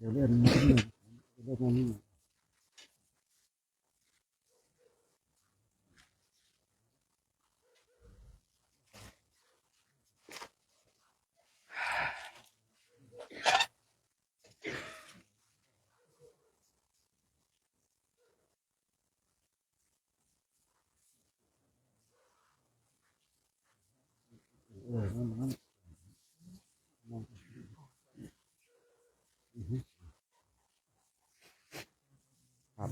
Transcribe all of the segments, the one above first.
เดี๋ยวเลื่อนนิดนึงเลื่อนนิดนึงนั่นครับ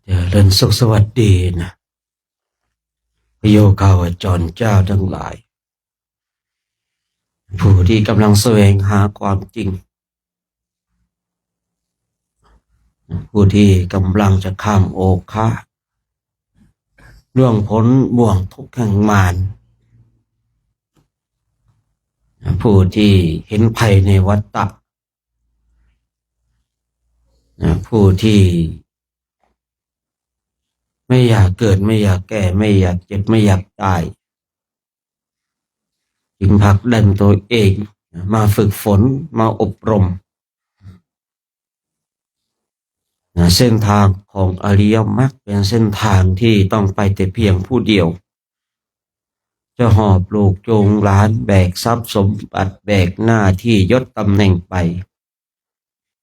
เจริญสุขสวัสดีนะโยคาวจรเจ้าทั้งหลายผู้ที่กำลังแสวงหาความจริงผู้ที่กำลังจะข้ามโอคาล่วงพ้นบ่วงทุกข์แห่งมารผู้ที่เห็นภัยในวัฏฏะผู้ที่ไม่อยากเกิดไม่อยากแก่ไม่อยากเจ็บไม่อยากตายจึงผลักดันตัวเองมาฝึกฝนมาอบรมเส้นทางของอริยมรรคเป็นเส้นทางที่ต้องไปแต่เพียงผู้เดียวจะหอบลูกจูงหลานแบกทรัพย์สมบัติแบกหน้าที่ยศตำแหน่งไป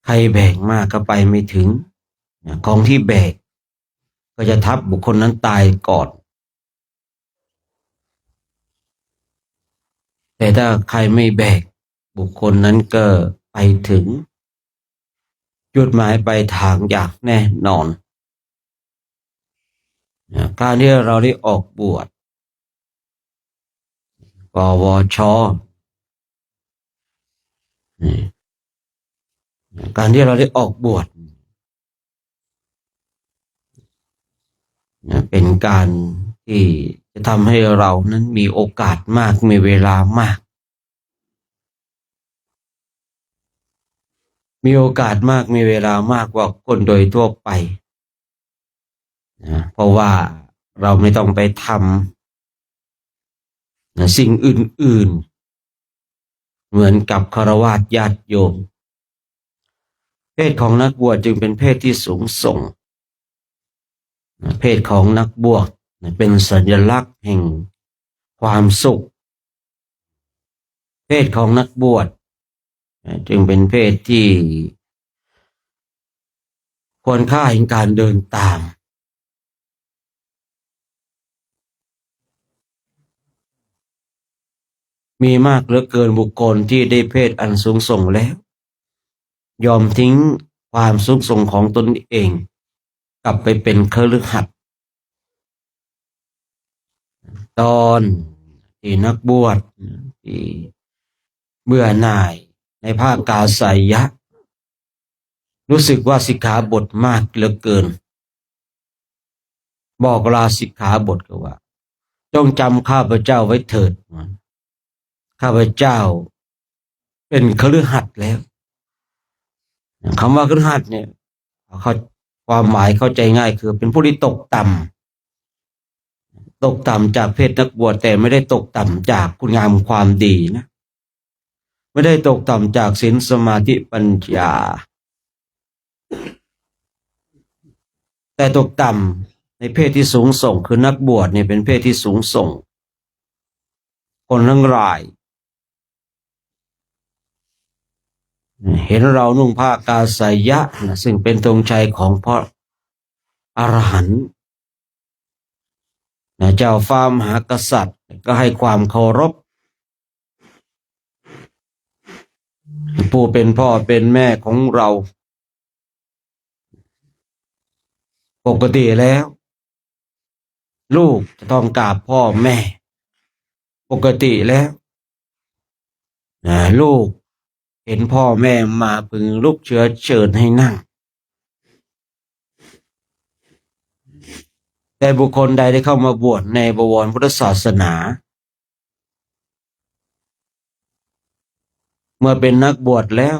ใครแบกมากก็ไปไม่ถึงของที่แบกก็จะทับบุคคลนั้นตายก่อนแต่ถ้าใครไม่แบกบุคคลนั้นก็ไปถึงจุดหมายปลายทางอย่างแน่นอนการที่เราได้ออกบวชปวชการที่เราได้ออกบวชเป็นการที่จะทำให้เรานั้นมีโอกาสมากมีเวลามากมีโอกาสมากมีเวลามากกว่าคนโดยทั่วไปเพราะว่าเราไม่ต้องไปทำสิ่งอื่นๆเหมือนกับฆราวาสญาติโยมเพศของนักบวชจึงเป็นเพศที่สูงส่งเพศของนักบวชเป็นสัญลักษณ์แห่งความสุขเพศของนักบวชจึงเป็นเพศที่ควรค่าแห่งการเดินตาม มีมากเหลือเกินบุคคลที่ได้เพศอันสูงส่งแล้วยอมทิ้งความสูงส่งของตนเองกลับไปเป็นคฤหัสถ์ตอนที่นักบวชที่เบื่อหน่ายในภาคกาไสยะรู้สึกว่าสิกขาบทมากเหลือเกินบอกลาสิกขาบทก็ว่าจงจำข้าพเจ้าไว้เถิดข้าพเจ้าเป็นคฤหัสถ์แล้วคำว่าคฤหัสถ์เนี่ยเขาความหมายเข้าใจง่ายคือเป็นผู้ที่ตกต่ำจากเพศนักบวชแต่ไม่ได้ตกต่ำจากคุณงามความดีนะไม่ได้ตกต่ำจากศีลสมาธิปัญญาแต่ตกต่ำในเพศที่สูงส่งคือนักบวชเนี่ยเป็นเพศที่สูงส่งคนทั้งหลายเห็นเรานุ่งผ้ากาสายะนะซึ่งเป็นธงชัยของพระอรหันต์นะเจ้าฟ้ามหากษัตริย์ก็ให้ความเคารพผู้เป็นพ่อเป็นแม่ของเราปกติแล้วลูกจะต้องกราบพ่อแม่ปกติแล้วลูกเห็นพ่อแม่มาพึงลุกเชิญให้นั่งแต่บุคคลใดได้เข้ามาบวชในบวรพุทธศาสนาเมื่อเป็นนักบวชแล้ว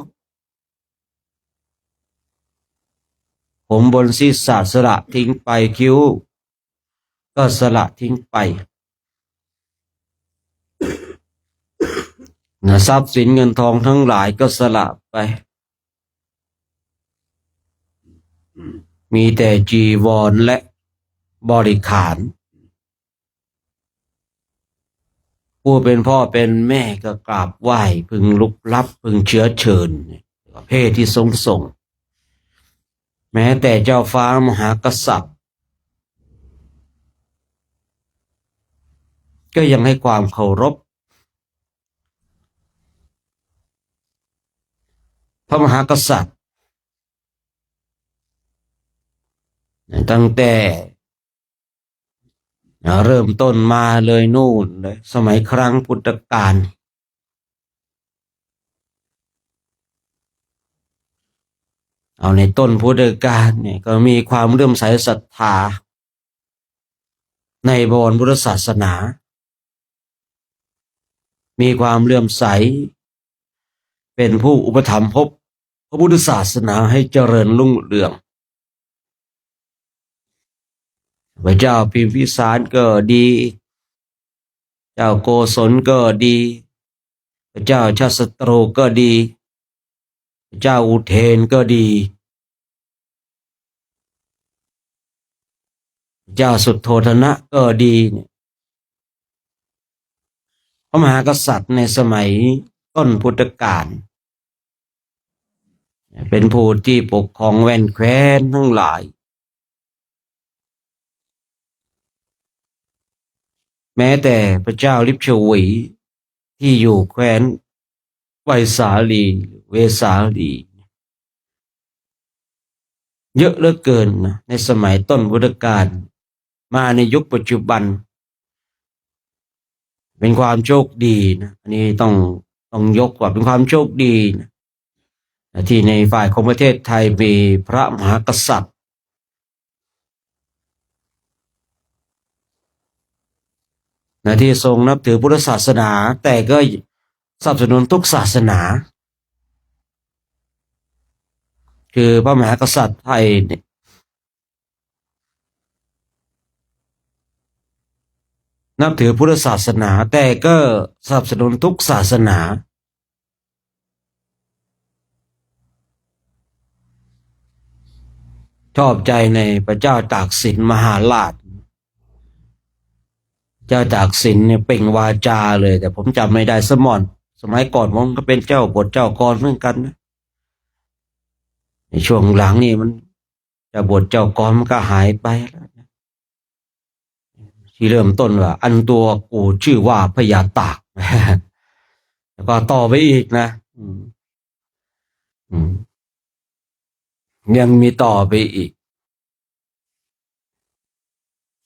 ผมบนศีรษะสละทิ้งไปคิ้วก็สละทิ้งไปทรัพย์สินเงินทองทั้งหลายก็สละไปมีแต่จีวรและบริขารผู้เป็นพ่อเป็นแม่ก็กราบไหว้พึงลุกลับพึงเชื้อเชิญเพศที่ทรงส่งแม้แต่เจ้าฟ้ามหากษัตริย์ก็ยังให้ความเคารพพระมหากษัตริย์ตั้งแต่เริ่มต้นมาเลยนู่นเลยสมัยครั้งพุทธกาลเอาในต้นพุทธกาลเนี่ยก็มีความเลื่อมใสศรัทธาในบวรพุทธศาสนามีความเลื่อมใสเป็นผู้อุปถัมภ์พระพุทธศาสนาให้เจริญรุ่งเรืองพระเจ้าพิมพิสารก็ดีเจ้าโกศลก็ดีพระเจ้าชาติศัตรูก็ดีพระเจ้าอุเทนก็ดีพระเจ้าสุทโธทนะก็ดีพระมหากษัตริย์ในสมัยต้นพุทธกาลเป็นผู้ที่ปกครองแว่นแคว้นทั้งหลายแม้แต่พระเจ้าลิบชวีที่อยู่แคว้นไวสาลีเวสาลีเยอะเหลือเกินนะในสมัยต้นพุทธกาลมาในยุคปัจจุบันเป็นความโชคดีนะอันนี้ต้องยกว่าเป็นความโชคดีนะที่ในฝ่ายของประเทศไทยมีพระมหากษัตริย์ที่ทรงนับถือพุทธศาสนาแต่ก็สนับสนุนทุกศาสนาคือพระมหากษัตริย์ไทยเนี่ยนับถือพุทธศาสนาแต่ก็สนับสนุนทุกศาสนาชอบใจในพระเจ้าตากสินมหาราชเจ้าตากสินเนี่ยเปล่งวาจาเลยแต่ผมจำไม่ได้สมัยก่อนผมก็เป็นเจ้าบทเจ้ากรเหมือนกันนะในช่วงหลังนี่มันเจ้าบทเจ้ากรมันก็หายไปแล้วที่เริ่มต้นว่าอันตัวกูชื่อว่าพญาตาก แล้วก็ต่อไปอีกนะอืมยังมีต่อไปอีก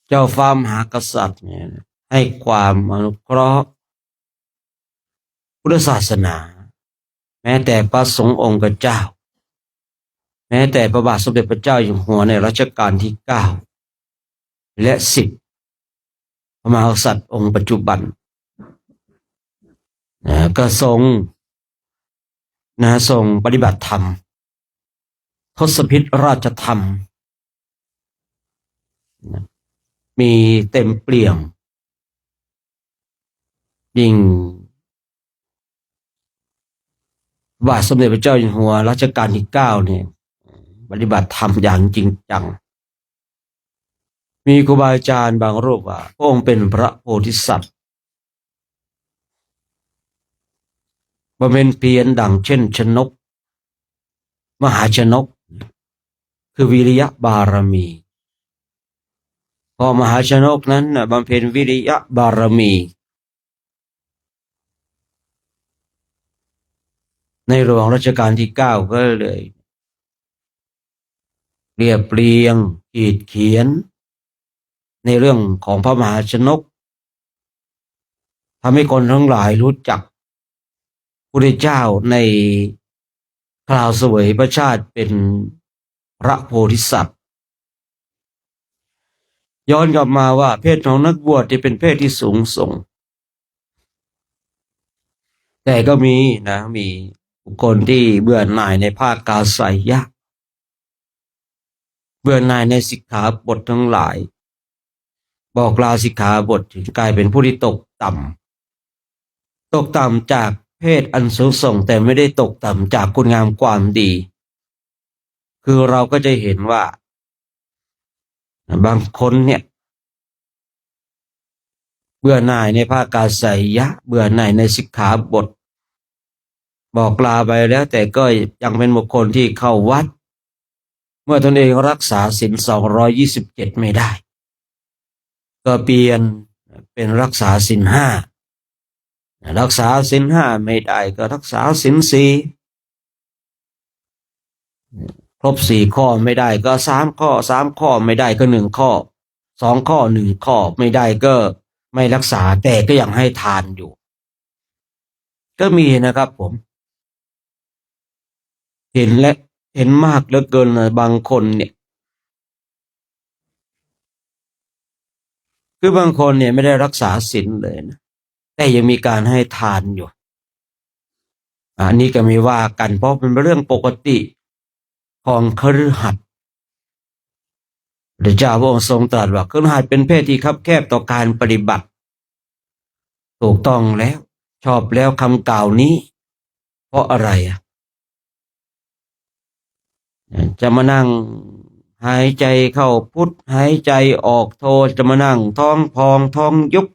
เจ้าฟ้ามหากษัตริย์เนี่ยให้ความอนุเคราะห์พุทธศาสนาแม้แต่พระสงฆ์องค์เจ้าแม้แต่พระบาทสมเด็จพระเจ้าอยู่หัวในรัชกาลที่9และ10พระมหากษัตริย์องค์ปัจจุบันก็ทรงปฏิบัติธรรมทศพิธราชธรรมมีเต็มเปี่ยมยิ่งบาทสมเด็จพระเจ้าอยู่หัวรัชกาลที่9เนี่ยปฏิบัติธรรมอย่างจริงจังมีครูบาอาจารย์บางรูปว่าพระองค์เป็นพระโพธิสัตว์บำเพ็ญเพียรดังเช่นชนกมหาชนกคือวิริยะบารมีพอมหาชนกนั้นบำเพ็ญวิริยะบารมีในหลวงรัชกาลที่9ก็เลยเรียบเรียงขีดเขียนในเรื่องของพระมหาชนกทำให้คนทั้งหลายรู้จักพระพุทธเจ้าในคราวเสวยพระชาติเป็นพระโพธิสัตว์ย้อนกลับมาว่าเพศของนักบวชที่เป็นเพศที่สูงส่งแต่ก็มีบุคคลที่เบื่อหน่ายในภาคกาไสยะเบื่อหน่ายในสิกขาบททั้งหลายบอกลาสิกขาบทกลายเป็นผู้ที่ตกต่ำจากเพศอันสูงส่งแต่ไม่ได้ตกต่ำจากคุณงามความดีคือเราก็จะเห็นว่าบางคนเนี่ยเบื่อหน่ายในภาคกาไสยะเบื่อหน่ายในสิกขาบทบอกลาไปแล้วแต่ก็ยังเป็นบุคคลที่เข้าวัดเมื่อตนเองรักษาศีล227ไม่ได้ก็เปลี่ยนเป็นรักษาศีล5รักษาศีล5ไม่ได้ก็รักษาศีล4ครบ4ข้อไม่ได้ก็3ข้อ3ข้อไม่ได้ก็1ข้อ2ข้อ1ข้อไม่ได้ก็ไม่รักษาแต่ก็ยังให้ทานอยู่ก็มีนะครับผมเห็นมากเหลือเกินเลยบางคนเนี่ยคือบางคนเนี่ยไม่ได้รักษาศีลเลยนะแต่ยังมีการให้ทานอยู่อันนี้ก็ไม่ว่ากันเพราะเป็นเรื่องปกติของคฤหัสถ์พระเจ้าพระองค์ทรงตรัสว่าคฤหัสถ์เป็นเพศที่คับแคบต่อการปฏิบัติถูกต้องแล้วชอบแล้วคำกล่าวนี้เพราะอะไรจะมานั่งหายใจเข้าพุทหายใจออกโทจะมานั่งท้องพองท้องยุบ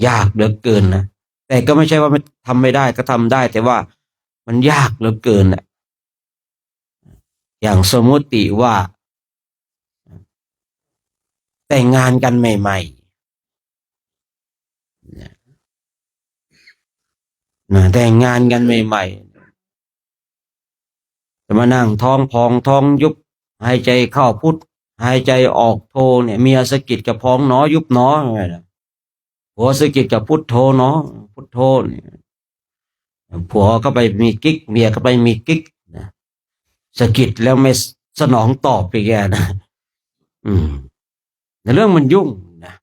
ยากเหลือเกินนะแต่ก็ไม่ใช่ว่าทำไม่ได้ก็ทำได้แต่ว่ามันยากเหลือเกินอย่างสมมติว่าแต่งงานกันใหม่ๆแต่งงานกันใหม่ๆจะมานั่งท้องพองท้องยุบหายใจเข้าพุทหายใจออกโทเนี่ยเมียสะกิดกับพองหนอยุบหนอไงล่ะผัวสะกิดกับพุทโธหนอพุทโธเนี่ยผัวก็ไปมีกิ๊กเมียก็ไปมีกิ๊กนะสะกิดแล้วไม่สนองตอบไปแกนะในเรื่องมันยุ่งนะ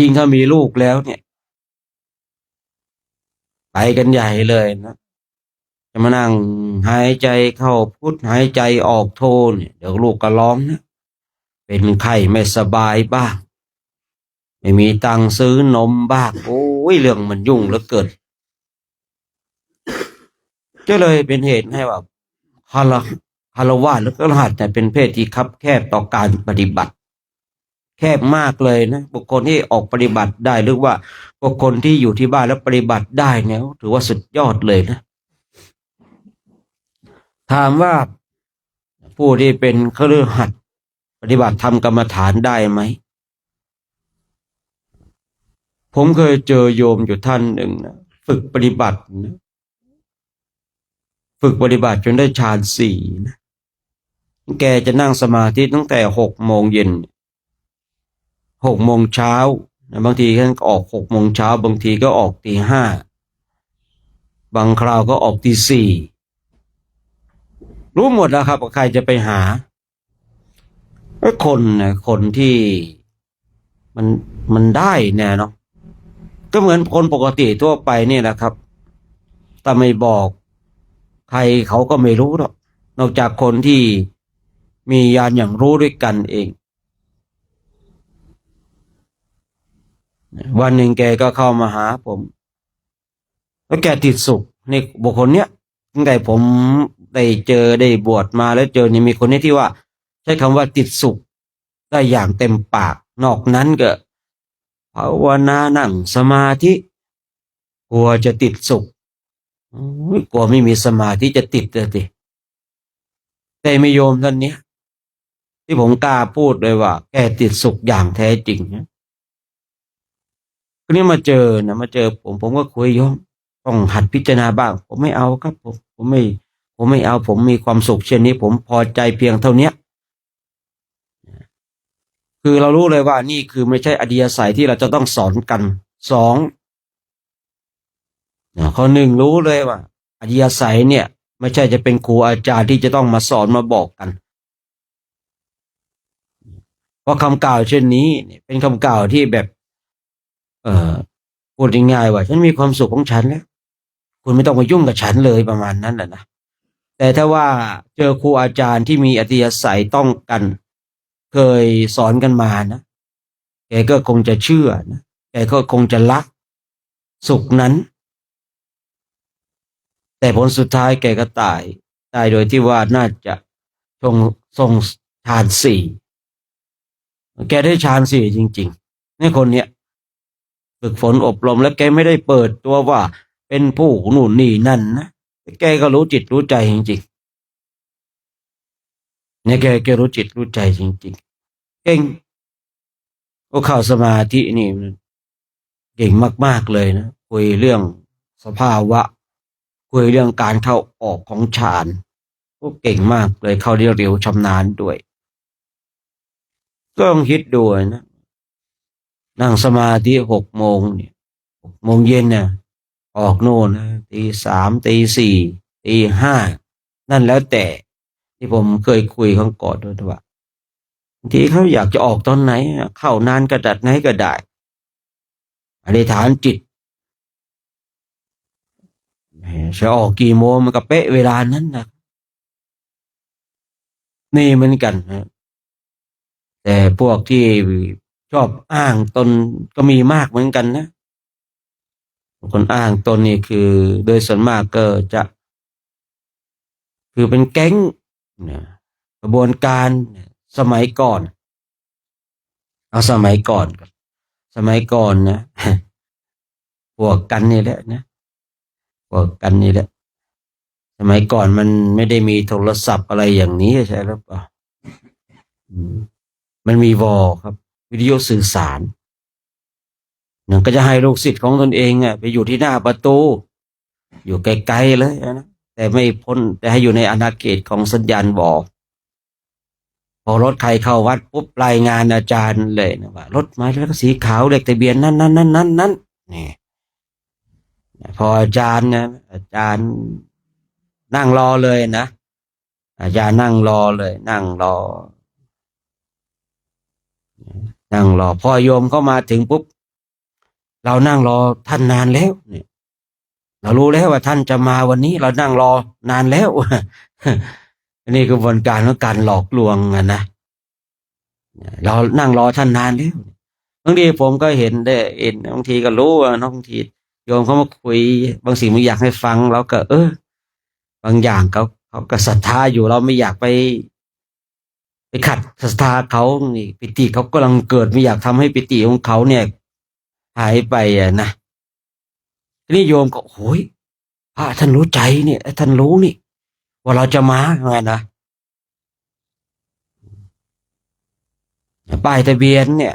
ยิ่งถ้ามีลูกแล้วเนี่ยไปกันใหญ่เลยนะจะมานั่งหายใจเข้าพุทหายใจออกโทเนี่ยเดี๋ยวลูกก็ร้องนะเป็นไข้ไม่สบายบ้างไม่มีตังค์ซื้อนมบ้างโอ้ยเรื่องมันยุ่งเหลือเกินก็เลยเป็นเหตุให้ว่าคารวะหรือคฤหัสถ์เนี่ยเป็นเพศที่คับแคบต่อการปฏิบัติแคบมากเลยนะบุคคลที่ออกปฏิบัติได้หรือว่าบุคคลที่อยู่ที่บ้านแล้วปฏิบัติได้เนี่ยถือว่าสุดยอดเลยนะถามว่าผู้ที่เป็นคฤหัสถ์ปฏิบัติธรรมกรรมฐานได้ไหม ผมเคยเจอโยมอยู่ท่านหนึ่งนะฝึกปฏิบัตินะฝึกปฏิบัติจนได้ฌานสี่นะแกจะนั่งสมาธิตั้งแต่6 โมงเย็น6 โมงเช้านะบางทีก็ออก6 โมงเช้าบางทีก็ออกตี 5บางคราวก็ออกตี 4รู้หมดแล้วครับว่าใครจะไปหาคนนะคนที่มันมันได้แน่เนาะก็เหมือนคนปกติทั่วไปนี่แหละครับแต่ไม่บอกใครเขาก็ไม่รู้หรอกนอกจากคนที่มีญาณอย่างรู้ด้วยกันเองวันหนึ่งแกก็เข้ามาหาผมแล้วแกติดสุขในบุคคลเนี้ยตั้งแต่ผมได้เจอได้บวชมาแล้วเจอนี่มีคนนี้ที่ว่าใช้คำว่าติดสุขได้อย่างเต็มปากนอกนั้นก็ภาวนานั่งสมาธิกลัวจะติดสุขกลัวไม่มีสมาธิจะติดเลยสิแต่ไม่โยมท่านเนี้ยที่ผมกล้าพูดเลยว่าแกติดสุขอย่างแท้จริงนะคนนี้มาเจอนะมาเจอผมก็คุยโยมต้องหัดพิจารณาบ้างผมไม่เอาครับผมไม่เอาผมมีความสุขเช่นนี้ผมพอใจเพียงเท่านี้คือเรารู้เลยว่านี่คือไม่ใช่อริยสัยที่เราจะต้องสอนกันสองข้อหนึ่งรู้เลยว่าอริยสัยเนี่ยไม่ใช่จะเป็นครูอาจารย์ที่จะต้องมาสอนมาบอกกันเพราะคำกล่าวเช่นนี้เป็นคำกล่าวที่แบบเอ่อพูดง่ายๆว่าฉันมีความสุขของฉันแล้วคุณไม่ต้องมายุ่งกับฉันเลยประมาณนั้นแหละนะแต่ถ้าว่าเจอครูอาจารย์ที่มีอริยสัยต้องกันเคยสอนกันมานะแกก็คงจะเชื่อนะแกก็คงจะรักสุขนั้นแต่ผลสุดท้ายแกก็ตายโดยที่ว่าน่าจะทรงฌานสี่แกได้ฌานสี่จริงๆนี่คนเนี้ยฝึกฝนอบรมแล้วแกไม่ได้เปิดตัวว่าเป็นผู้นู่นนี่นั่นนะแกก็รู้จิตรู้ใจจริงๆเนี่ยแกรู้จิตรู้ใจจริงๆเก่งก็เข้าสมาธินี่เก่งมากๆเลยนะคุยเรื่องสภาวะคุยเรื่องการเข้าออกของฌานก็เก่งมากเลยเข้าได้เร็วชำนาญด้วยก็ลองคิดดูนะนั่งสมาธิ6 โมงเนี่ย6 โมงเย็นเนี่ยออกโน่นนะตี 3ตี 4ตี 5นั่นแล้วแต่ที่ผมเคยคุยข้างก่อนด้วยว่าบางทีเขาอยากจะออกตอนไหนเข้านานกระดัดไหนก็ได้อธิษฐานจิตจะออกกี่โมงมันก็เป๊ะเวลานั้นนะนี่เหมือนกันนะแต่พวกที่ชอบอ้างตนก็มีมากเหมือนกันนะคนอ้างตนนี่คือโดยส่วนมากก็จะคือเป็นแก๊งนะกระบวนการสมัยก่อนเอาสมัยก่อนนะพวกกันนี่แหละนะพวกกันนี่แหละสมัยก่อนมันไม่ได้มีโทรศัพท์อะไรอย่างนี้ใช่หรือเปล่าอืมมันมีวอลครับวิทยุสื่อสารนั่นก็จะให้ลูกศิษย์ของตนเองอ่ะไปอยู่ที่หน้าประตูอยู่ไกลๆเลยนะแต่ไม่พ้นแต่ให้อยู่ในอาณาเขตของสัญญาณวอลพอรถใครเข้าวัดปุ๊บรายงานอาจารย์เลยนะว่ารถหมายเลขสีขาวเลขทะเบียนนั้นนี่พออาจารย์นะอาจารย์นั่งรอเลยนะอาจารย์นั่งรอเลยนั่งรอพอโยมเข้ามาถึงปุ๊บเรานั่งรอท่านนานแล้วเนี่ยเรารู้แล้วว่าท่านจะมาวันนี้เรานั่งรอนานแล้วอันนี้คือกระบวนการของการหลอกลวงนะเรานั่งรอท่านนานแล้วบางทีผมก็เห็นบางทีก็รู้ว่าบางทีโยมเขามาคุยบางสิ่งบางอย่างให้ฟังเราก็บางอย่างเขาก็ศรัทธาอยู่เราไม่อยากไปขัดศรัทธาเขานี่ปิติเขากำลังเกิดไม่อยากทำให้ปิติของเขาเนี่ยหายไปนะทีนี้โยมก็โอ้ยพระท่านรู้ใจเนี่ยท่านรู้นี่ว่าเราจะมาไงนะป้ายทะเบียนเนี่ย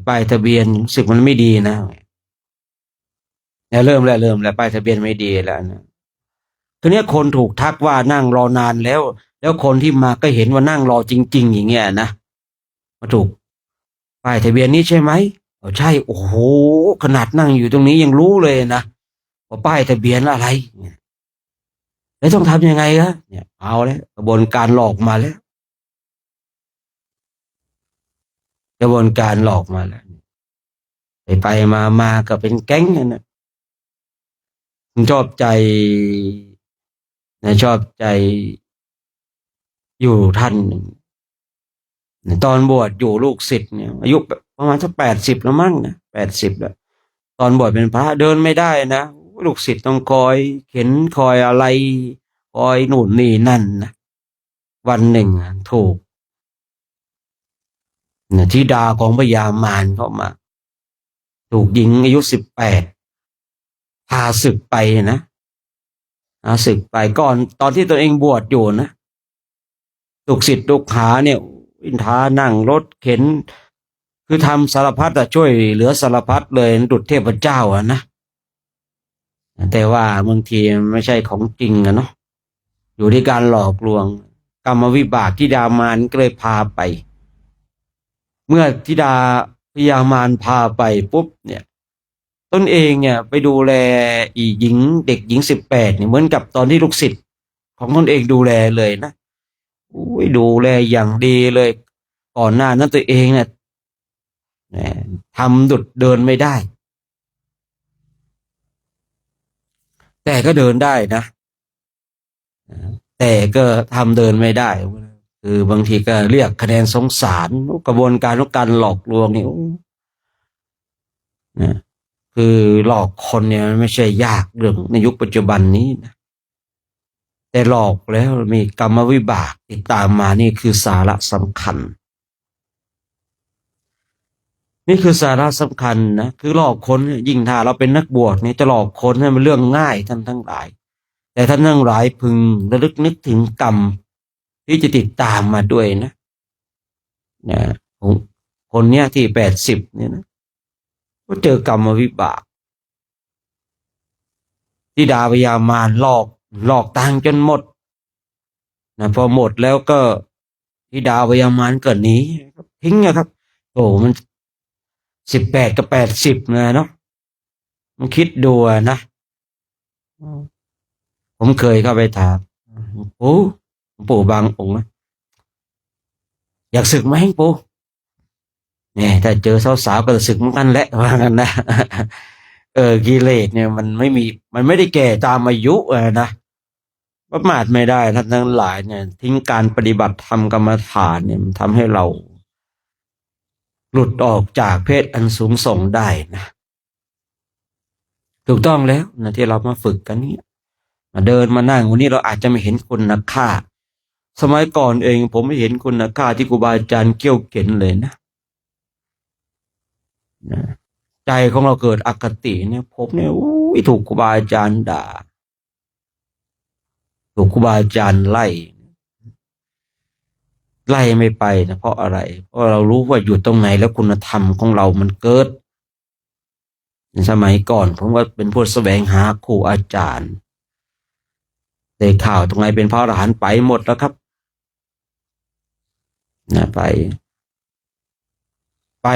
ป้ายทะเบียนรู้สึกมันไม่ดีนะ เนี่ยเริ่มแล้วป้ายทะเบียนไม่ดีแล้วนะทีเนี้ยคนถูกทักว่านั่งรอนานแล้วแล้วคนที่มาก็เห็นว่านั่งรอจริงๆอย่างเงี้ยนะมาถูกป้ายทะเบียนนี้ใช่ไหมใช่โอ้โหขนาดนั่งอยู่ตรงนี้ยังรู้เลยนะว่าป้ายทะเบียนอะไรเนี่ยแล้วต้องทำยังไงครับเนี่ยเอาแล้วกระบวนการหลอกมาแล้วกระบวนการหลอกมาแล้วไปมาก็เป็นแก๊งนั่นนะชอบใจนะชอบใจอยู่ท่านหนึ่งตอนบวชอยู่ลูกศิษย์เนี่ยอายุประมาณสัก80แล้วมั้งนะ80แล้วตอนบวชเป็นพระเดินไม่ได้นะลูกศิษย์ต้องคอยเข็นคอยอะไรคอยหนุนนี่นั่นนะวันหนึ่งถูกธิดาของพญามารเข้ามาถูกหญิงอายุ18พาศึกไปนะพาศึกไปก่อนตอนที่ตัวเองบวชอยู่นะลูกศิษย์ลูกหาเนี่ยวินทานั่งรถเข็นคือทำสารพัดช่วยเหลือสารพัดเลยดุจเทพเจ้านะแต่ว่าบางทีไม่ใช่ของจริงเนาะอยู่ที่การหลอกลวงกรรมวิบากที่ดามานก็เลยพาไปเมื่อธิดาพญามารพาไปปุ๊บเนี่ยตนเองเนี่ยไปดูแลอีหญิงเด็กหญิง18เนี่ยเหมือนกับตอนที่ลูกศิษย์ของตนเองดูแลเลยนะดูแลอย่างดีเลยก่อนหน้านั้นตัวเองเนี่ยทำดุจเดินไม่ได้แต่ก็เดินได้นะแต่ก็ทำเดินไม่ได้คือบางทีก็เรียกคะแนนสงสารกระบวนการของการหลอกลวงนี่นะคือหลอกคนเนี่ยไม่ใช่ยากเรื่องในยุคปัจจุบันนี้นะแต่หลอกแล้วมีกรรมวิบากติดตามมานี่คือสาระสำคัญนี่คือสาระสำคัญนะคือหลอกคนยิ่งถ้าเราเป็นนักบวชเนี่ยจะหลอกคนให้มันเรื่องง่ายท่านทั้งหลายแต่ท่านทั้งหลายพึงระลึกนึกถึงกรรมที่จะติดตามมาด้วยนะคนเนี้ยที่80เนี่ยนะก็เจอกรรมวิบากที่ดาพยามารหลอกตังจนหมดนะพอหมดแล้วก็ที่ดาพยามารก็หนีทิ้งนะครับโอ้มัน18กับ80นะเนาะมันคิดดูนะผมเคยเข้าไปถามปู่บางองค์นะอยากศึกไหมปู่เนี่ยถ้าเจอสาวๆก็ศึกเหมือนกันแหละว่ากันนะกิเลสเนี่ยมันไม่ได้แก่ตามอายุนะประมาทไม่ได้ท่านทั้งหลายเนี่ยทิ้งการปฏิบัติธรรมกรรมฐานเนี่ยมันทำให้เราหลุดออกจากเพศอันสูงส่งได้นะถูกต้องแล้วนะที่เรามาฝึกกันเนี่ยมาเดินมานั่งวันนี้เราอาจจะไม่เห็นคุณค่าสมัยก่อนเองผมไม่เห็นคุณค่าที่ครูบาอาจารย์เกี่ยวเข็นเลยนะใจของเราเกิดอคติเนี่ยผมเนี่ยถูกครูบาอาจารย์ด่าถูกครูบาอาจารย์ไล่ไม่ไปนะเพราะอะไรเพราะเรารู้ว่าอยู่ตรงไหนแล้วคุณธรรมของเรามันเกิดในสมัยก่อนผมว่าเป็นผู้แสวงหาครูอาจารย์ได้ข่าวตรงไหนเป็นพระอรหันต์ไปหมดแล้วครับนะไป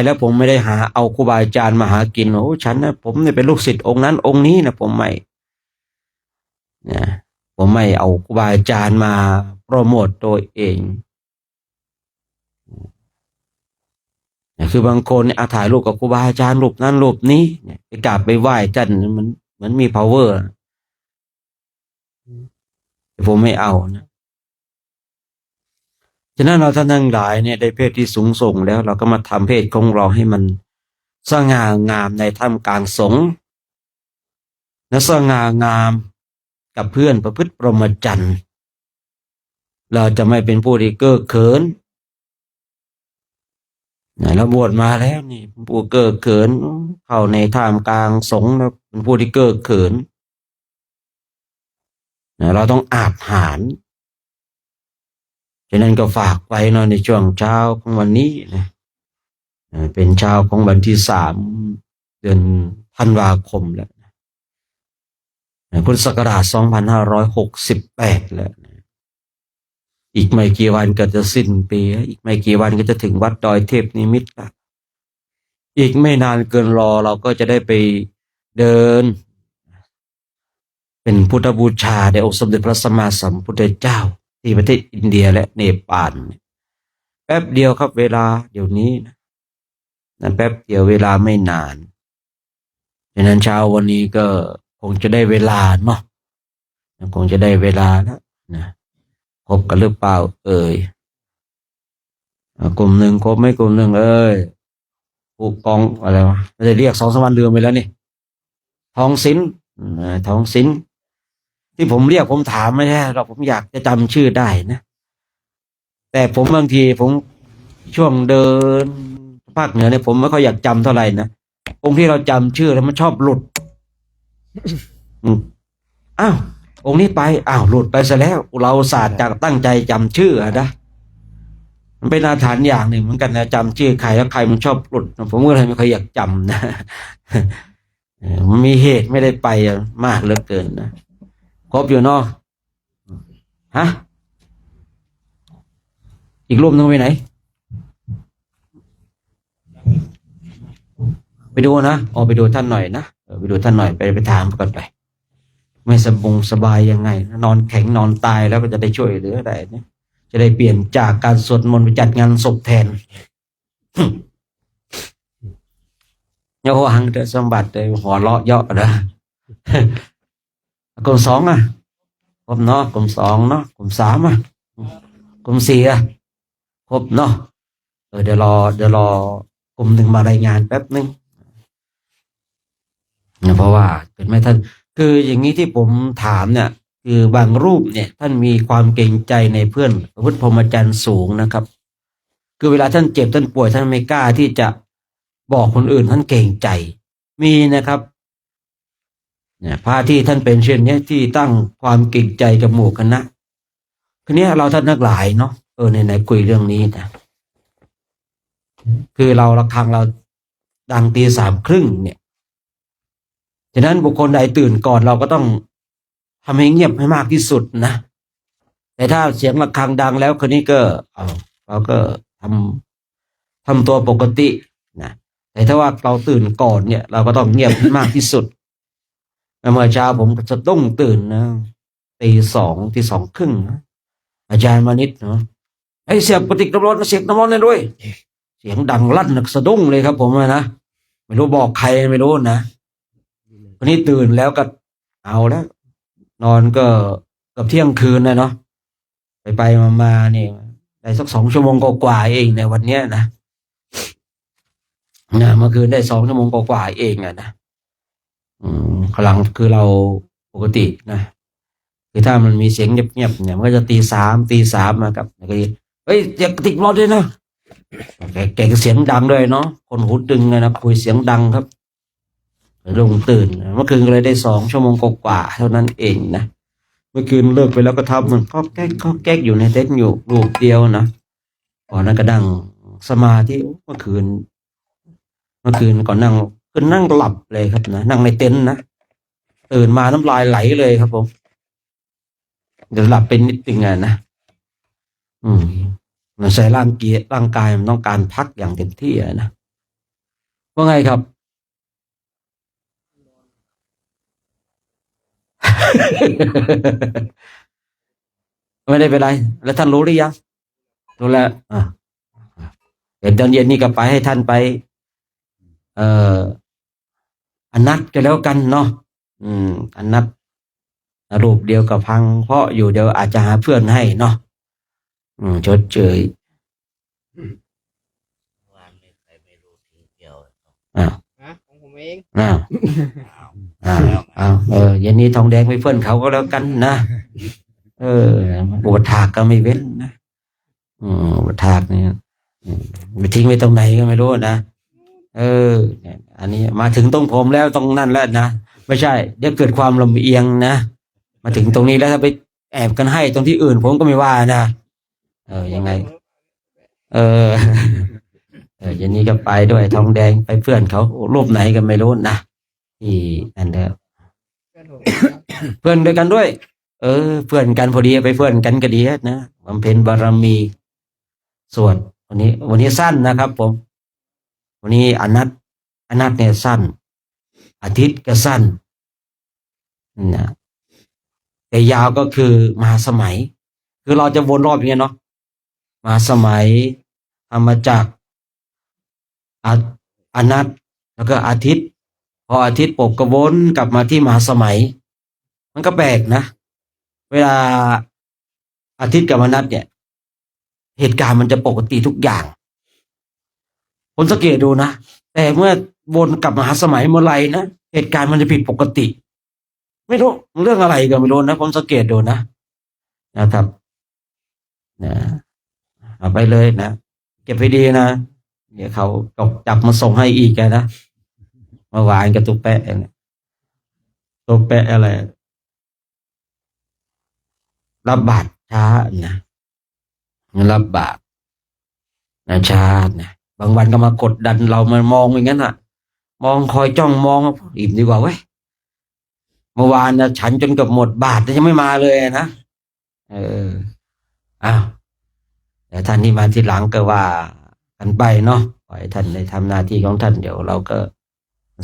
แล้วผมไม่ได้หาเอาครูบาอาจารย์มาหากินฉันนะผมเนี่ยเป็นลูกศิษย์องค์นั้นองค์นี้นะผมไม่เอาครูบาอาจารย์มาโปรโมตตัวเองคือบางคนเนี่ยถ่ายรูปกับครูบาอาจารย์รูปนั้นรูปนี้เนี่ยไปกราบไปไหว้ท่านมันมี power แต่ผมไม่เอานะฉะนั้นเราท่านทั้งหลายเนี่ยได้เพศที่สูงส่งแล้วเราก็มาทำเพศของเราให้มันสง่างามในท่ามกลางสงฆ์และสง่างามกับเพื่อนประพฤติพรหมจรรย์เราจะไม่เป็นผู้ที่เก้อเขินเราบวชมาแล้วนี่ผู้เก้อเขินเข้าในท่ามกลางสงฆ์แล้วเป็นผู้ที่เก้อเขินเราต้องอาบหาญฉะนั้นก็ฝากไว้ในช่วงเช้าของวันนี้นะเป็นเช้าของวันที่3 เดือนธันวาคมแล้ว พุทธศักราช2568แล้วอีกไม่กี่วันก็จะสิ้นปีอีกไม่กี่วันก็จะถึงวัดดอยเทพนิมิตรละอีกไม่นานเกินรอเราก็จะได้ไปเดินเป็นพุทธบูชาแด่องค์สมเด็จพระสัมมาสัมพุทธเจ้าที่ประเทศอินเดียและเนปาลแป๊บเดียวครับเวลาเดี๋ยวนี้นะแป๊บเดียวเวลาไม่นานดังนั้นเช้าวันนี้ก็คงจะได้เวลาเนาะคงจะได้เวลาแล้วนะครบกันหรือเปล่ากลุ่มหนึ่งครบไม่กลุ่มหนึ่งผู้กองอะไรวะไม่ได้เรียก2-3 วันเดือนไปแล้วนี่ทองศิลป์ทองศิลป์ที่ผมเรียกผมถามไม่ใช่หรอกผมอยากจะจำชื่อได้นะแต่ผมบางทีผมช่วงเดินภาคเหนือเนี่ยผมไม่ค่อยอยากจำเท่าไหร่นะองค์ที่เราจำชื่อแล้วมันชอบหลุดอ้าวองค์นี้ไปอ้าวหลุดไปซะแล้วเราศาสตร์จากตั้งใจจำชื่อนะมันเป็นอาถรรพ์อย่างหนึ่งเหมือนกันนะจำชื่อใครแล้วใครมันชอบหลุดผมก็เลยไม่ค่อยอยากจำนะมันมีเหตุไม่ได้ไปมากเหลือเกินนะครบอยู่เนาะฮะอีกรูปนึงไปไหนไปดูนะไปดูท่านหน่อยนะไปดูท่านหน่อยไปถามก่อนไปไม่สบายยังไงนอนแข็งนอนตายแล้วก็จะได้ช่วยเหลือได้เนี่ยจะได้เปลี่ยนจากการสวดมนต์ไปจัดงานศพแทนอย่าวางแต่สมบัติเลยหัวเราะเยาะนะกลุ่ม2ครบเนาะกลุ่ม2เนาะกลุ่ม3กลุ่ม4ครบเนาะเดี๋ยวรอกลุ่ม1มารายงานแป๊บนึงเพราะว่าเกิดไม่ท่านคืออย่างนี้ที่ผมถามเนี่ยคือบางรูปเนี่ยท่านมีความเกรงใจในเพื่อนพุทธพรหมจรรย์สูงนะครับคือเวลาท่านเจ็บท่านป่วยท่านไม่กล้าที่จะบอกคนอื่นท่านเกรงใจมีนะครับเนี่ยพระที่ท่านเป็นเช่นนี้ที่ตั้งความเกรงใจกับหมู่คณะทีนี้เราท่านทั้งหลายเนาะไหนคุยเรื่องนี้นะคือเราระฆังเราดังตี 3:30เนี่ยฉะนั้นบุคคลใดตื่นก่อนเราก็ต้องทำให้เงียบให้มากที่สุดนะแต่ถ้าเสียงระฆังดังแล้วคนนี้ก็เราก็ทำตัวปกตินะแต่ถ้าว่าเราตื่นก่อนเนี่ยเราก็ต้องเงียบให้มากที่สุดเมื่อเช้าผมจะต้องตื่นนะตี 2:30นะอาจารย์มานิดเนาะให้เสียบกระติกน้ำร้อนมาเสียบน้ำร้อนเลยด้วยเสียงดังลั่นสะดุ้งเลยครับผมนะไม่รู้บอกใครไม่รู้นะวันนี้ตื่นแล้วก็เอาแล้วนอนก็เกือบเที่ยงคืนนะเนาะไปมาเนี่ยได้สัก2 ชั่วโมงกว่าเองในวันเนี้ยนะเมื่อคืนได้2 ชั่วโมงกว่าเองนะพลังคือเราปกตินะคือถ้ามันมีเสียงเงียบๆเนี่ยมันก็จะตี 3มากับเฮ้ยเสียงกระติกรอด้วยนะแกเสียงดังด้วยเนาะคนหูตึงนะคุยเสียงดังครับลงตื่นเมื่อคืนก็เลยได้2 ชั่วโมงกว่าเท่านั้นเองนะเมื่อคืนเลิกไปแล้วก็ทำมันก็แก๊กอยู่ในเต็นท์อยู่รูปเดียวนะก่อนนั้นก็นั่งสมาธิเมื่อคืนก่อนนั่งหลับเลยครับนะนั่งในเต็นท์นะตื่นมาน้ำลายไหลเลยครับผมเดี๋ยวหลับเป็นนิดนึงนะมันใช้ร่างกายมันต้องการพักอย่างเต็มที่นะว่าไงครับ ไม่ได้เป็นไรแล้วท่านรู้หรือยังรู้แล้วเดี๋ยวตอนเย็นนี่ก็ไปให้ท่านไปอันนัดก็แล้วกันเนาะอันนัดรูปเดียวกับพังเพราะอยู่เดี๋ยวอาจจะหาเพื่อนให้เนาะชดเชยของผมเองเย็นนี้ทองแดงไปเพื่อนเขาก็แล้วกันนะอุปถากก็ไม่เว้นนะอุปถากเนี่ยไปทิ้งไว้ตรงไหนก็ไม่รู้นะอันนี้มาถึงตรงผมแล้วตรงนั่นแล้วนะไม่ใช่เดี๋ยวเกิดความลำเอียงนะมาถึงตรงนี้แล้วถ้าไปแอบกันให้ตรงที่อื่นผมก็ไม่ว่านะยังไงอย่างนี้ก็ไปด้วยทองแดงไปเพื่อนเขารูปไหนก็ไม่รู้นะที่นั่นแล้วเพื่อนผม ผม เพื่อนด้วยกันด้วย เพื่อนกันพอดีไปเพื่อนกันก็ดีนะบำเพ็ญบารมีสวดวันนี้สั้นนะครับผมวันนี้อนัตเนี่ยสั้นอาทิตย์ก็สั้นนะแต่ยาวก็คือมหาสมัย คือเราจะวนรอบอย่างเงี้ยเนาะมหาสมัยธรรมจักรอนัตแล้วก็อาทิตย์พออาทิตย์ปกกระวนกลับมาที่มหาสมัย มันก็แปลกนะเวลาอาทิตย์กับอนัตเนี่ยเหตุการณ์มันจะปกติทุกอย่างผมสังเกตดูนะแต่เมื่อวนกลับมหาสมัยเมื่อไหร่นะเหตุการณ์มันจะผิดปกติ ไม่รู้เรื่องอะไรก็ไม่รู้นะผมสังเกตดูนะครับนะเอาไปเลยนะเก็บให้ดีนะเดี๋ยวเขาจับมาส่งให้อีกนะเมื่อวานกับตุ๊กแปะเนี่ยตุ๊กแปะอะไรรับบาตรช้านะรับบาตรนะช้านะบางวันก็มากดดันเรามามองอย่างนั้นอ่ะมองคอยจ้องมองอิ่มดีกว่าเว้ยเมื่อวานนะฉันจนเกือบหมดบาทแต่ยังไม่มาเลยนะอ้าวแต่ท่านที่มาทีหลังก็ว่ากันไปเนาะปล่อยท่านได้ทำหน้าที่ของท่านเดี๋ยวเราก็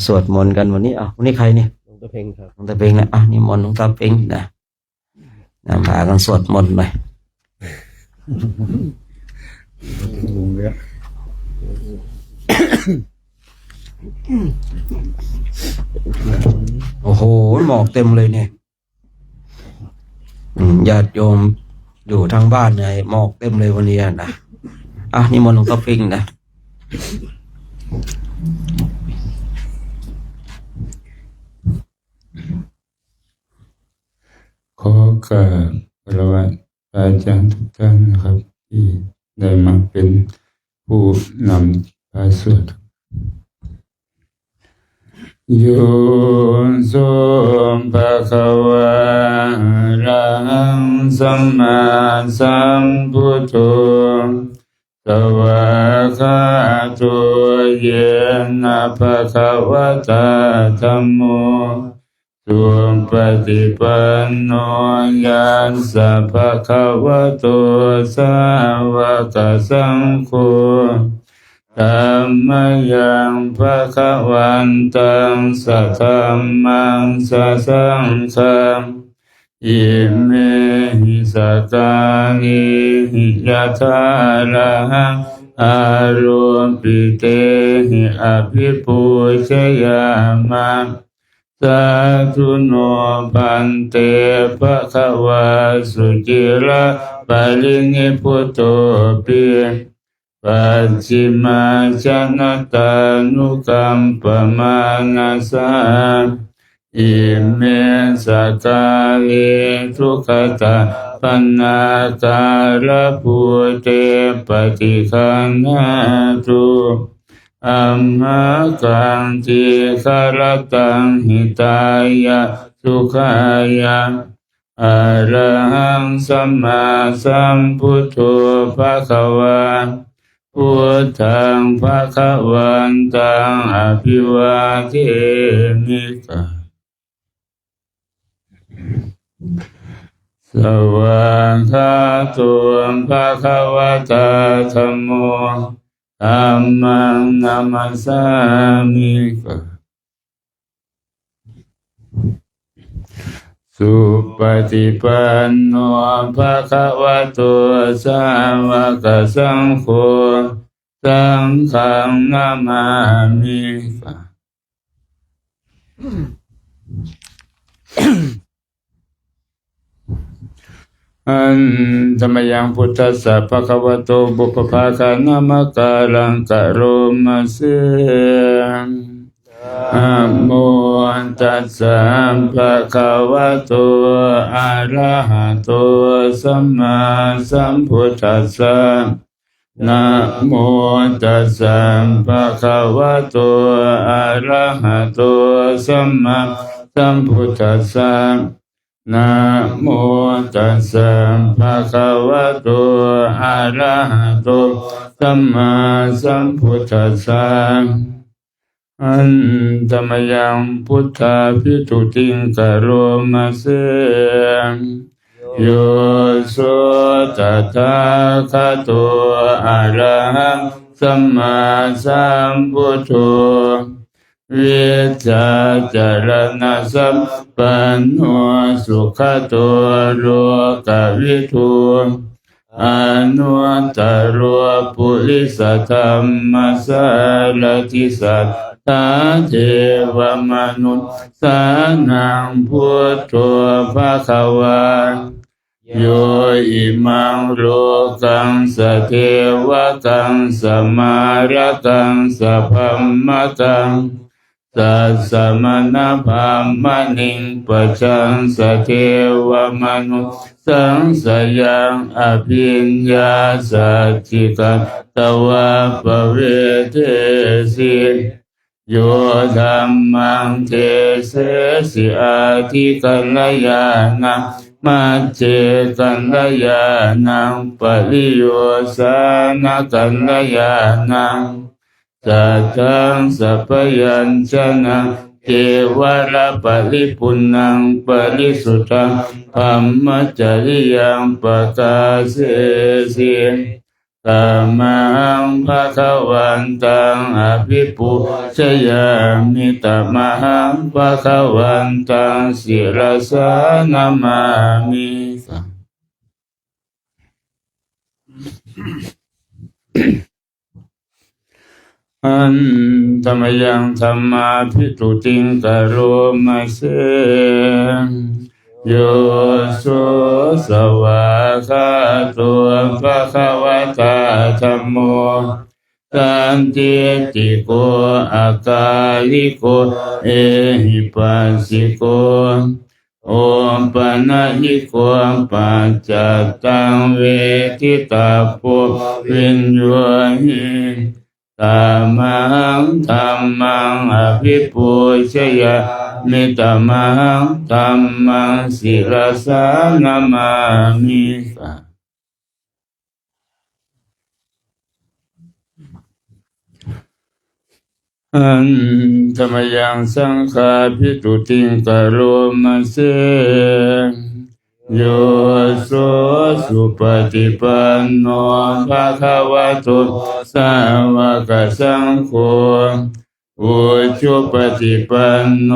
สวดมนต์กันวันนี้วันนี้ใครเนี่ยหลวงตาเพ่งครับหลวงตาเพ่งนะนี่มนต์หลวงตาเพ่งนะพากันสวดมนต์หน่อยโอ้โหหมอกเต็มเลยเนี่ยญาติโยมอยู่ทางบ้านไงหมอกเต็มเลยวันนี้นะนี่มนต์หลวงตาเพ่งนะขอกราบพระวะอาจารย์ทุกท่านนะครับที่ได้มาเป็นผู้นำพาสวดโยโสภะคะวะอะระหังสัมมาสัมพุทโธสวากขาโตเยนะภะคะวะตาธัมโมสุปฏิปันโนยัสสะภะคะวะโตสาวกสังโฆธัมมังยังภะคะวันตังสัทธัมมังสัสสังฆังอิเมหิสกาลิหิยะถาระหังอารุปิเตหิอภิปูชยามะสาธุโนพันเตภะคะวะสุจิระปะรินิพุตโตปิปัจฉิมาชนะตานุกัมปมานาสาอิเมสกาลิทุขตาปนาการะภูเตปฏิคันหาตุอัมหากังติคารตังหิตายะสุขายะอะระหังสัมมาสัมพุทโธภะคะวะพุทธังภะคะวันตังอภิวาเทมิกะสวากขาโตภะคะวะตาธัมโมธัมมังนัมมัสสามิสุปฏิปันโนภะคะวะโตสาวกสังโฆสังฆังนามามิอันธรรมยังพุทธัสสะภะคะวะโตบุพพาคานามะการังกะโรมะเสนะโมตัสสะภะคะวะโตอะระหะโตสัมมาสัมพุทธัสสะนะโมตัสสะภะคะวะโตอะระหะโตสัมมาสัมพุทธัสสะนะโมตัสสะภะคะวะโตอะระหะโตสัมมาสัมพุทธัสสะ อันตมยังพุทธาภิตุติงกโรมาเสโยโสตถาคตอะระหังสัมมาสัมพุทโธวิชาจารณะสัมปันโนสุขโตโลกวิทูอนุตตรปุริสธรรมสารติสัทธาเทวมนุษย์สานังพุทโธภควาโยอิมังโลกังสเทวกังสมาระกังสพัมมะกังสัสสะมณพามณิงปะชังสเทวมนุษย์สังสยังอภิญญาสัจจิกันตวะปะเวเทสิโยธัมมังเทเสสิอาทิกัลยานังมัจเจกัลยานังปริโยสานกัลยานังสัทธังสัพยัญชนะเทวราปริปุณังปริสุทธังธัมมจริยังปกาเสสิธัมมังภวันตังอภิปุชยามิธัมมังภวันตังศิรสานามามิอันธรรมยังธรรมาภิตุติงกโรมาเสโยโสสวากขาโตภะคะวะตาธัมโมสันติติโกอาคาลิโกเอหิปัสสิโกโอปะนะหิโกปัจจตังเวทิตาโพวิญโยหิธัมมังธัมมังอภิปูชยามิธัมมังธัมมังศิรสานามามิอันธรรมยังสังฆาภิตุติงกโรมาเสโยโสสุปฏิปันโนภะคะวะโตสาวกสังโฆอุชุปฏิปันโน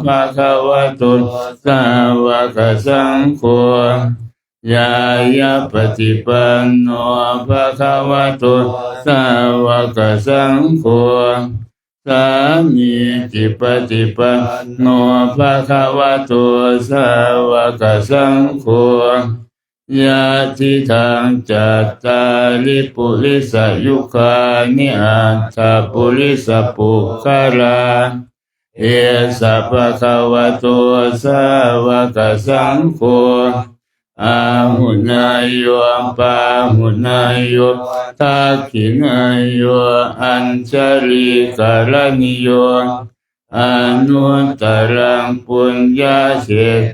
ภะคะวะโตสาวกสังโฆยายาปฏิปันโนภะคะวะโตสาวกสังโฆสามีจิปฏิปันโนภะคะวะโตสาวกสังโฆยะทิทังจัตตาริปุริสยุคานิอัตถปุริสปุคคาราเอสะภะคะวะโตสาวกสังโฆอาหุนายโยปาหุนายโยทักขินายโยอัญชลิกรณิโยอนุตตรังปุญญาเช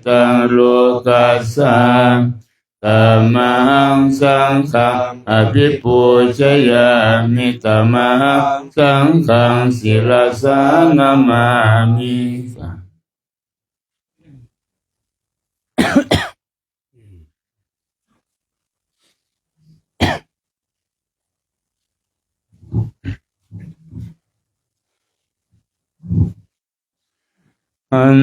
ตังโลกัสสะธัมมังสังฆังอภิปูชยามิธัมมังสังฆังศิรสานามามิอัน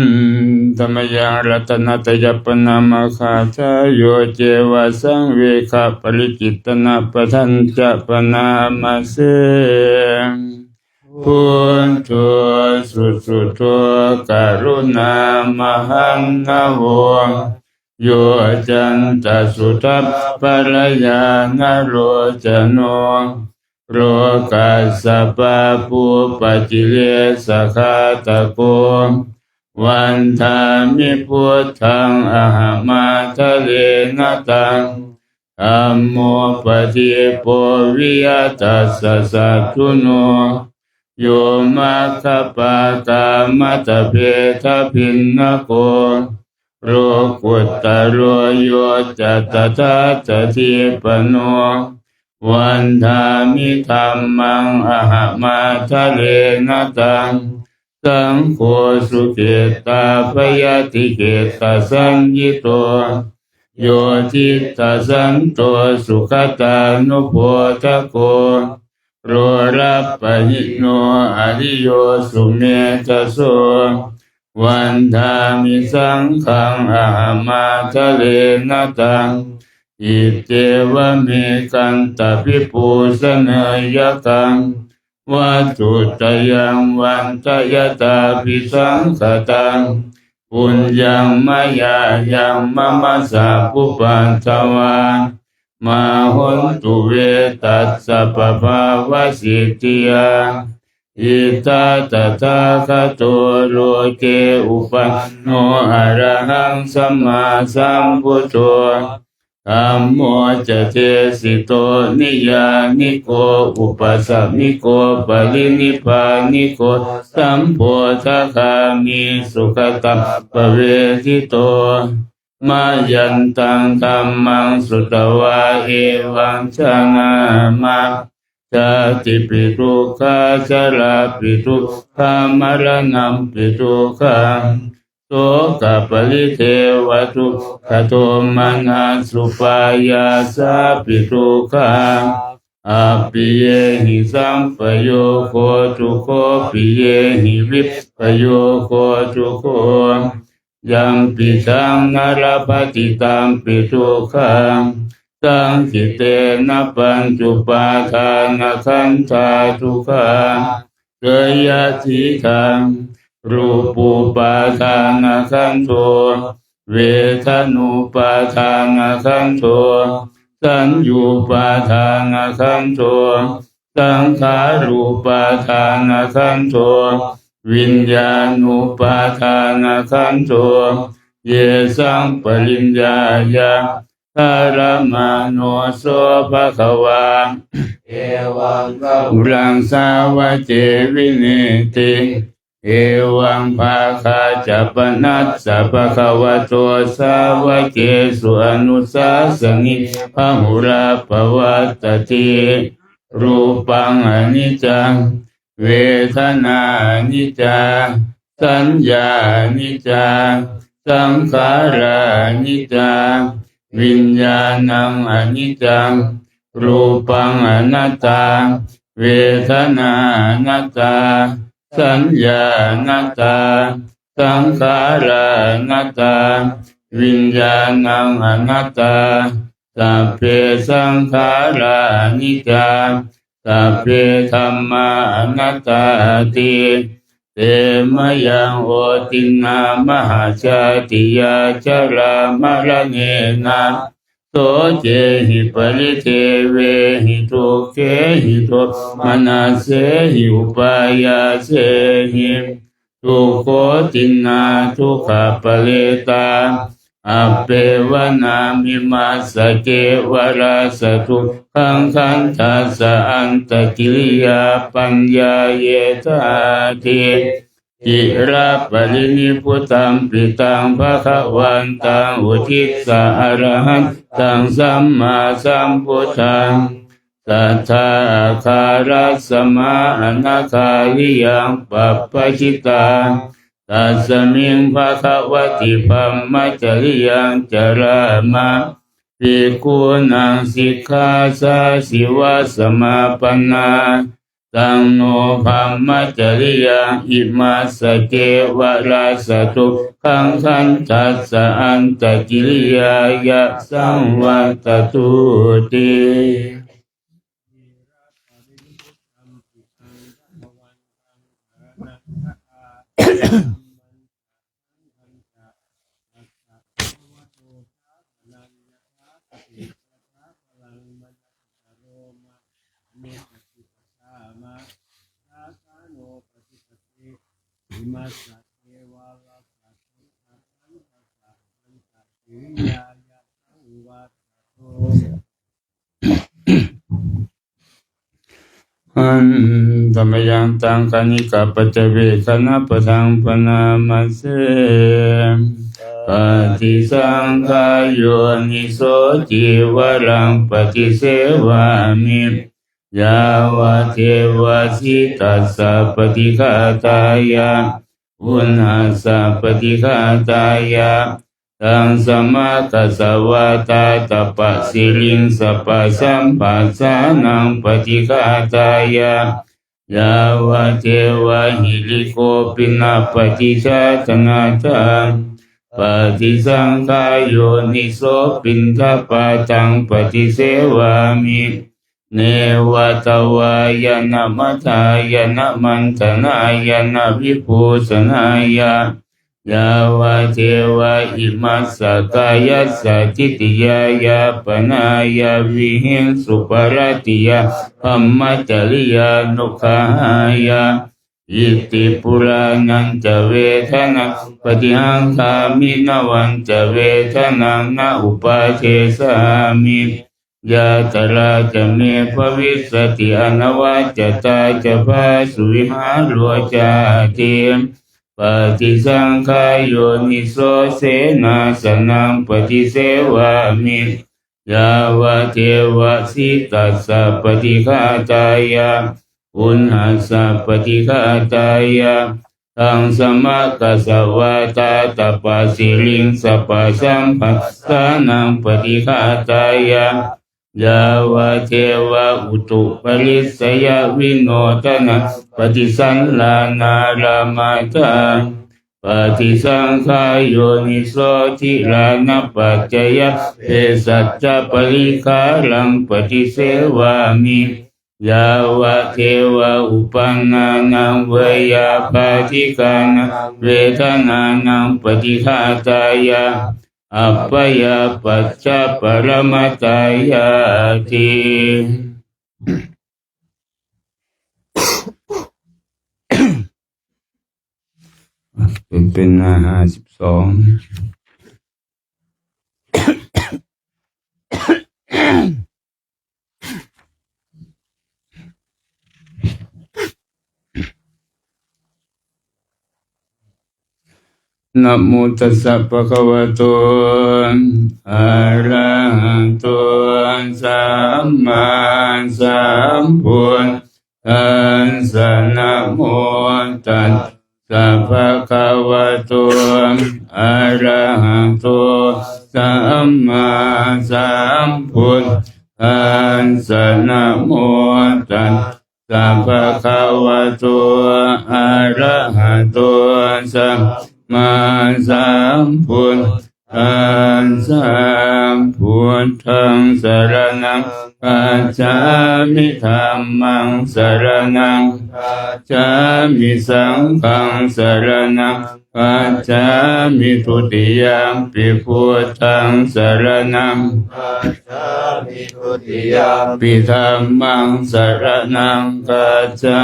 ธรรมยังรัตนตยปนามคาทาโยเจวะสังเวคาปริจิตนาปทัญจะปนามาเสพุทโธสุสุโธกรุณามหันนะโวโยจันตสุทัพปรยานโรจโนโรกัสสะปะปุปจิเลสะคาตะโกวันธามิพุทธังอะหัมาทะเลนะตังธัมโมปฏิโปวิยตัสสะสัตถุโนโยมัคคปะกามัตเพทะพินนะโกโรกุตตะโรโยจัตตะทัตถิปโน วันธามิธัมมังอหมาทะเลนะตังสังโฆสุเกตาปยติเกตาสัญญิโตโยทิตาสันโตสุขตานุโพธโกโรรัปปหิโนอริโยสุเมธโสวันธามิสังฆังอหมาทะเลนะตังอิเตวะเมกันตปิปูสเนยกังวัตถุตยังวันตยตาปิสังขตังปุญญังมายายังมะมะสะปุปันตวามาหุนตุเวตัสสะปะภาวะสิทธิยาอิตาตถาคโตโลเกอุปันโนอะระหังสัมมาสัมพุทโธธัมโมจะเทสิโตนิยานิโกอุปัสสมิโกปรินิพพานิโกสัมโพธคามิสุขตัปปะเวทิโตมายันตังธัมมังสุตวาเอวังชนะมาชาติปิทุกขาชราปิทุกขามรณะปิทุกขังโสกปริเทวทุกขโทมนัสสุปายาสาปิทุกขังอภิเยหิสัมปโยโคทุโคปิเยหิวิปปโยโคทุโคยังปิตังนรปฏิตังปิทุกขังสังคิเตนะปัญจุปาทานขันธาทุกขังเกยติทังรูปุปาทานขันโทเวทนุปาทานขันโทสัญญูปาทานขันโทสังขารูปาทานขันโทวิญญาณุปาทานขันโทเยสังปริญญายาธารมาโนโสภะคะวาเอวังกัมรังสาวะเจวินิติเอวังภาคาจัปนัสสะภะคะวะโตสาวะเกสุอนุสาสนิพหุราภวัตติรูปังอนิจจังเวทนานิจจาสัญญานิจจาสังขารานิจจาวิญญาณังอนิจจังรูปังอนัตตาเวทนานัตตาสัญญานัตตาสังขารานัตตาวิญญาณังอนัตตาสัพเพสังขารานิจจาสัพเพธัมมาอนัตตาติเตมยังโอตินามหาชาติยาชรามรณะนะโสเจหิปริเทเวหิทุกเขหิทุมนาเสหิอุปายาเสหิทุกโขตินาทุกขปะเลตาอเปวนามิมาสเกวราสตุขังขันทัสสะอันตกิริยาปัญญาเยธาติจิระปรินิพพุตังปิตังภคะวันตังอุทิสสะอรหันตังสัมมาสัมพุทธังสัทธาคารัสสมาอนาคาลิยังปัปปชิตาตัสมิงภคะวติปัมมัจจริยังจรามาภิกขุนังสิกขาสาสิวะสมาปันนาตังโนภัมมัจจริยังอิมาสเกวราสตุขังขันทัสสะอันตกิริยายะสังวัตตุติมัสสะเทวาลาสัตถุสัพพันธัสสะมันตะกิริยายะสังวัตโตอันธรรมยังตังคณิกาปัจเจเวคณะปะทังปนามาเสป ฏิสังขารโยนิโสจิวรังปฏิเสวามิยาวะเทวสิตัสสะปฏิฆาตายะอุณหาสะปฏิฆาตายะตังสมาคัสสะวะตาตปะสิลิงสัพพะสัมปัสสานังปฏิฆาตายะยาวะเทวะหิริโกปินะปฏิชาตนาจาปฏิสังขารโยนิโสปินทปาตังปฏิเสวามิเนวตวายนะมัทายนะมันตนายนะวิภูสนายะยาวะเทวะอิมัสสะกายัสสะทิฏฐิยายะปนายะวิหิงสุปรติยะธัมมจริยานุขายะอิติปุรานันจะเวทนาปฏิหังคามินวันจะเวทนานาอุปาเทสามิยาตราจะเมภวิสติอนวัจจตาจะภาสุวิหารโลจาเตปฏิสังขารโยนิโสเสนาสนังปฏิเสวามิยาวะเทวสิตัสสะปฏิฆาตายะอุณหาสะปฏิฆาตายะตังสมาคัสสะวะตาตปะสิลิงสัพพะสัมปัสสานังปฏิฆาตายะยาวะเทวะอุตุปริสยวิโนทนะปฏิสันลานารามาตาปฏิสังขารโยนิโสทิรานะปัจจยเภสัจจะปริคารังปฏิเสวามิยาวะเทวะอุปันนานังเวยาปาทิกานังเวทนานังปฏิฆาตายะอัปปยาปัจจปรมัตตายาติเป็นหน้า52นะโมตัสสะภะคะวะโตอะระหะโตสัมมาสัมพุทธัสสะนะโมตัสสะภะคะวะโตอะระหะโตสัมมาสัมพุทธัสสะนะโมตัสสะภะคะวะโตอะระหะโตสัมมาสัมพุทธัสสะพุทธังสรณังคัจฉามิธัมมังสรณังคัจฉามิสังฆังสรณังคัจฉามิทุติยมปิพุทธังสรณังคัจฉามิทุติยมปิธัมมังสรณังคัจฉา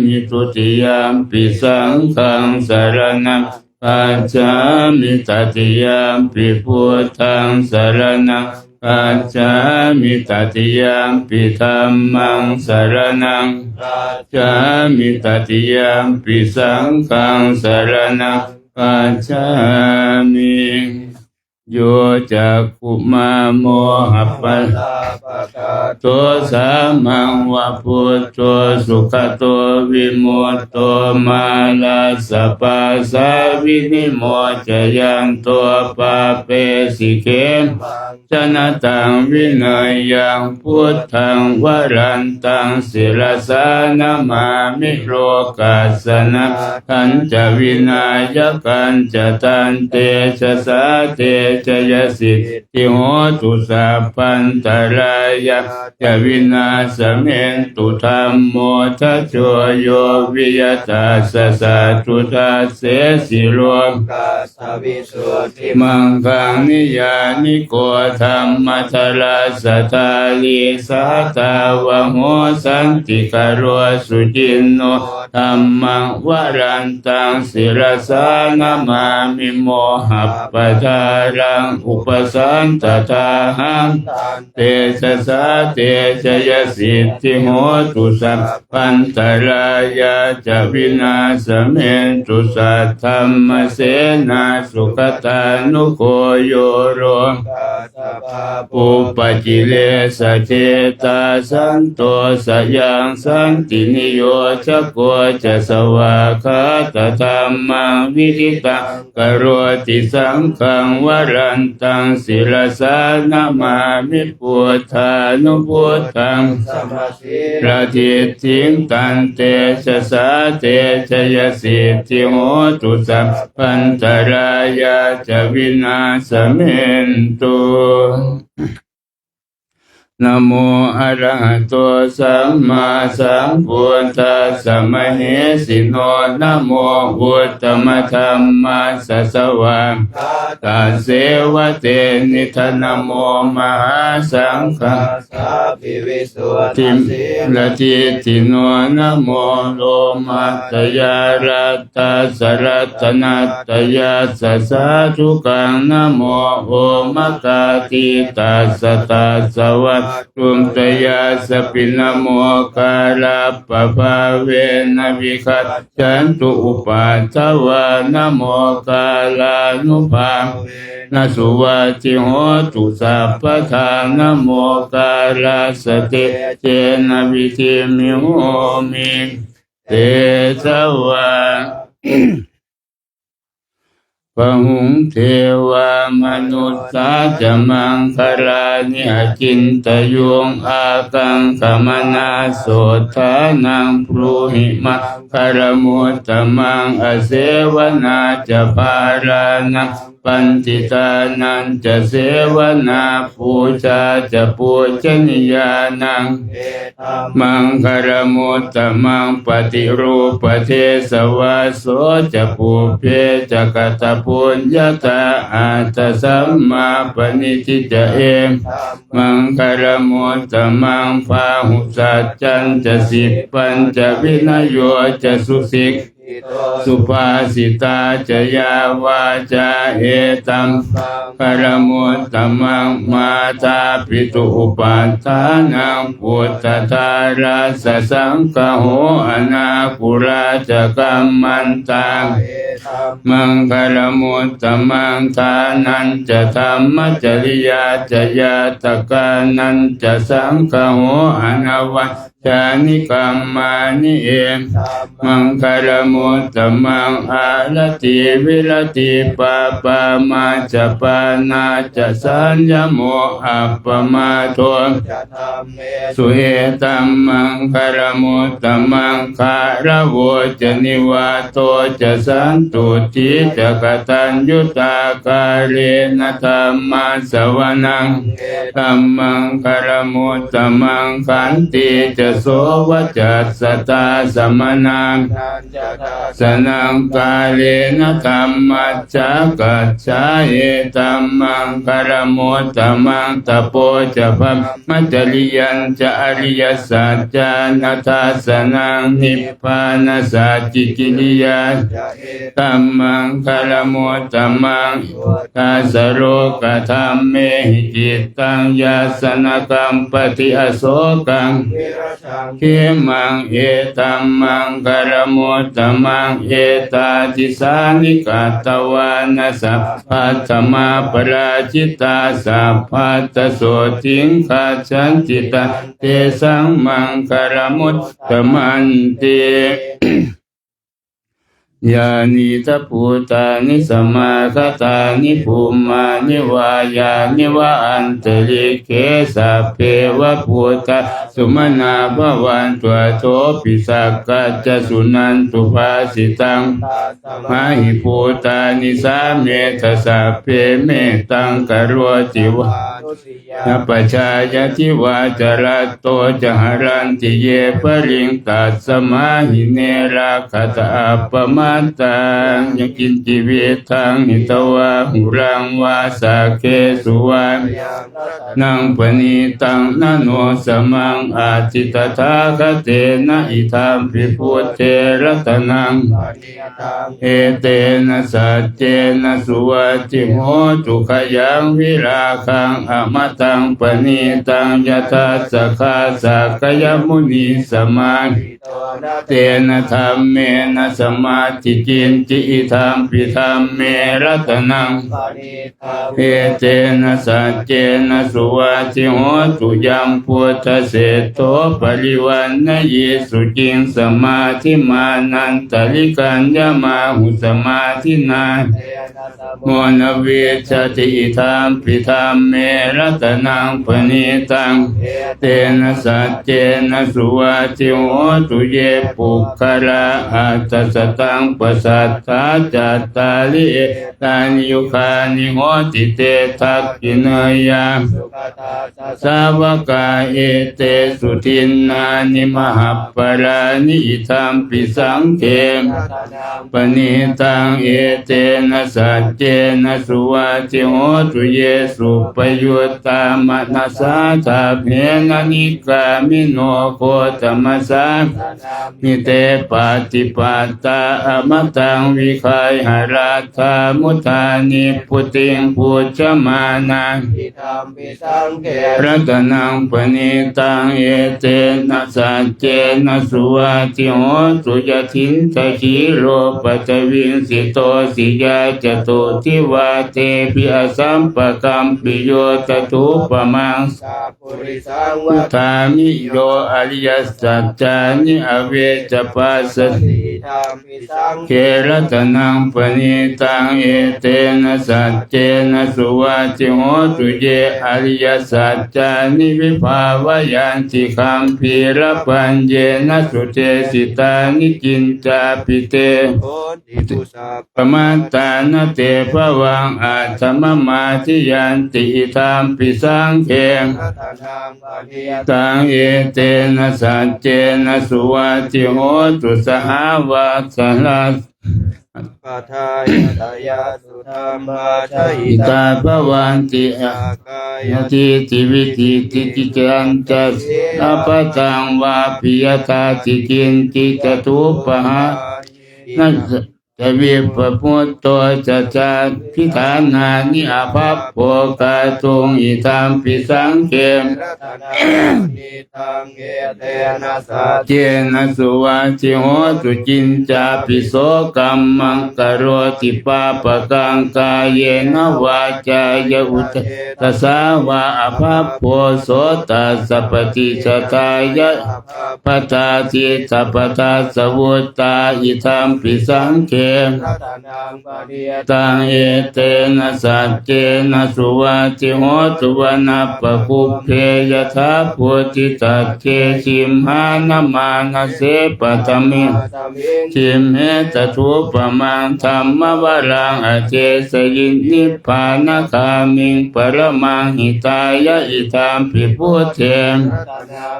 มิทุติยมปิสังฆังสรณังคัจฉามิตติยมปิพุทธังสรณังคัจฉามิตติยมปิธัมมังสรณังคัจฉามิตติยมปิสังฆังสรณังคัจฉามิโยจักขุมาโมหะปัสสะโตสามังวะพุทโธสุขโตวิมุตโตมาลาสปาสาวินิโมจยันโตปาเปสิเกจนะตังวินัยยังพุทธังวรันตังศิรสานามามิโลกัสสนะขันจะวินัยกันจะตันเตชะสาเตชยสิทธิโหตุสัพพันตรายะจะวินาสเมนตุธรรมโมทัจโจโยวิยตาสสะตุทัสเสสิโลกัสสวิสุทธิมังคังนิยานิโกธรรมทราสตาลีสัตาวะโหสันติกโรสุจินโนธรรมังวรันตังศิรสานามามิโมหัปปทารา รังอุปสันตถาหังเตชะสาเตชะยสิทธิโหตุสัพพันตรายาจะวินาสเมนตุสัทธัมมเสนาสุขตานุโคโยโรอุปจิเลสเจตาสันโตสยังสันตินิโยชโกจะสวาคาตธรรมังวิริตังกโรติสังฆังวรันตังศิลสานามามิพุทธานุพุทธังประทิทิงตันเตชะสาเตชะยสิทธิโหตุสัพพันตรายาจะวินาสเมนตุนะโมอะระหะโตสัมมาสัมพุทธัสสะมะเหสิโนนะโมพุทธมธัมมัสสะสวะตาเสวะเตนิทนะโมมหาสังฆัสสะภิวิสุทธิละทิติโนนะโมโลมัตตยารัตตสรัตนัตตยาสัสสะทุกังนะโมโอมกาติตัสสะตัสสะวะตุมตยาสปินะโมกาลาปะภาเวนะวิคัตฉันตุอุปัฏฐวานะโมกาลานุภานะสุวัติโหตุสัพพทานะโมกาลาสติเจนะวิธิมิโหมิเตสวะปะหุงเทวามนุสสาจะมังครานิอจินตยุงอากังขมนาโสธานังพรูหิมะคารมุตตมังอเสวนาจะภารานังปันติตานันจะเสวนาปูชาจะปูชนียานังมังคารมุตตมังปฏิรูปเทสวาโสจะปูเพจะกตปุญญาตาอาตสัมมาปณิทิจะเอมมังคารมุตตมังพาหุสัจจันจะสิปัญจะวินโยจะสุสิกสุภาสิตาจะยาวาจาเอตัมคารมุตตมังมาตาปิตุอุปัฏฐานังพุทธทาราสสังฆโหอนาคุราจะกัมมันตังมังคารมุตตมังทานันจะธรรมจริยาจะยาตกานันจะสังฆโหอนวัชจานิกัมมานิเอมังคารมุตตมังอาลติวิรติปาปามาจะปานาจะสัญญโมอัปปมาโทสุเอตัมมังคารมุตตมังคารโวจะนิวาโตจะสันตุติจะกตัญญุตากาเรนะธัมมาสวนังธัมมังคารมุตตมังขันติจะโสวจัสสตาสมนังสนังกาเลนะธัมมัจจกัจฉาเอตัมมังคารมุตตมังตโปจะพัมมัจจริยันจะอริยสัจจานัทาสนังนิพพานาสัจจิกิริยาธัมมังคารมุตตมังทาสโรกธัมเมหิจิตตังยาสนกัมปติอโศกังเขมังเอตัมมังคารมุตตมังเอตาทิสานิกาตวานะสัพพัทธมาปราชิตาสัพพัทธโสติงคาชันจิตาเตสังมังคารมุตตมันเต ยานิทัพพุตานิสมาคตานิภูมานิวายานิวะอันตริเกสัพเพวะพุตาสุมนาภวันตัวโตปิสักกัจจสุนันตุภาสิตังมหิพุตานิสาเมตสัพเพเมตังกโรติวะนัปชายาทิวาจรัตโตจหรันติเยปริงตัสสมาหิเนราคตาอัปปมาตังยังกินจิเวทังหิตวะหุรังวาสาเกสุวา นังปณิตังนโนสมังอาทิตถาคเตนะอิทัมปิพุทเทรัตนังเอเตนะสัจเจนะสุวัจจิโหตุขยังวิราคังอมตังปณิตังยถาสคาสักยมุนีสมาเตนะธรรมเมนะสมาธิจินติอิทัมปิธรรมเมรัตนังเอเตนะสัจเจนะสุวัจจิโหตุยังพุทธเสโตปริวันนะเยสุจิงสมาธิมานันตลิกันยมาหุสมาธินาโมนเวชติอิทัมปิธรรมเมรัตนังปณิตังเตนะสัจเจนะสุวัจจิโหตุเยปุคคระอัตตสตังปสัตถาจัตตาลิเอตานิยุคานิโหติเตทักขินายาสาวกาเอเตสุทินนานิมหปรานิอิทัมปิสังเขปณิตังเอเตนะสัจเจนะสุวัจจิโหตุเยสุปยุตตามนัสสาทาเพนะนิกามิโนโคตมัสสามิเตปฏิปัตตาอมตังวิคายหราธามุทานิพุติงพุชฌมานังรัตนังปณิตังเอเตนะสัจเจนะสุวัจจิโหตุยทินทชิโรปัตวิงสิโตสิยาจตุทิวาเตปิอสัมปกัมปิโยตถุปมังพุทธามิโยอริยสัจจานิอเวจปัสสติเกรัตนังปณิตังเอเตนะสัจเจนะสุวัจจิโหตุเยอริยสัจจานิวิภาวยันติคัมภีรปัญเยนะสุเตสิตานิกินจาปิเตปมาตานะเตภวังอาตมมาทิยันติอิทัมปิสังเขตังเอเตนะสัจเจนะสุวัจจิโหตุสหวัสสลัสปัทายตายาสุธรรมาชัย อิตาภวันติอายติติวิติติกิจันจัสอปตังวาปิยตาติกินติจตุปหานัสจะวิปพุตโตจะจาพิธานานิอาภัพโภกาตุงอิทัมปิสังเขมเจนะสุวัจจิโหตุจินจาปิโสกัมมังกโรติปาปะกังกายเยนวาจายอุตตัสสาวะอภัพโภโสตัสสะปฏิชตายะปตาติสัพพทัสสวุตตาอิทัมปิสังเขตังเอเตนะสัจเจนะสุวัจจิโหตุวนาปะคุเพยถาพุติตัสเกชิมหานมานะเสปะตมิชิมเหตถุปมังธรรมวรังอเจสยินิพพานคามิงปรมังหิตายะอิทัมปิพุทเถ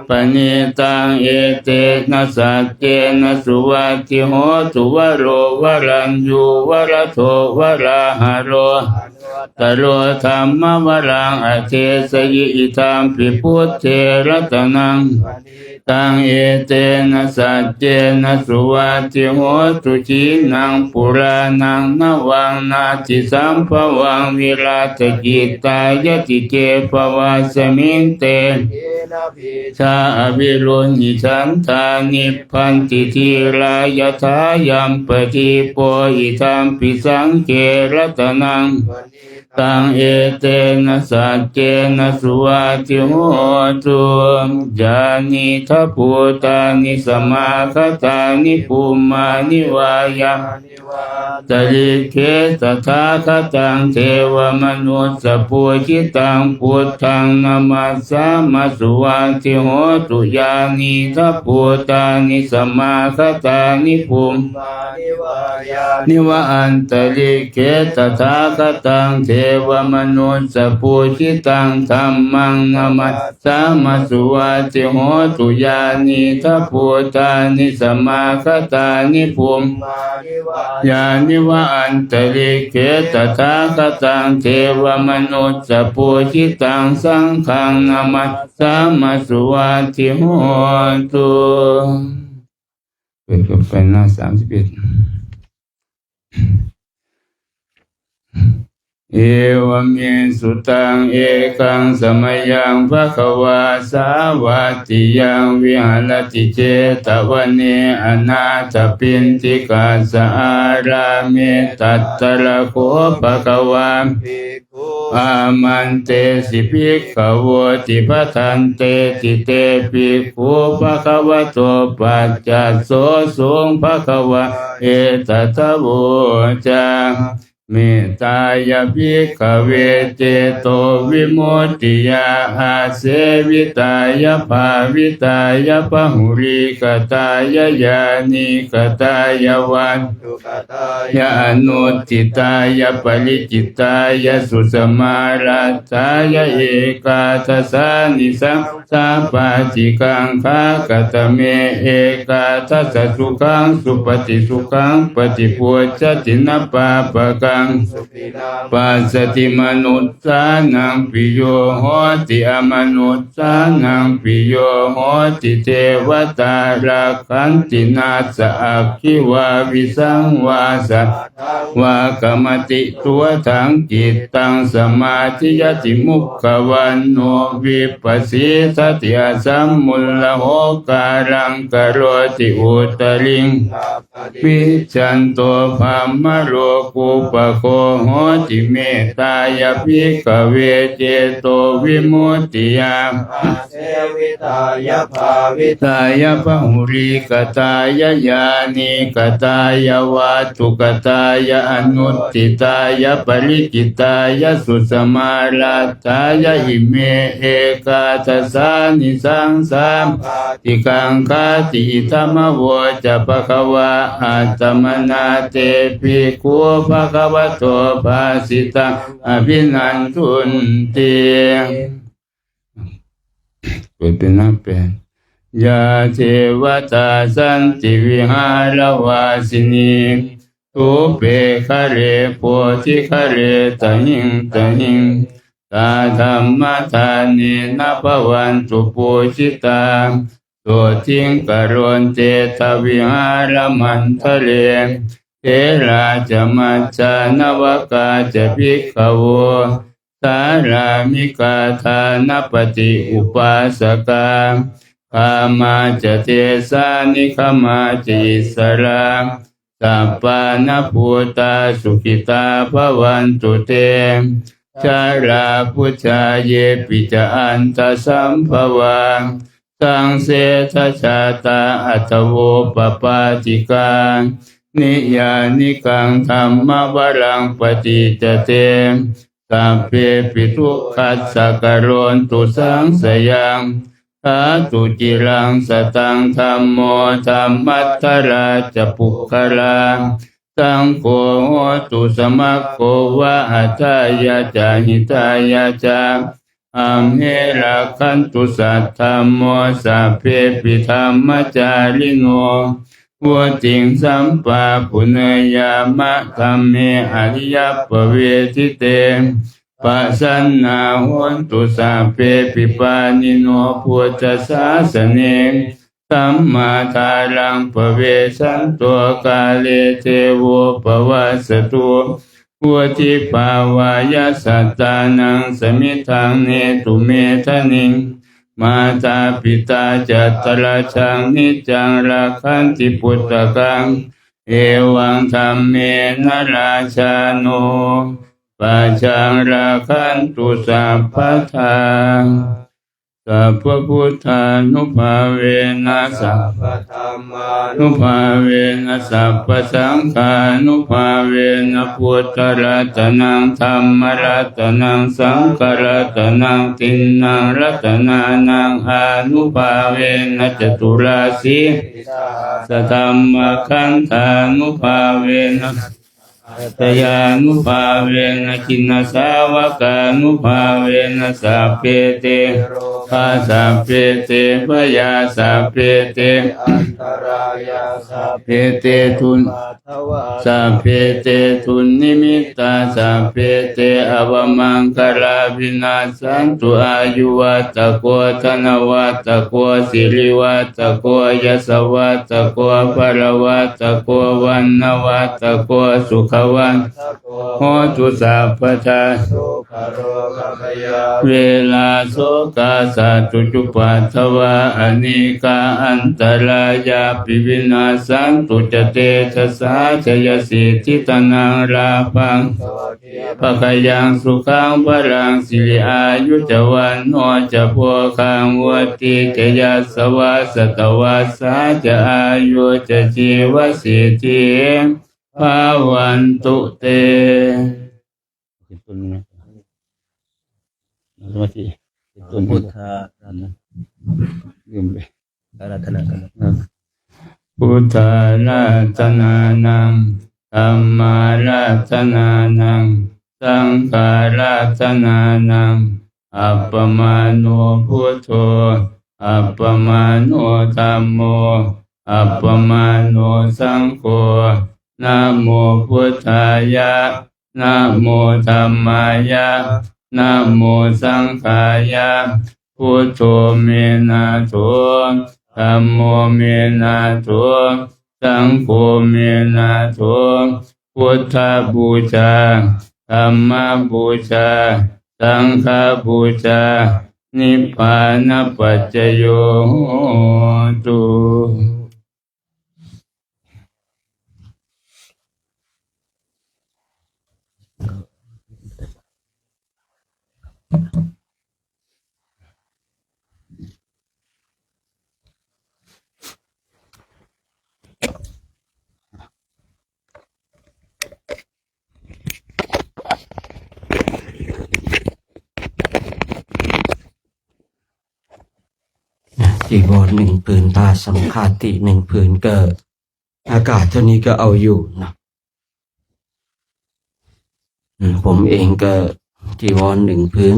ปณิตังเอเตนะสัจเจนะสุวัจจิโหตุวโรวรัญญูวรโทวราหะโรตโรธรรมวรังอเทสยิอิทัมปิพุทเทรัตนังตังเอเตนะสัจเจนะสุวัจจิโหตุจีนังปุรานังนวังนาทิสัมภวังวิราชกิตายติเกภวาสมิงเตชาอวิรุณิฉันทานิพพันติทีรายถายัมปฏิโปอิทัมปิสังเกรัตนังตังเอเตนะสัจเจนะสุวัจจิโหตุญาณิทัพพุตานิสมาคตานิปุมมานิวายะตริเขตถาคตังเทวมนุสสปุจิตังพุทธังนามัสสามาสุวัจจิโหตุญาณิทัพพุตานิสมาคตานิปุมมานิวาอันตริเขตถาคตังเท วมนุสสปูชิตังธัมมังนามัสสามาสุวาติโหตุยานิทัพพุตานิสมาคตานิภูมิยานิวะอันตริเกตถาคตังเทวมนุสสปูชิตังสังฆังนามัสสามาสุวาติโหตุเปิดกับไปหน้า31เอวเมสุตังเอกังสมยังภควาสาวัตติยังวิหารติเจตวันเนอนาถปินติกาสอารามิตัตตระโคภควาอามันเตสิภิกขโวติปทันเตติเตภิกขุภควโตปัจจัสโสสุงภควาเอตัทโวจาเมตตายภิกขเวเจโตวิมุตติยาอาเสวิตายภาวิตายปหุริกตายญาณิกตายวันยานุติตายปริจิตายสุสมาราตายเอกาทัสสานิสังสาปาจิกังคากตเมเอกาทัสสะสุขังสุปฏิสุขังปฏิปุจจตินปาปะกังปัสสติมนุษสานังปิโยโหติอมนุษสานังปิโยโหติเทวตาราคันตินาสอัคคิวาวิสังวาสัตวากรรมติตัวทังจิตตังสมาธิยติมุขวันโนวิปัสสิสติอสัมมุลละโหการังกโรติอุตริงวิจันโตภามมโรกุปโคโหติเมตตายภิกขเวเจโตวิมุตติยาเสวิตายภาวิตายปหุริกตายญาณิกตายวัตถุกตายอนุตติตายปริจิตายสุสมาราตายอิเมเอกาทัสสานิสังสามติกังคติธรรมโวจะภควาอัตตมนาเตภิกขุภควโตภาสิตังอภินันทุนติเปิดเป็นหน้าแปดยาเทวตาสันติวิหารวาสินีทุเปคะเรโพธิคะเรตหิงตหิงตาธรรมทานินาภวันตุปูชิตาโสทิงกโรนเตทวิหารมันทะเลเทราจมัจจานวกาจะภิกขโวสารามิกาธานปฏิอุปาสกาคามาจะเทสานิคมาจิสราสัพพานภูตาสุขิตาภวันตุเตชาราพุชาเยปิจาอันตสัมภวังสังเสทชาตาอัตโวปปาติกานิยานิกังธรรมวรังปฏิจเตสัพเพปิทุขัสสะกโรนตุสังสยังสาตุจิรังสตังธัมโมธัมมัตตราจะปุคราสังโฆโหตุสมัคโควะอัตตายาจาหิตายาจาอัมเหราคันตุสัทธัมโมสัพเพปิธรรมจาริโนวัติงสัมปะปุเนยามะธัมเมอริยปเวทิเตปัสสันนาโหนตุสัพเพปิปานิโนพุทธศาสเนสัมมาทารังปเวสันตัวกาเลเทโวปวัสสตุวัติภาวายสัตตานังสมิทังเนตุเมทะนิงมาตาปิตาจัตตราชังนิจังราคันติพุทธกังเอวังธัมเมนะราชาโนปัจจังราคันตุสัพพทาสัพพพุทธานุภาเวนะสัพพธัมมานุภาเวนะสัพพสังฆานุภาเวนะพุทธรัตนังธัมมรัตนังสังฆรัตนังตินนังรัตนานังอนุภาเวนะจตุราสีสัทธัมมขันธานุภาเวนะ ตยานุภาเวนะจินนาสาวกานุภาเวนะสัพเพเตภาสัพเพเตพยาสัพเพเตอันตรายาสัพ เพเตทุน ปัทวา สัพเพเตทุนนิมิตาสัพเพเตอวมังคลาภินาสันตุอายุวัตโกธนวัตโกสิริวัตโกยสวัตโกภรวัตโกวันนวัตโกสุขวัน ทโก โหตุสัพพทา โสภโรกพยา เวลาโสกาสัตตุจุปัทถวาอนิกาอันตรายาปิวินาสันตุจเตชะสาชยสิทธิตนังราพัง สวัสดี ปะกยังสุขังพลังสิริอายุจวันโนจะโพคังวัติเจยสวะสตวัสสาจะอายุจะชีวสิทธิภาวันตุเตสมาธิต้น พุทธา ลืมไป อาราธนากัน พุทธาราธนานังธัมมาราธนานังสังฆาราธนานังอัปปมาโนพุทโธอัปปมาโนธัมโมอัปปมาโนสังโฆนะโมพุทธายะนะโมธัมมายะนะโมสังฆายะพุทโธเมนะโธธัมโมเมนะโธสังโฆเมนะโธพุทธบูชาธัมมบูชาสังฆบูชานิพพานปัจจโยโหตุ จีวรหนึ่งผืนผ้าสังฆาติหนึ่งผืนก็อากาศเท่านี้ก็เอาอยู่นะผมเองก็จีวรหนึ่งผืน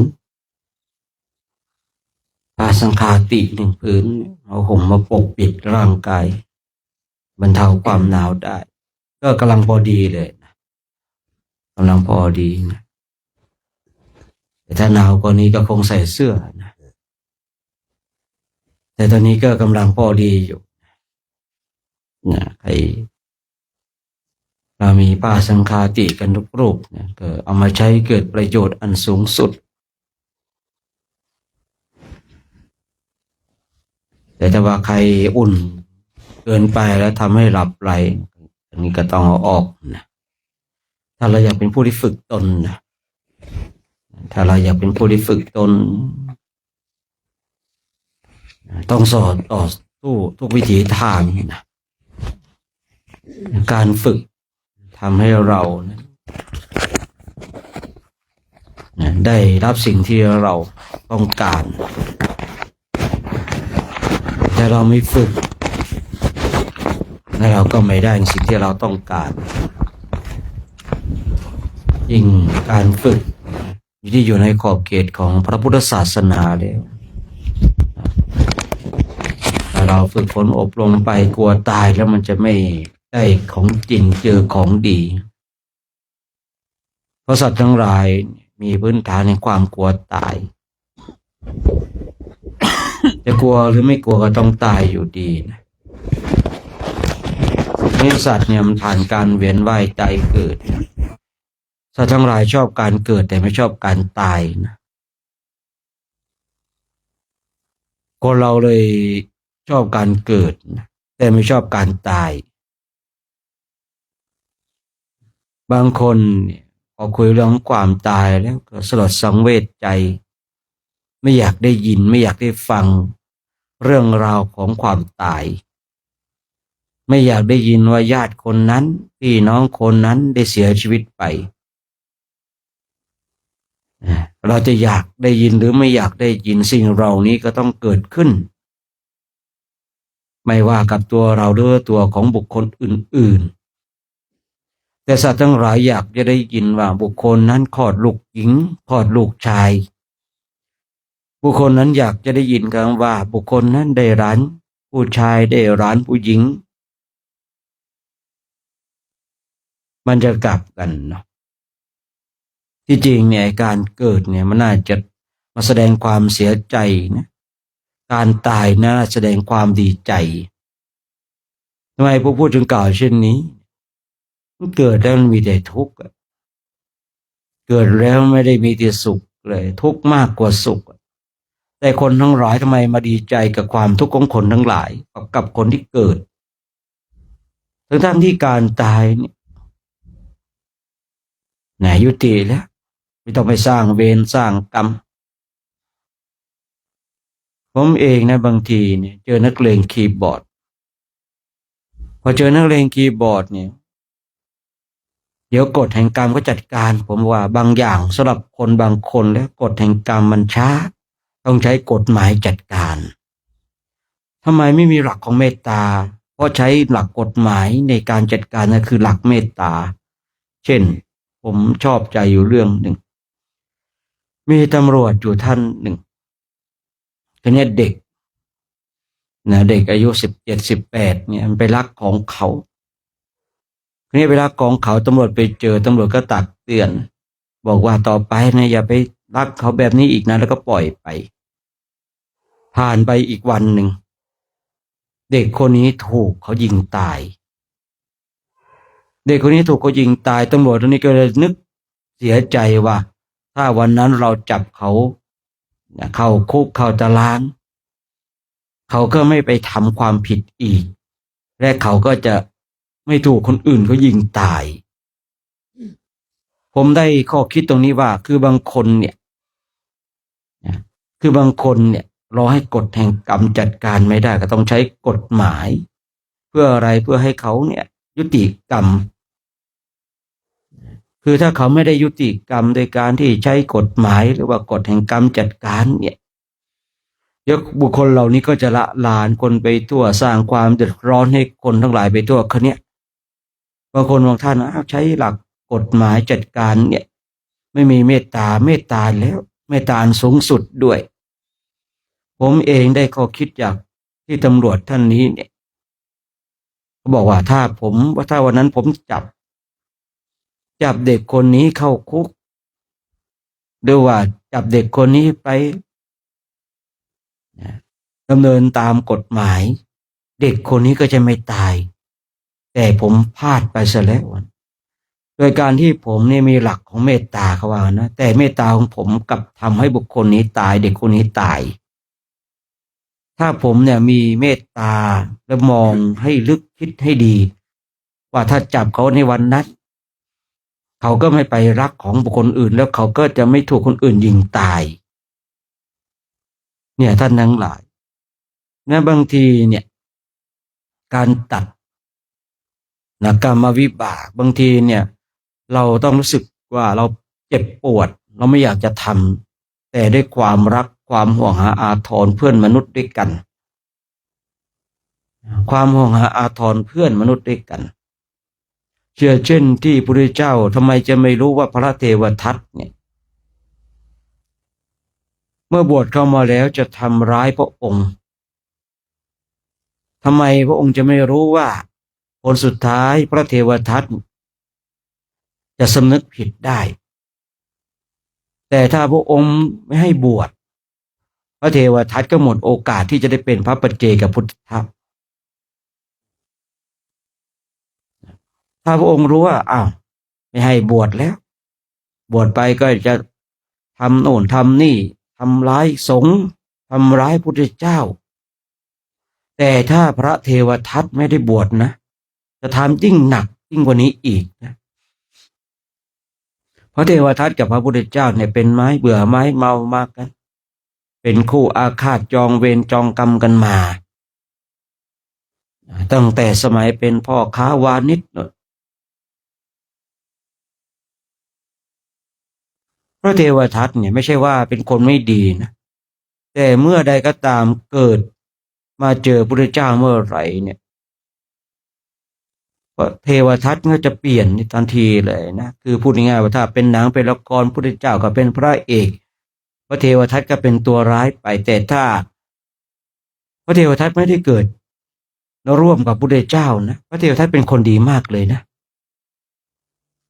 ผ้าสังฆาติหนึ่งผืนเอาห่มมาปกปิดร่างกายบรรเทาความหนาวได้ก็กำลังพอดีเลยนะกำลังพอดีนะแต่ถ้าหนาวกว่านี้ก็คงใส่เสื้อนะแต่ตอนนี้ก็กำลังพอดีอยู่นะใครเรามีผ้าสังฆาติกันทุกรูปนะก็เอามาใช้เกิดประโยชน์อันสูงสุดแต่ถ้าว่าใครอุ่นเกินไปแล้วทำให้หลับไหลอันนี้ก็ต้องเอาออกนะถ้าเราอยากเป็นผู้ที่ฝึกตนนะถ้าเราอยากเป็นผู้ที่ฝึกตนต้องสอนต่อสู้ทุกวิถีทางนะการฝึกทำให้เรานะได้รับสิ่งที่เราต้องการแต่เราไม่ฝึกแล้วเราก็ไม่ได้สิ่งที่เราต้องการยิ่งการฝึกที่อยู่ในขอบเขตของพระพุทธศาสนาแล้วถ้าเราฝึกฝนอบรมไปกลัวตายแล้วมันจะไม่ได้ของจริงเจอของดีเพราะสัตว์ทั้งหลายมีพื้นฐานในความกลัวตาย จะกลัวหรือไม่กลัวก็ต้องตายอยู่ดีนะนี่สัตว์เนี่ยมันผ่านการเวียนว่ายตายเกิดสัตว์ทั้งหลายชอบการเกิดแต่ไม่ชอบการตายนะคนเราเลยชอบการเกิดนะแต่ไม่ชอบการตายบางคนเนี่ยพอคุยเรื่องความตายแล้วก็สลดสังเวชใจไม่อยากได้ยินไม่อยากได้ฟังเรื่องราวของความตายไม่อยากได้ยินว่าญาติคนนั้นพี่น้องคนนั้นได้เสียชีวิตไปเราจะอยากได้ยินหรือไม่อยากได้ยินสิ่งเหล่านี้ก็ต้องเกิดขึ้นไม่ว่ากับตัวเราหรือตัวของบุคคลอื่น แต่สัตว์ทั้งหลายอยากจะได้ยินว่าบุคคลนั้นคลอดลูกหญิงคลอดลูกชายบุคคลนั้นอยากจะได้ยินคำว่าบุคคลนั้นได้ร้านผู้ชายได้ร้านผู้หญิงมันจะกลับกันเนาะที่จริงเนี่ยการเกิดเนี่ยมันน่าจะมาแสดงความเสียใจนะการตายน่าแสดงความดีใจทำไมพระพูดถึงกล่าวเช่นนี้มันเกิดแล้วมันมีแต่ทุกข์เกิดแล้วไม่ได้มีแต่สุขเลยทุกข์มากกว่าสุขแต่คนทั้งหลายทำไมมาดีใจกับความทุกข์ของคนทั้งหลายกับคนที่เกิดทั้งที่การตายเนี่ยไหนยุติแล้วไม่ต้องไปสร้างเวรสร้างกรรมผมเองนะบางทีเนี่ยเจอนักเลงคีย์บอร์ดพอเจอนักเลงคีย์บอร์ดเนี่ยเดี๋ยวกฎแห่งกรรมก็จัดการผมว่าบางอย่างสำหรับคนบางคนแล้วกฎแห่งกรรมมันช้าต้องใช้กฎหมายจัดการทำไมไม่มีหลักของเมตตาเพราะใช้หลักกฎหมายในการจัดการนั่นคือหลักเมตตาเช่นผมชอบใจอยู่เรื่องหนึ่งมีตำรวจอยู่ท่านหนึ่งคนนี้เด็กนะเด็กอายุ17-18เนี่ยมันไปลักของเขาคนนี้ไปลักของเขาตำรวจไปเจอตำรวจก็ตักเตือนบอกว่าต่อไปนะอย่าไปลักเขาแบบนี้อีกนะแล้วก็ปล่อยไปผ่านไปอีกวันหนึ่งเด็กคนนี้ถูกเขายิงตายเด็กคนนี้ถูกเขายิงตายตำรวจคนนี้ก็เลยนึกเสียใจว่าถ้าวันนั้นเราจับเขาเข้าคุกเข้าตารางเขาก็ไม่ไปทำความผิดอีกและเขาก็จะไม่ถูกคนอื่นเขายิงตายผมได้ข้อคิดตรงนี้ว่าคือบางคนเนี่ยรอให้กฎแห่งกรรมจัดการไม่ได้ก็ต้องใช้กฎหมายเพื่ออะไรเพื่อให้เขาเนี่ยยุติกรรมคือถ้าเขาไม่ได้ยุติกรรมโดยการที่ใช้กฎหมายหรือว่ากฎแห่งกรรมจัดการเนี่ยเดี๋ยวบุคคลเหล่านี้ก็จะละลานคนไปทั่วสร้างความเดือดร้อนให้คนทั้งหลายไปทั่วคนเนี้ยบางคนบางท่านใช้หลักกฎหมายจัดการเนี่ยไม่มีเมตตาแล้วเมตตาสูงสุดด้วยผมเองได้ข้อคิดจากที่ตำรวจท่านนี้เนี่ยเขาบอกว่าถ้าวันนั้นผมจับเด็กคนนี้เข้าคุกหรือว่าจับเด็กคนนี้ไปดำเนินตามกฎหมายเด็กคนนี้ก็จะไม่ตายแต่ผมพลาดไปซะแล้วโดยการที่ผมเนี่ยมีหลักของเมตตาเขาว่านะแต่เมตตาของผมกลับทำให้บุคคลนี้ตายเด็กคนนี้ตายถ้าผมเนี่ยมีเมตตาและมองให้ลึกคิดให้ดีว่าถ้าจับเขาในวันนั้นเขาก็ไม่ไปรักของบุคคลอื่นแล้วเขาก็จะไม่ถูกคนอื่นยิงตายเนี่ยท่านทั้งหลายนะบางทีเนี่ยการตัดกรรมวิบากบางทีเนี่ยเราต้องรู้สึกว่าเราเจ็บปวดเราไม่อยากจะทำแต่ด้วยความรักความห่วงหาอาทรเพื่อนมนุษย์ด้วยกันความห่วงหาอาทรเพื่อนมนุษย์ด้วยกันเช่นที่พระพุทธเจ้าทำไมจะไม่รู้ว่าพระเทวทัตเนี่ยเมื่อบวชเข้ามาแล้วจะทำร้ายพระองค์ทำไมพระองค์จะไม่รู้ว่าผลสุดท้ายพระเทวทัตจะสำนึกผิดได้แต่ถ้าพระองค์ไม่ให้บวชพระเทวทัตก็หมดโอกาสที่จะได้เป็นพระปัจเจกพุทธะถ้าพระองค์รู้ว่าไม่ให้บวชแล้วบวชไปก็จะทำโน่นทำนี่ทำร้ายสงฆ์ทำร้ายพุทธเจ้าแต่ถ้าพระเทวทัตไม่ได้บวชนะจะทำยิ่งหนักยิ่งกว่านี้อีกนะพระเทวทัตกับพระพุทธเจ้าเนี่ยเป็นไม้เบื่อไม้เมามากกันเป็นคู่อาฆาตจองเวรจองกรรมกันมาตั้งแต่สมัยเป็นพ่อค้าวานิชพระเทวทัตเนี่ยไม่ใช่ว่าเป็นคนไม่ดีนะแต่เมื่อใดก็ตามเกิดมาเจอพระพุทธเจ้าเมื่อไหร่เนี่ย เพราะเทวทัตก็จะเปลี่ยนในทันทีเลยนะคือพูดง่ายๆว่าถ้าเป็นหนังเป็นละครพุทธเจ้าก็เป็นพระเอกพระเทวทัตก็เป็นตัวร้ายไปแต่ถ้าพระเทวทัตไม่ได้เกิดร่วมกับพุทธเจ้านะพระเทวทัตเป็นคนดีมากเลยนะ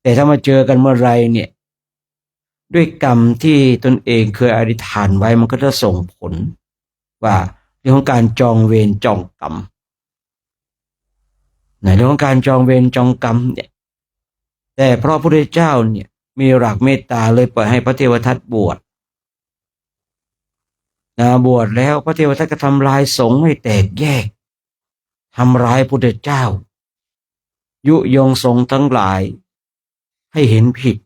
แต่ถ้ามาเจอกันเมื่อไรเนี่ยด้วยกรรมที่ตนเองเคยอธิษฐานไว้มันก็จะส่งผลว่าเรื่องของการจองเวรจองกรรมในเรื่องของการจองเวรจองกรรมเนี่ยแต่เพราะพระพุทธเจ้าเนี่ยมีหลักเมตตาเลยปล่อยให้พระเทวทัตบวชบวชแล้วพระเทวทัตก็ทำลายสงฆ์ให้แตกแยกทำร้ายพระพุทธเจ้ายุยงสงฆ์ทั้งหลายให้เห็นผิด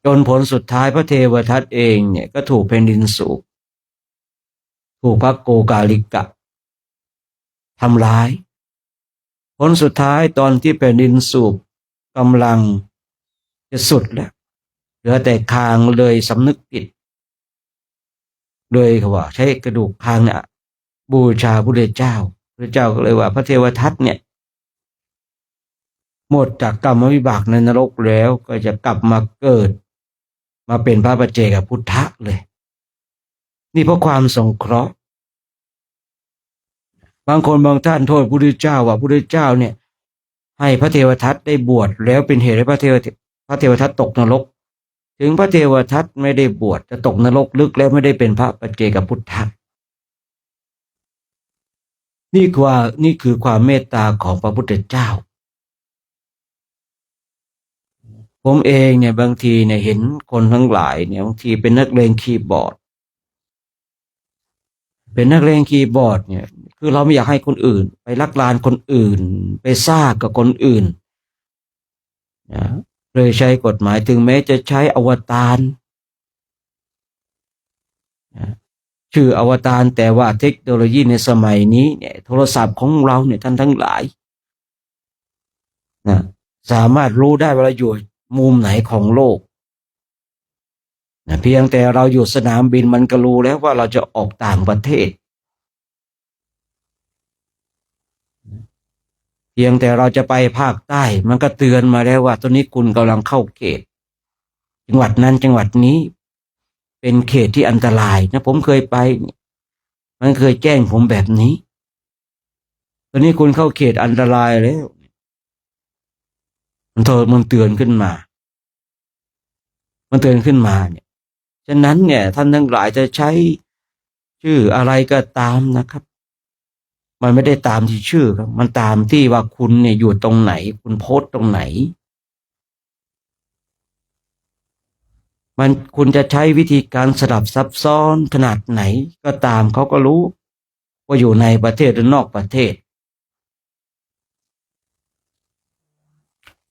จนผลสุดท้ายพระเทวทัตเองเนี่ยก็ถูกแผ่นดินสูบถูกพระโกกาลิกะทำร้ายผลสุดท้ายตอนที่แผ่นดินสูบกำลังจะสุดแล้วเหลือแต่คางเลยสำนึกผิดโดยเขาว่าใช้กระดูกคางเนี่ยบูชาพระพุทธเจ้าพระเจ้าก็เลยว่าพระเทวทัตเนี่ยหมดจากกรรมวิบากในนรกแล้วก็จะกลับมาเกิดมาเป็นพระปัจเจกพุทธะเลยนี่เพราะความสงเคราะห์บางคนบางท่านโทษพระพุทธเจ้าว่าพระพุทธเจ้าเนี่ยให้พระเทวทัตได้บวชแล้วเป็นเหตุให้พระเทวทัตตกนรกถึงพระเทวทัตไม่ได้บวชจะตกนรกลึกแล้วไม่ได้เป็นพระปัจเจกพุทธะนี่คือความเมตตาของพระพุทธเจ้าผมเองเนี่ยบางทีเนี่ยเห็นคนทั้งหลายเนี่ยบางทีเป็นนักเลงคีย์บอร์ดเนี่ยคือเราไม่อยากให้คนอื่นไปลักลานคนอื่นไปซ่ากับคนอื่นนะเลยใช้กฎหมายถึงแม้จะใช้อวตารนะชื่ออวตารแต่ว่าเทคโนโลยีในสมัยนี้เนี่ยโทรศัพท์ของเราเนี่ยท่านทั้งหลายนะสามารถรู้ได้ว่าเราอยู่มุมไหนของโลกนะเพียงแต่เราอยู่สนามบินมันก็รู้แล้วว่าเราจะออกต่างประเทศเพียงแต่เราจะไปภาคใต้มันก็เตือนมาแล้วว่าตอนนี้คุณกำลังเข้าเขตจังหวัดนั้นจังหวัดนี้เป็นเขตที่อันตรายนะผมเคยไปมันเคยแจ้งผมแบบนี้ตอนนี้คุณเข้าเขตอันตรายแล้วมันเตือนขึ้นมาเนี่ยฉะนั้นเนี่ยท่านทั้งหลายจะใช้ชื่ออะไรก็ตามนะครับมันไม่ได้ตามที่ชื่อครับมันตามที่ว่าคุณเนี่ยอยู่ตรงไหนคุณโพสต์ตรงไหนคุณจะใช้วิธีการสลับซับซ้อนขนาดไหนก็ตามเขาก็รู้ว่าอยู่ในประเทศหรือนอกประเทศ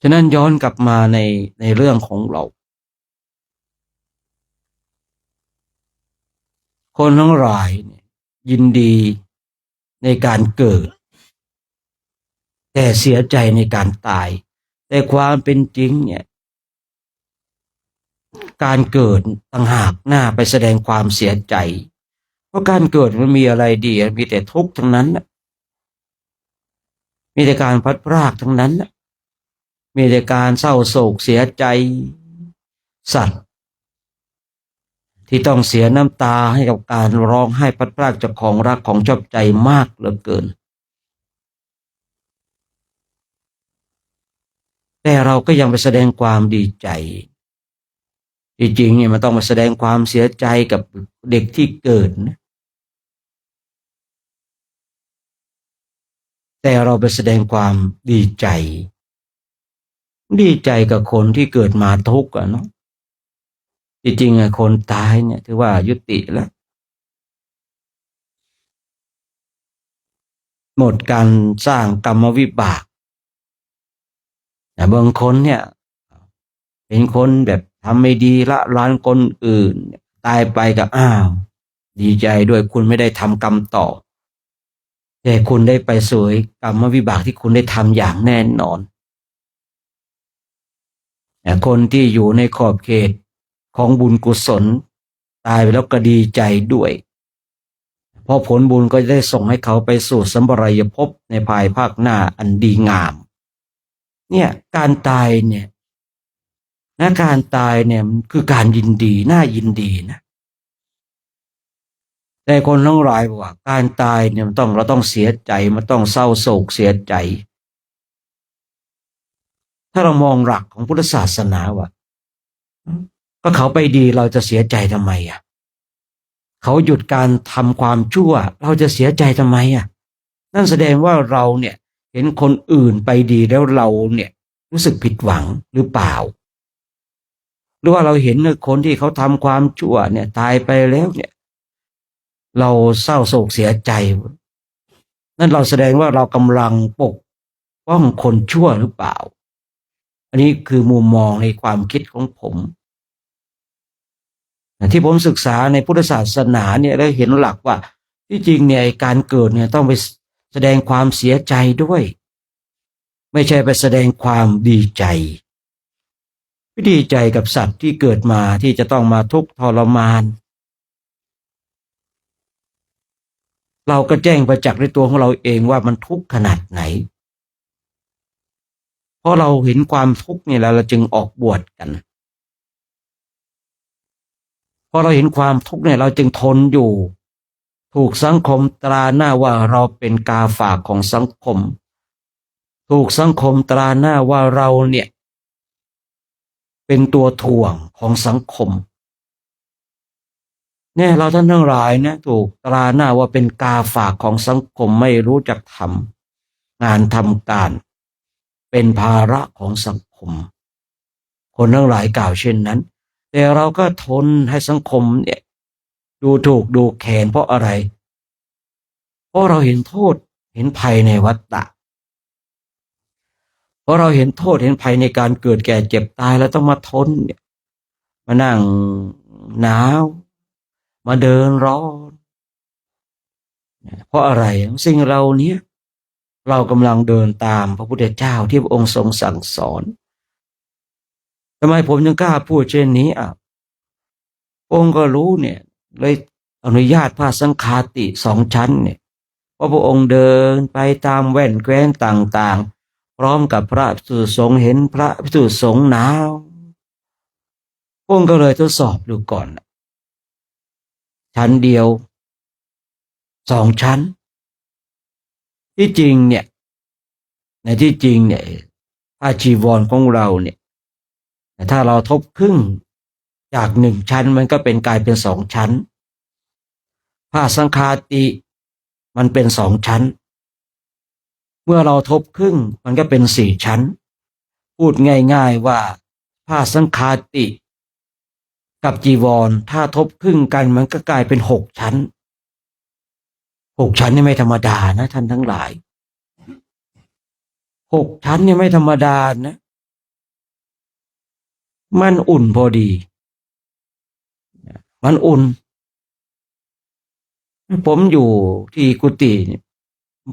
ฉะนั้นย้อนกลับมาในเรื่องของเราคนทั้งหลายเนี่ยยินดีในการเกิดแต่เสียใจในการตายแต่ความเป็นจริงเนี่ยการเกิดต่างหากน่าไปแสดงความเสียใจเพราะการเกิดมันมีอะไรดีมีแต่ทุกข์ทั้งนั้นมีแต่การพลัดพรากทั้งนั้นมีแต่การเศร้าโศกเสียใจสัตว์ที่ต้องเสียน้ำตาให้กับการร้องไห้พลัดพรากจากของรักของชอบใจมากเหลือเกินแต่เราก็ยังไปแสดงความดีใจจริงๆเนี่ยมันต้องมาแสดงความเสียใจกับเด็กที่เกิดนะแต่เราไปแสดงความดีใจกับคนที่เกิดมาทุกข์เนาะจริงๆคนตายเนี่ยถือว่ายุติแล้วหมดการสร้างกรรมวิบากแต่บางคนเนี่ยเป็นคนแบบทำไม่ดีละลานคนอื่นตายไปกับดีใจด้วยคุณไม่ได้ทำกรรมต่อแต่คุณได้ไปสวยกรรมวิบากที่คุณได้ทำอย่างแน่นอนแต่คนที่อยู่ในขอบเขตของบุญกุศลตายไปแล้วก็ดีใจด้วย เพราะผลบุญก็จะได้ส่งให้เขาไปสู่สัมปรายภพในภายภาคหน้าอันดีงามเนี่ยการตายเนี่ยการตายเนี่ยมันคือการยินดีน่ายินดีนะแต่คนทั้งหลายบอกว่าการตายเนี่ยเราต้องเสียใจมันต้องเศร้าโศกเสียใจถ้าเรามองหลักของพุทธศาสนาว่าก็เขาไปดีเราจะเสียใจทำไมอ่ะเขาหยุดการทำความชั่วเราจะเสียใจทำไมอ่ะนั่นแสดงว่าเราเนี่ยเห็นคนอื่นไปดีแล้วเราเนี่ยรู้สึกผิดหวังหรือเปล่าหรือว่าเราเห็นคนที่เขาทำความชั่วเนี่ยตายไปแล้วเนี่ยเราเศร้าโศกเสียใจนั่นเราแสดงว่าเรากำลังปกป้องคนชั่วหรือเปล่าอันนี้คือมุมมองในความคิดของผมที่ผมศึกษาในพุทธศาสนาเนี่ยได้เห็นหลักว่าที่จริงเนี่ยการเกิดเนี่ยต้องไปแสดงความเสียใจด้วยไม่ใช่ไปแสดงความดีใจไม่ดีใจกับสัตว์ที่เกิดมาที่จะต้องมาทุกข์ทรมานเราก็แจ้งประจักษ์ในตัวของเราเองว่ามันทุกข์ขนาดไหนเพราะเราเห็นความทุกข์นี่แล้วเราจึงออกบวชกันพอเราเห็นความทุกข์เนี่ยเราจึงทนอยู่ถูกสังคมตราหน้าว่าเราเป็นกาฝากของสังคมถูกสังคมตราหน้าว่าเราเนี่ยเป็นตัวถ่วงของสังคมเนี่ยเราท่านทั้งหลายเนี่ยถูกตราหน้าว่าเป็นกาฝากของสังคมไม่รู้จักทำงานทำการเป็นภาระของสังคมคนทั้งหลายกล่าวเช่นนั้นแต่เราก็ทนให้สังคมเนี่ยดูถูกดูแคลนเพราะอะไรเพราะเราเห็นโทษเห็นภัยในวัฏฏะเพราะเราเห็นโทษเห็นภัยในการเกิดแก่เจ็บตายแล้วต้องมาทนเนี่ยมานั่งหนาวมาเดินร้อนเพราะอะไรสิ่งเราเนี้ยเรากำลังเดินตามพระพุทธเจ้าที่พระองค์ทรงสั่งสอนทำไมผมยังกล้าพูดเช่นนี้องค์ก็รู้เนี่ยเลยอนุญาตผ้าสังฆาติ2 ชั้นเนี่ยเพราะพระองค์เดินไปตามแว่นแคว้นต่างๆพร้อมกับพระภิกษุสงฆ์เห็นพระภิกษุสงฆ์หนาวองค์ก็เลยทดสอบดูก่อนชั้นเดียว2 ชั้นที่จริงเนี่ยในที่จริงเนี่ยผ้าจีวรของเราเนี่ยถ้าเราทบครึ่งจาก1 ชั้นมันก็เป็นกลายเป็น2 ชั้นผ้าสังฆาติมันเป็น2 ชั้นเมื่อเราทบครึ่งมันก็เป็น4 ชั้นพูดง่ายๆว่าผ้าสังฆาติกับจีวรถ้าทบครึ่งกันมันก็กลายเป็น6 ชั้น6 ชั้นนี่ไม่ธรรมดานะท่านทั้งหลาย6 ชั้นนี่ไม่ธรรมดานะมันอุ่นพอดีมันอุ่นผมอยู่ที่กุฏิ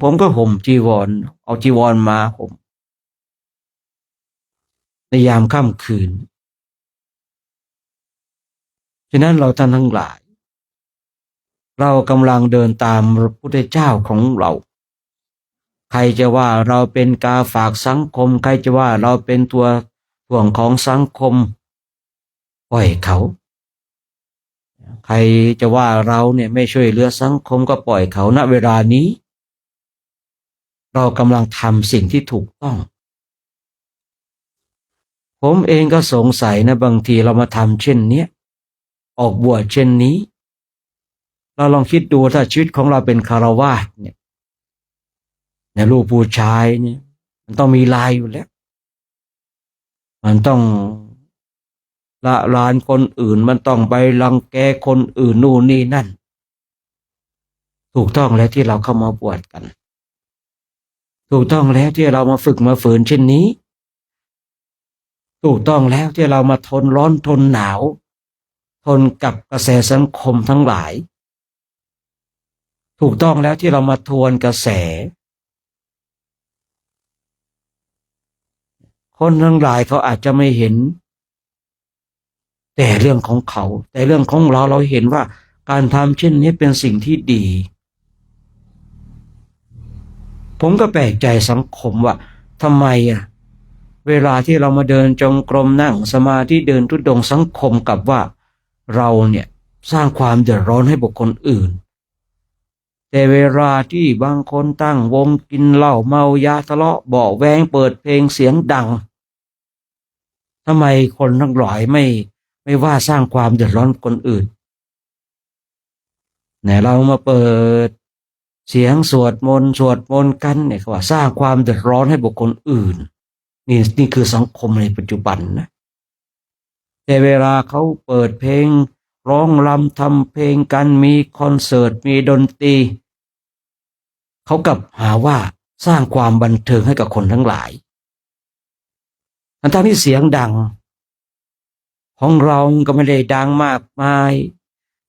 ผมก็ห่มจีวรเอาจีวรมาห่มในยามค่ำคืนฉะนั้นเราท่านทั้งหลายเรากำลังเดินตามพระพุทธเจ้าของเราใครจะว่าเราเป็นกาฝากสังคมใครจะว่าเราเป็นตัวถ่วงของสังคมปล่อยเขาใครจะว่าเราเนี่ยไม่ช่วยเหลือสังคมก็ปล่อยเขาณเวลานี้เรากำลังทำสิ่งที่ถูกต้องผมเองก็สงสัยนะบางทีเรามาทำเช่นเนี้ยออกบวชเช่นนี้เราลองคิดดูถ้าชีวิตของเราเป็นคฤหัสถ์เนี่ยลูกผู้ชายเนี่ยมันต้องมีลายอยู่แล้วมันต้องละลานคนอื่นมันต้องไปรังแกคนอื่นนู่นนี่นั่นถูกต้องแล้วที่เราเข้ามาบวชกันถูกต้องแล้วที่เรามาฝึกมาฝืนเช่นนี้ถูกต้องแล้วที่เรามาทนร้อนทนหนาวทนกับกระแสสังคมทั้งหลายถูกต้องแล้วที่เรามาทวนกระแสคนทั้งหลายเขาอาจจะไม่เห็นแต่เรื่องของเขาแต่เรื่องของเราเห็นว่าการทำเช่นนี้เป็นสิ่งที่ดี ผมก็แปลกใจสังคมว่าทำไมเวลาที่เรามาเดินจงกรมนั่งสมาธิเดินทุดงค์สังคมกับว่าเราเนี่ยสร้างความเดือดร้อนให้บุคคลอื่นแต่เวลาที่บางคนตั้งวงกินเหล้าเมายาทะเลาะเบาะแวงเปิดเพลงเสียงดังทำไมคนทั้งหลายไม่ว่าสร้างความเดือดร้อนคนอื่นเนี่ยเรามาเปิดเสียงสวดมนต์กันเนี่ยว่าสร้างความเดือดร้อนให้บุคคลอื่นนี่คือสังคมในปัจจุบันนะแต่เวลาเขาเปิดเพลงร้องรำทำเพลงกันมีคอนเสิร์ตมีดนตรีเขากลับหาว่าสร้างความบันเทิงให้กับคนทั้งหลายทั้งที่เสียงดังของเราก็ไม่ได้ดังมากมาย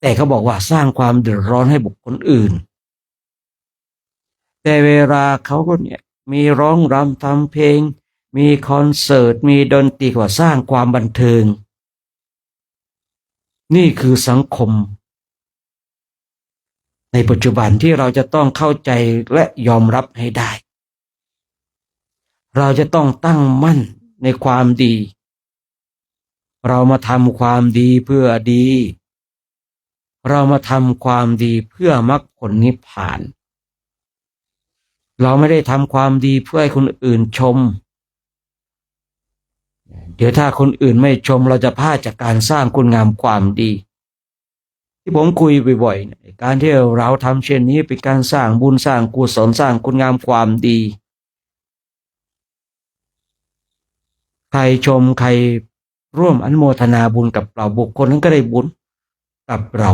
แต่เขาบอกว่าสร้างความเดือดร้อนให้บุคคลอื่นแต่เวลาเขาก็เนี่ยมีร้องรำทำเพลงมีคอนเสิร์ตมีดนตรีว่าสร้างความบันเทิงนี่คือสังคมในปัจจุบันที่เราจะต้องเข้าใจและยอมรับให้ได้เราจะต้องตั้งมั่นในความดีเรามาทำความดีเพื่อดีเรามาทำความดีเพื่อมรรคผลนิพพานเราไม่ได้ทำความดีเพื่อให้คนอื่นชมเดี๋ยวถ้าคนอื่นไม่ชมเราจะพลาดจากการสร้างคุณงามความดีที่ผมคุยบ่อยๆการที่เราทำเช่นนี้เป็นการสร้างบุญสร้างกุศลสร้างคุณงามความดีใครชมใครร่วมอนุโมทนาบุญกับเราบุคคลนั้นก็ได้บุญกับเรา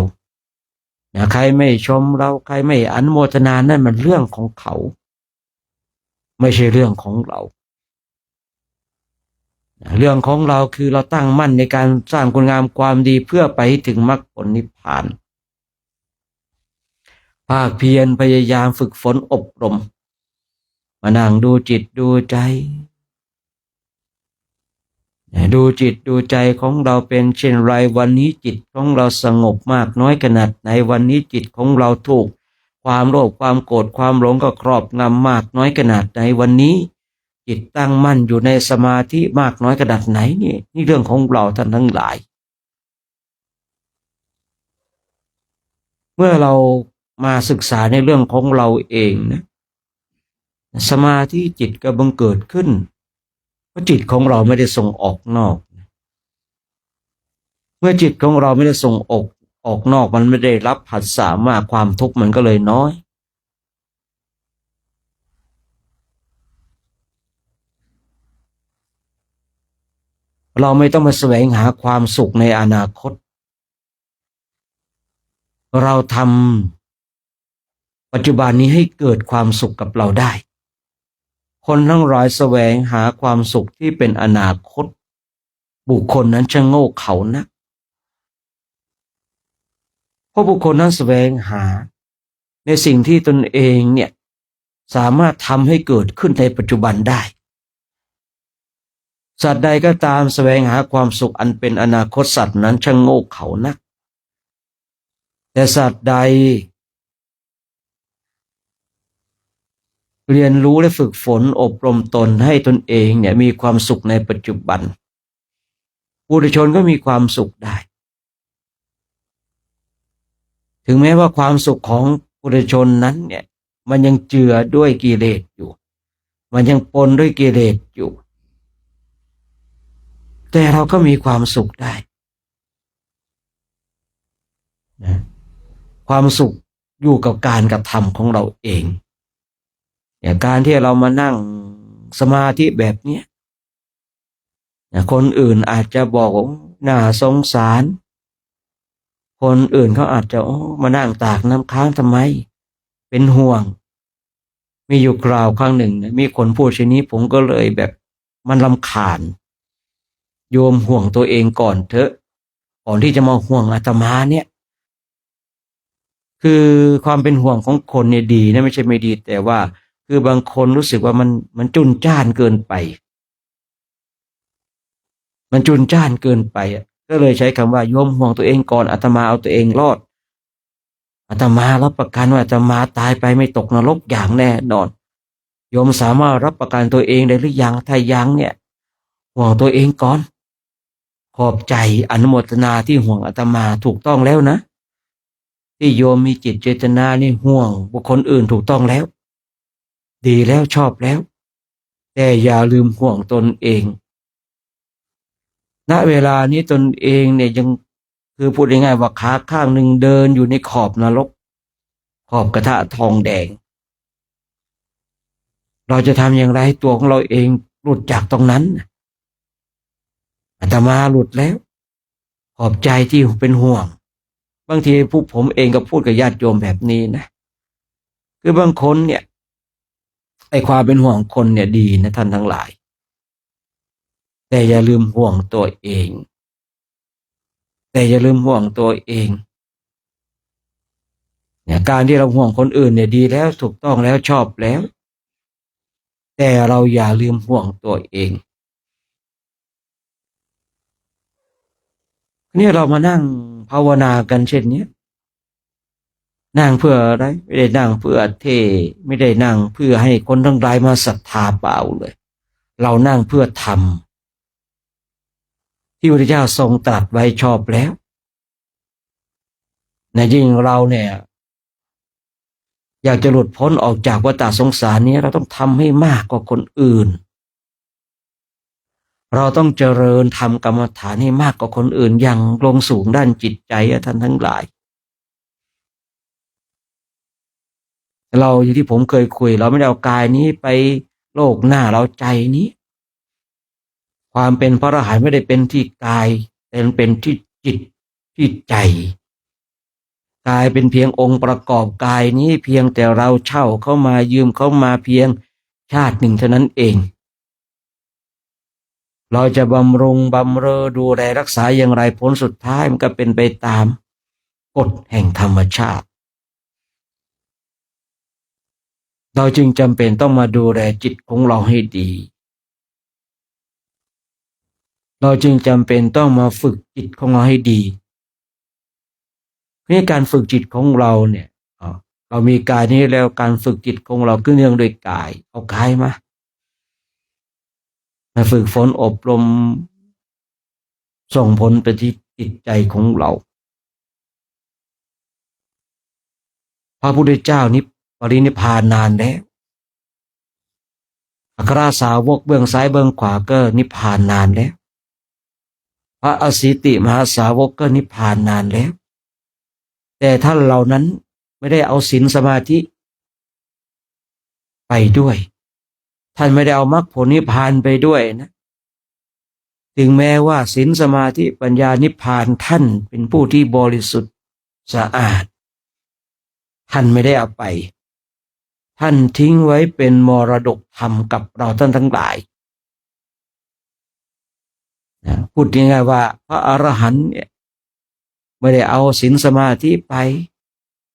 ใครไม่ชมเราใครไม่อนุโมทนานั่นมันเรื่องของเขาไม่ใช่เรื่องของเราเรื่องของเราคือเราตั้งมั่นในการสร้างคุณงามความดีเพื่อไปถึงมรรคผลนิพพานภาคเพียรพยายามฝึกฝนอบรมมานั่งดูจิตดูใจดูจิตดูใจของเราเป็นเช่นไรวันนี้จิตของเราสงบมากน้อยขนาดไหนวันนี้จิตของเราถูกความโลภความโกรธความหลงก็ครอบงำมากน้อยขนาดไหนวันนี้จิตตั้งมั่นอยู่ในสมาธิมากน้อยขนาดไหนนี่เรื่องของเราท่านทั้งหลายเมื่อเรามาศึกษาในเรื่องของเราเองนะสมาธิจิตก็บังเกิดขึ้นเพราะจิตของเราไม่ได้ส่งออกนอกเมื่อจิตของเราไม่ได้ส่งออกนอกมันไม่ได้รับผัสสะมากความทุกข์มันก็เลยน้อยเราไม่ต้องมาแสวงหาความสุขในอนาคตเราทำปัจจุบันนี้ให้เกิดความสุขกับเราได้คนทั้งหลายแสวงหาความสุขที่เป็นอนาคตบุคคลนั้นจะโง่เขลานะเพราะบุคคลนั้นแสวงหาในสิ่งที่ตนเองเนี่ยสามารถทำให้เกิดขึ้นในปัจจุบันได้สัตว์ใดก็ตามแสวงหาความสุขอันเป็นอนาคตสัตว์นั้นช่างโง่เขลานักแต่สัตว์ใดเรียนรู้และฝึกฝนอบรมตนให้ตนเองเนี่ยมีความสุขในปัจจุบันปุถุชนก็มีความสุขได้ถึงแม้ว่าความสุขของปุถุชนนั้นเนี่ยมันยังเจือด้วยกิเลสอยู่มันยังปนด้วยกิเลสอยู่แต่เราก็มีความสุขได้นะความสุขอยู่กับการกระทำของเราเองอย่างการที่เรามานั่งสมาธิแบบนี้คนอื่นอาจจะบอกว่าน่าสงสารคนอื่นเขาอาจจะมานั่งตากน้ำค้างทำไมเป็นห่วงมีอยู่คราวครั้งหนึ่งมีคนพูดเช่นนี้ผมก็เลยแบบมันรำคาญโยมห่วงตัวเองก่อนเถอะก่อนที่จะมาห่วงอาตมาเนี่ยคือความเป็นห่วงของคนเนี่ยดีนะไม่ใช่ไม่ดีแต่ว่าคือบางคนรู้สึกว่ามันจุนจ้านเกินไปมันจุนจ้านเกินไปก็เลยใช้คำว่าโยมห่วงตัวเองก่อนอาตมาเอาตัวเองรอดอาตมารับประกันว่าอาตมาตายไปไม่ตกนรกอย่างแน่นอน โยมสามารถรับประกันตัวเองได้หรือยังถ้ายังเนี่ยห่วงตัวเองก่อนขอบใจอนุโมทนาที่ห่วงอาตมาถูกต้องแล้วนะที่โยมมีจิตเจตนานี่ห่วงบุคคลอื่นถูกต้องแล้วดีแล้วชอบแล้วแต่อย่าลืมห่วงตนเองณเวลานี้ตนเองเนี่ยยังคือพูดง่ายๆว่าขาข้างหนึ่งเดินอยู่ในขอบนรกขอบกระทะทองแดงเราจะทำอย่างไรให้ตัวของเราเองหลุดจากตรงนั้นอาตมาหลุดแล้วขอบใจที่เป็นห่วงบางทีพวกผมเองก็พูดกับญาติโยมแบบนี้นะคือบางคนเนี่ยไอ้ความเป็นห่วงคนเนี่ยดีนะท่านทั้งหลายแต่อย่าลืมห่วงตัวเองเนี่ยการที่เราห่วงคนอื่นเนี่ยดีแล้วถูกต้องแล้วชอบแล้วแต่เราอย่าลืมห่วงตัวเองเนี่ยเรามานั่งภาวนากันเช่นนี้นั่งเพื่ออะไรไม่ได้นั่งเพื่อไม่ได้นั่งเพื่อให้คนทั้งหลายมาศรัทธาเปล่าเลยเรานั่งเพื่อทำที่พระพุทธเจ้าทรงตรัสไว้ชอบแล้วในยิ่งเราเนี่ยอยากจะหลุดพ้นออกจากวัฏสงสารนี้เราต้องทำให้มากกว่าคนอื่นเราต้องเจริญทำกรรมฐานให้มากกว่าคนอื่นอย่างลงสูงด้านจิตใจท่านทั้งหลายเราอย่างที่ผมเคยคุยเราไม่ได้เอากายนี้ไปโลกหน้าเราใจนี้ความเป็นพระอรหันต์ไม่ได้เป็นที่กายแต่เป็นที่จิตที่ใจกายเป็นเพียงองค์ประกอบกายนี้เพียงแต่เราเช่าเข้ามายืมเข้ามาเพียงชาติหนึ่งเท่านั้นเองเราจะบำรุงบำเรอดูแลรักษาอย่างไรผลสุดท้ายมันก็เป็นไปตามกฎแห่งธรรมชาติเราจึงจำเป็นต้องมาดูแลจิตของเราให้ดีเราจึงจำเป็นต้องมาฝึกจิตของเราให้ดีนี่การฝึกจิตของเราเนี่ยเรามีกายนี้แล้วการฝึกจิตของเราก็เนื่องด้วยกายเอากายมาฝึกฝนอบรมส่งผลไปที่จิตใจของเราพระพุทธเจ้านี้ปรินิพพานนานแล้วอัครสาวกเบื้องซ้ายเบื้องขวาก็นิพพานนานแล้วพระอสิติมหาสาวกก็นิพพานนานแล้วแต่ท่านเหล่านั้นไม่ได้เอาศีลสมาธิไปด้วยท่านไม่ได้เอามรรคผลนิพพานไปด้วยนะถึงแม้ว่าศีลสมาธิปัญญานิพพานท่านเป็นผู้ที่บริสุทธิ์สะอาดท่านไม่ได้เอาไปท่านทิ้งไว้เป็นมรดกธรรมกับเราท่านทั้งหลายพูดง่ายๆว่าพระอรหันต์เนี่ยไม่ได้เอาศีลสมาธิไป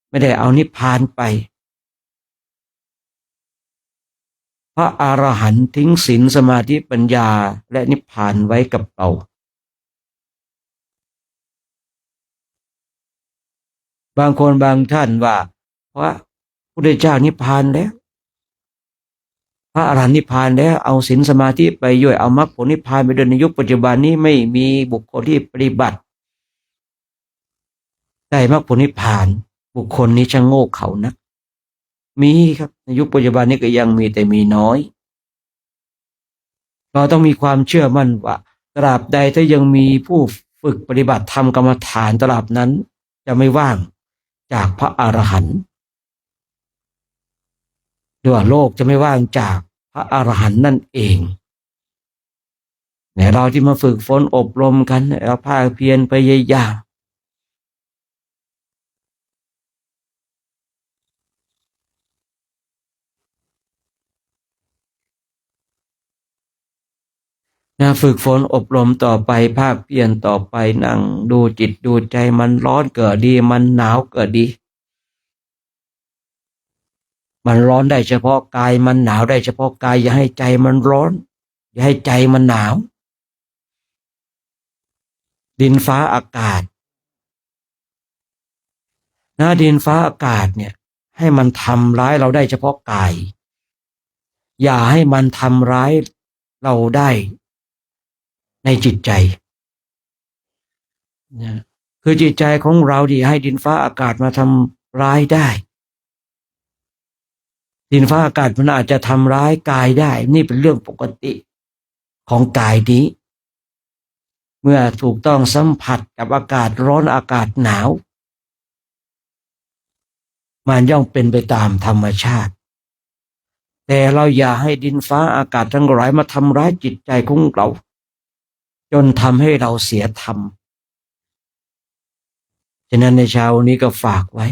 ไม่ได้เอานิพพานไปพระอรหันต์ทิ้งศีลสมาธิปัญญาและนิพพานไว้กับเราบางคนบางท่านว่าเพราะพระพุทธเจ้านิพพานแล้วพระอรหันต์นิพพานแล้วเอาศีลสมาธิไปย่อยเอามรรคผลนิพพานไปด้วยในยุคปัจจุบันนี้ไม่มีบุคคลที่ปฏิบัติได้มรรคผลนิพพานบุคคลนี้ช่างโง่เขลานักมีครับในยุคปัจจุบันนี้ก็ยังมีแต่มีน้อยเราต้องมีความเชื่อมั่นว่าตราบใดถ้ายังมีผู้ฝึกปฏิบัติธรรมกรรมฐานตราบนั้นจะไม่ว่างจากพระอรหันต์หรือว่าโลกจะไม่ว่างจากพระอรหันต์นั่นเองเนี่ยเราที่มาฝึกฝนอบรมกันเราภาคเพียรพยายามฝึกฝนอบรมต่อไปภาคเพียรต่อไปนั่งดูจิตดูใจมันร้อนเกิดดีมันหนาวเกิดดีมันร้อนได้เฉพาะกายมันหนาวได้เฉพาะกายอย่าให้ใจมันร้อนอย่าให้ใจมันหนาวดินฟ้าอากาศดินฟ้าอากาศเนี่ยให้มันทำร้ายเราได้เฉพาะกาย อย่าให้มันทำร้ายเราได้ในจิตใจนะคือจิตใจของเราที่ให้ดินฟ้าอากาศมาทำร้ายได้ดินฟ้าอากาศมันอาจจะทำร้ายกายได้นี่เป็นเรื่องปกติของกายนี้เมื่อถูกต้องสัมผัสกับอากาศร้อนอากาศหนาวมันย่อมเป็นไปตามธรรมชาติแต่เราอย่าให้ดินฟ้าอากาศทั้งหลายมาทำร้ายจิตใจของเราจนทำให้เราเสียธรรมฉะนั้นในเช้านี้ก็ฝากไว้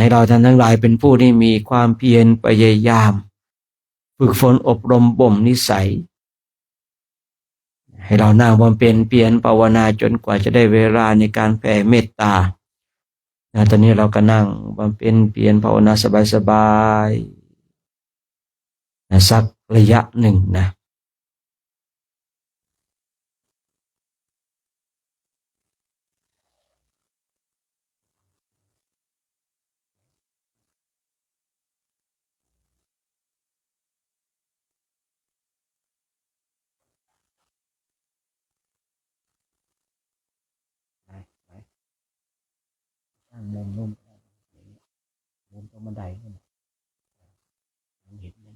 ให้เราท่านทั้งหลายเป็นผู้ที่มีความเพียรพยายามฝึกฝนอบรมบ่มนิสัยให้เรานั่งบำเพ็ญเพียรภาวนาจนกว่าจะได้เวลาในการแผ่เมตตาตอนนี้เราก็นั่งบำเพ็ญเพียรภาวนาสบายๆสักระยะหนึ่งนะนั่งมุมนุ่มมุมตรงบันไดนี่เห็นไหม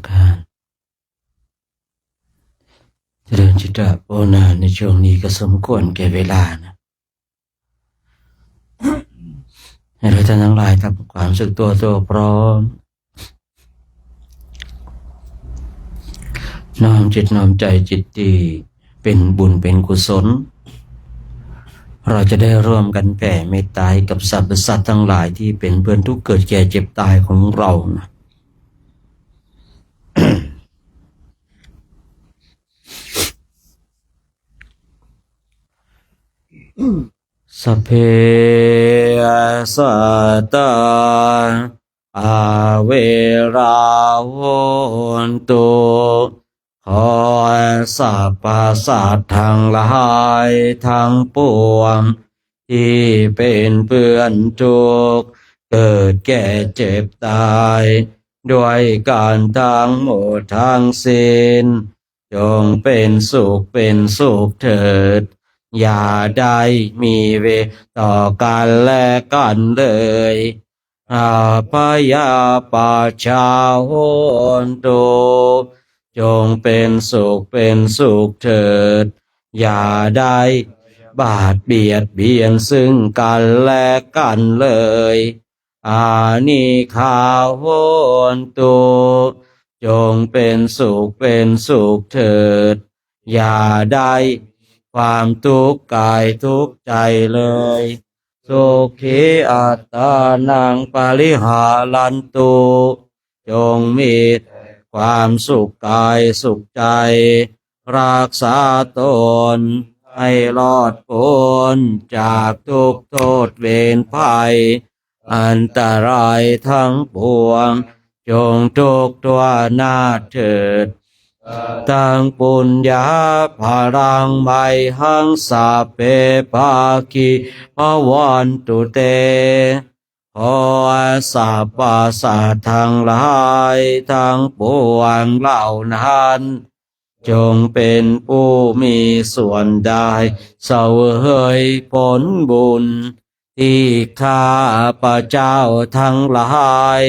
การเจริญจิตตภาวนาในช่วงนี้ก็สมควรแก่เวลานะให้เราท่านทั้งหลายทำความรู้สึกตัวพร้อมน้อมจิตน้อมใจจิตที่เป็นบุญเป็นกุศลเราจะได้ร่วมกันแผ่เมตตากับสรรพสัตว์ทั้งหลายที่เป็นเพื่อนทุกข์เกิดแก่เจ็บตายของเรานะสัพเพสัตตาอาเวราโหนตุขอสรรพสัตว์ทั้งหลายทั้งปวงที่เป็นเพื่อนทุกข์เกิดแก่เจ็บตายด้วยการทั้งหมดทั้งสิ้นจงเป็นสุขเถิดอย่าได้มีเวรต่อกันและกันเลยอาพยาปาชาโหนตุจงเป็นสุขเถิดอย่าได้บาดเบียนซึ่งกันและกันเลยอานิคาโหนตุจงเป็นสุขเถิดอย่าได้ความทุกข์กายทุกข์ใจเลยสุขีอัตตานังปริหารันตุจงมีความสุขกายสุขใจรักษาตนให้รอดพ้นจากทุกโทษเวรภัยอันตรายทั้งปวงจงทุกตัวหน้าเถิดตังปุญญาภารังไมหังสาเปภาคิภวันตุเตขอสรรพสัตว์ทั้งหลายทั้งปวงเหล่านั้นจงเป็นผู้มีส่วนได้เสวยผลบุญที่ข้าพเจ้าทั้งหลาย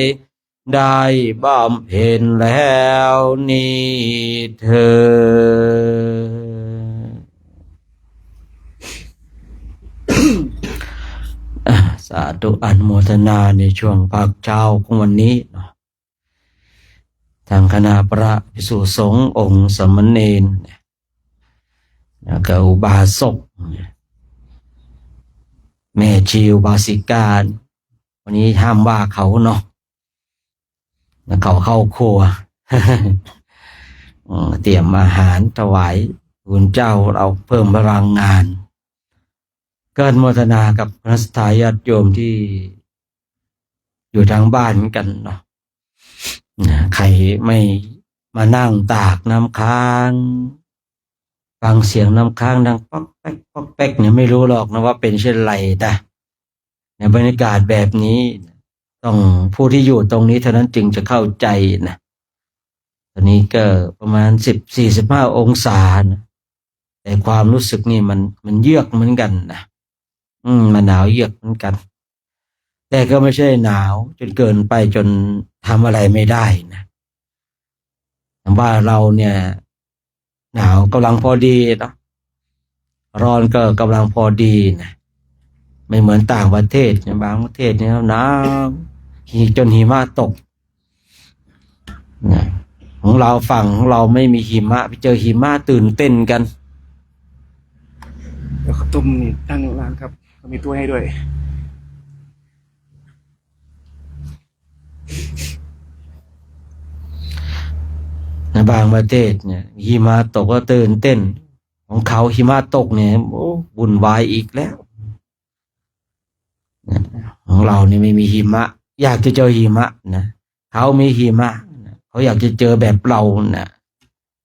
ได้บำเพ็ญแล้วนี้เถิด สาธุอนุโมทนาในช่วงภาคเช้าของวันนี้ทางคณะพระภิกษุสงฆ์องค์สมณเณรแล้วก็อุบาสกแม่ชีอุบาสิกาวันนี้ห้ามว่าเขาเนาะแล้วเขาเข้าครัว เตรียมอาหารถวายคุณเจ้าเราเพิ่มพลังงานเกิดโมทนากับพระสถาญาติโยมที่อยู่ทางบ้านกันเนาะใครไม่มานั่งตากน้ำค้างฟังเสียงน้ำค้างดังป๊อกแป๊กป๊อกแป๊กเนี่ยไม่รู้หรอกนะว่าเป็นเช่นไรนะในบรรยากาศแบบนี้ต้องผู้ที่อยู่ตรงนี้เท่านั้นจึงจะเข้าใจนะตอนนี้ก็ประมาณ45 องศานะแต่ความรู้สึกนี่มันเยือกเหมือนกันนะมันหนาวเยือกเหมือนกันแต่ก็ไม่ใช่หนาวจนเกินไปจนทำอะไรไม่ได้นะแต่ว่าเราเนี่ยหนาวกำลังพอดีเนาะร้อนก็กำลังพอดีนะไม่เหมือนต่างประเทศบางประเทศเนี่ยหนาวจนหิมะตกนะของเราฝั่งของเราไม่มีหิมะไปเจอหิมะตื่นเต้นกันเดี๋ยวข้าวต้มนี่ตั้งร้านครับก็มีถ้วยให้ด้วยในบางประเทศเนี่ยหิมะตกก็ตื่นเต้นของเขาหิมะตกเนี่ยโอ้วุ่นวายอีกแล้วของเราเนี่ยไม่มีหิมะอยากจะเจอหิมะนะเขามีหิมะเขาอยากจะเจอแบบเรานะ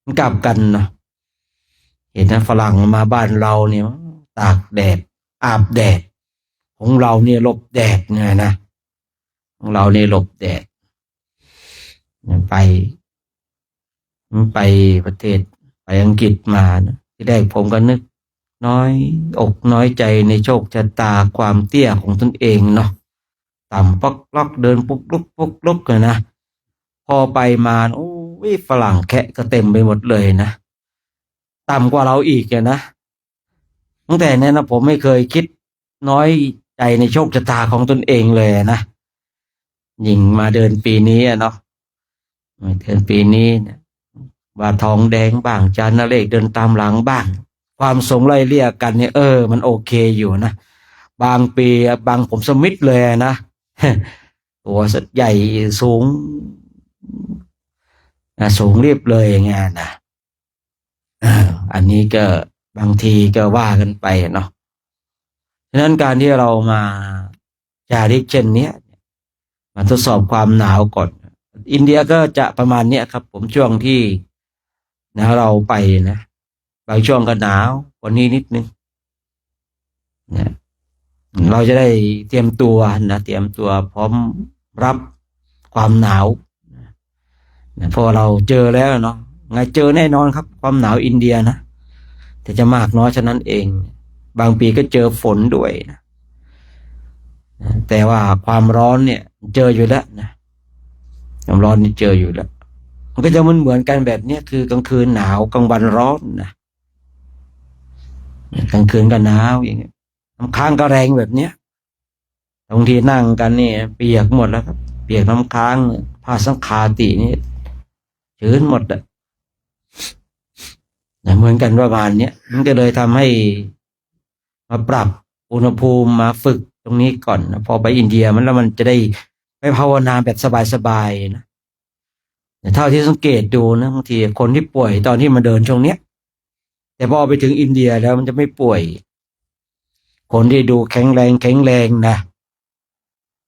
มันกลับกันเนาะเห็นนะฝรั่งมาบ้านเราเนี่ยตากแดดอาบแดดของเราเนี่ยหลบแดดเนี่ยนะของเราเนี่ยหลบแดดไปประเทศไปอังกฤษมานะที่แรกผมก็นึกน้อยอกน้อยใจในโชคชะตาความเตี้ยของตนเองเนาะต่ำปอกลอกเดินปุกลุกเลยนะพอไปมาโอ้ ฝรั่งแคะก็เต็มไปหมดเลยนะต่ำกว่าเราอีกนะตั้งแต่นั้นนะผมไม่เคยคิดน้อยใจในโชคชะตาของตนเองเลยนะยิ่งมาเดินปีนี้เนาะเดินปีนี้เนี่ยว่าทองแดงบ้างจานเลขเดินตามหลังบ้างความสงไล่เลี่ยกันเนี่ยมันโอเคอยู่นะบางปีบางผมสมิธเลยนะ ตัวสัดใหญ่สูงสูงเรียบเลยอย่างเงี้ยนะอันนี้ก็บางทีก็ว่ากันไปเนาะฉะนั้นการที่เรามาจาริกเช่นเนี้ยมาทดสอบความหนาวก่อนอินเดียก็จะประมาณเนี้ยครับผมช่วงที่เราไปนะบางช่วงก็หนาวกว่านี้นิดนึงนะเราจะได้เตรียมตัวนะเตรียมตัวพร้อมรับความหนาวนะเพราะเราเจอแล้วเนาะไงเจอแน่นอนครับความหนาวอินเดียนะแต่จะมากน้อยฉะนั้นเองบางปีก็เจอฝนด้วยนะแต่ว่าความร้อนเนี่ยเจออยู่แล้วนะความร้อนนี่เจออยู่แล้วมันก็จะเหมือนกันแบบนี้คือกลางคืนหนาวกลางวันร้อนนะกลางคืนก็หนาวอย่างเงี้ยน้ำค้างก็แรงแบบเนี้ยบางทีนั่งกันนี่เปียกหมดแล้วครับเปียกน้ำค้างผ้าสังขาตินี่ชื้นหมดอ่ะเหมือนกันประมาณนี้มันก็เลยทำให้มาปรับอุณหภูมิมาฝึกตรงนี้ก่อนนะพอไปอินเดียมันแล้วมันจะได้ไปภาวนาแบบสบายๆนะแต่เท่าที่สังเกตดูนะบางทีคนที่ป่วยตอนที่มาเดินช่วงเนี้ยแต่พอไปถึงอินเดียแล้วมันจะไม่ป่วยคนที่ดูแข็งแรงนะ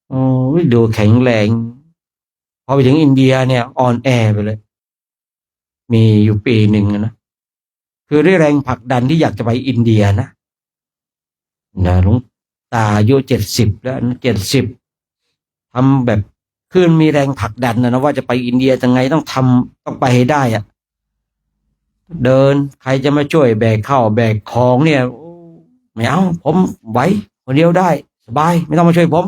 โอ้ยดูแข็งแรงพอไปถึงอินเดียเนี่ยอ่อนแอไปเลยมีอยู่ปีหนึ่งนะคือด้วยแรงผลักดันที่อยากจะไปอินเดียนะหลวงตาอายุ70แล้ว70ทำแบบคือมีแรงผลักดันนะว่าจะไปอินเดียยังไงต้องไปให้ได้อะเดินใครจะมาช่วยแบกข้าวแบกของเนี่ยไม่เอาผมไหวคนเดียวได้สบายไม่ต้องมาช่วยผม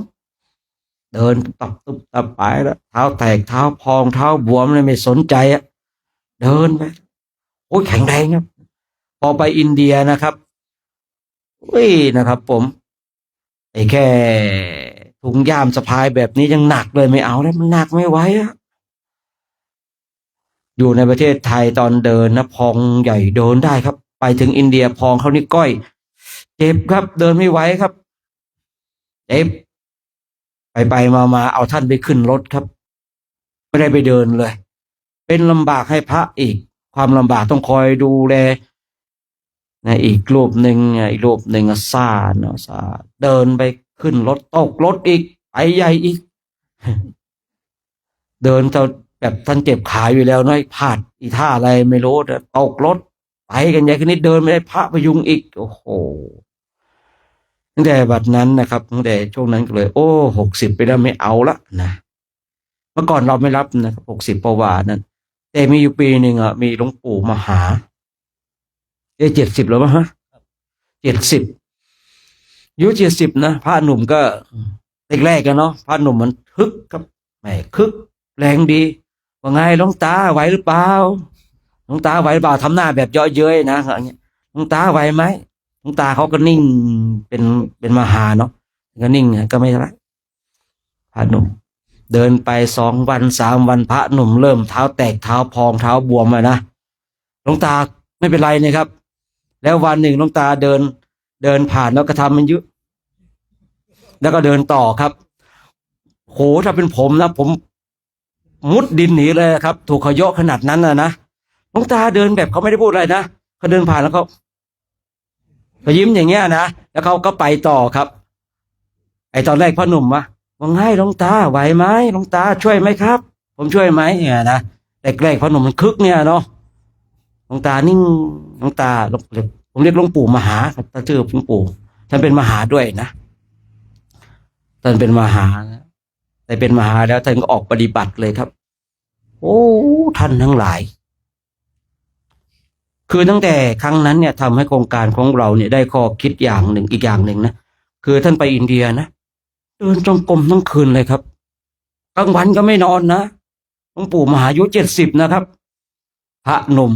เดินตับไปแล้วเท้าแตกเท้าพองเท้าบวมเลยไม่สนใจอะเดินไปโอ้ยแข็งแรงครับพอไปอินเดียนะครับนะครับผมไอ้แค่ถุงย่ามสะพายแบบนี้ยังหนักเลยไม่เอาแล้วมันหนักไม่ไหวอะอยู่ในประเทศไทยตอนเดินนะพองใหญ่เดินได้ครับไปถึงอินเดียพองเขานี่ก้อยเจ็บครับเดินไม่ไหวครับเจ็บไปมาเอาท่านไปขึ้นรถครับไม่ได้ไปเดินเลยเป็นลำบากให้พระอีกความลำบากต้องคอยดูแลนะอีกรูปหนึ่งซ่าเนาะซ่าเดินไปขึ้นรถตกรถอีกไปใหญ่อีกเดินแบบท่านเจ็บขาอยู่แล้วน้อยพลาดอีท่าอะไรไม่รู้ตกรถไปกันใหญ่ขึ้นนิดเดินไม่ได้พระพยุงอีกโอ้โหตั้งแต่บัดนั้นนะครับตั้งแต่ช่วงนั้นก็เลย60ไปแล้วไม่เอาละนะเมื่อก่อนเราไม่รับนะครับ60ประวัตินั้นแต่มีอยู่ปีหนึ่งมีหลวงปู่มาหา70แล้วมั้งฮะ70อายุ70นะพระหนุ่มก็แรกๆกันเนาะพระหนุ่มมันคึกครับแหมคึกแรงดีว่าไงหลวงตาไหวหรือเปล่าหลวงตาไหวหรือเปล่าทำหน้าแบบเยาะเย้ยนะอย่างเงี้ยหลวงตาไหวไหมหลวงตาเขาก็นิ่งเป็นมหาเนาะก็นิ่งก็ไม่ไรพระหนุ่มเดินไป2 วัน3 วันพระหนุ่มเริ่มเท้าแตกเท้าพองเท้าบวมเลยนะหลวงตาไม่เป็นไรนะครับแล้ววันหนึ่งหลวงตาเดินผ่านแล้วก็ทำมันยุแล้วก็เดินต่อครับโหถ้าเป็นผมนะผมมุดดินหนีเลยครับถูกเขาเยาะขนาดนั้นนะหลวงตาเดินแบบเขาไม่ได้พูดอะไรนะเขาเดินผ่านแล้วเขายิ้มอย่างเงี้ยนะแล้วเขาก็ไปต่อครับไอตอนแรกพ่อหนุ่มว่าไงหลวงตาไหวไหมหลวงตาช่วยไหมครับผมช่วยไหมเนี่ยนะแรกพ่อหนุ่มมันคึกเนี่ยเนาะหลวงตานิ่งหลวงตาผมเรียกหลวงปู่มหาครับท่านชื่อหลวงปู่ท่านเป็นมหาด้วยนะท่านเป็นมหาแต่เป็นมหาแล้วท่านก็ออกปฏิบัติเลยครับโอ้ท่านทั้งหลายคือตั้งแต่ครั้งนั้นเนี่ยทำให้โครงการของเราเนี่ยได้ข้อคิดอย่างหนึ่งอีกอย่างหนึ่งนะคือท่านไปอินเดียนะเดินจงกรมทั้งคืนเลยครับกลางวันก็ไม่นอนนะหลวงปู่มหาอายุ70นะครับ พระหนุ่ม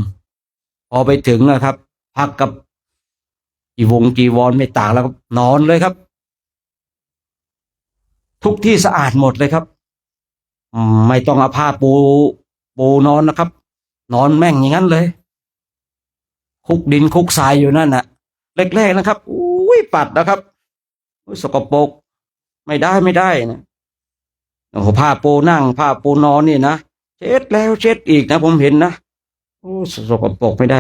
พอไปถึงนะครับ พักกับจีวรไม่ต่างแล้วครับนอนเลยครับ ทุกที่สะอาดหมดเลยครับไม่ต้องเอาผ้าปูนอนนะครับ นอนแม่งอย่างนั้นเลยคุกดินคุกทรายอยู่นั่นน่ะแรกๆนะครับอุ้ยปัดนะครับสกปรกไม่ได้นะโอ้โหผ้าปูนั่งผ้าปูนอนนี่นะเช็ดแล้วเช็ดอีกนะผมเห็นนะโอ้สกปรกไม่ได้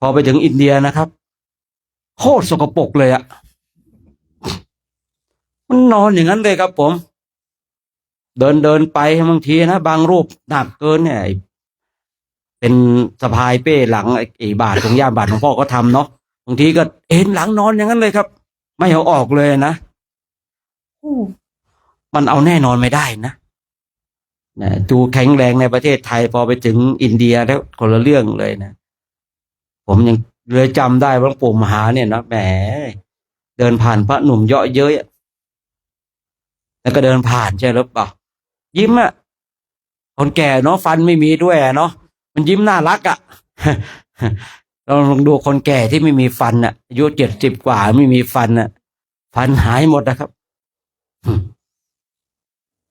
พอไปถึงอินเดียนะครับโคตรสกปรกเลยอะมันนอนอย่างนั้นเลยครับผมเดินไปบางทีนะบางรูปหนักเกินเนี่ยเป็นสะพายเป้หลังไอ้บาทของย่ามบาทของพ่อก็ทำเนาะบางทีก็เอ็นหลังนอนอย่างนั้นเลยครับไม่เอาออกเลยนะมันเอาแน่นอนไม่ได้นะดูแข็งแรงในประเทศไทยพอไปถึงอินเดียแล้วคนละเรื่องเลยนะผมยังเลยจำได้ว่าหลวงปู่มหาเนี่ยนะแหมเดินผ่านพระหนุ่มเยาะเย้ยแล้วก็เดินผ่านใช่หรือเปล่ายิ้มอะคนแก่เนาะฟันไม่มีด้วยเนาะมันยิ้มน่ารักอะเราลองดูคนแก่ที่ไม่มีฟันอะอายุ70 กว่าไม่มีฟันอะฟันหายหมดนะครับ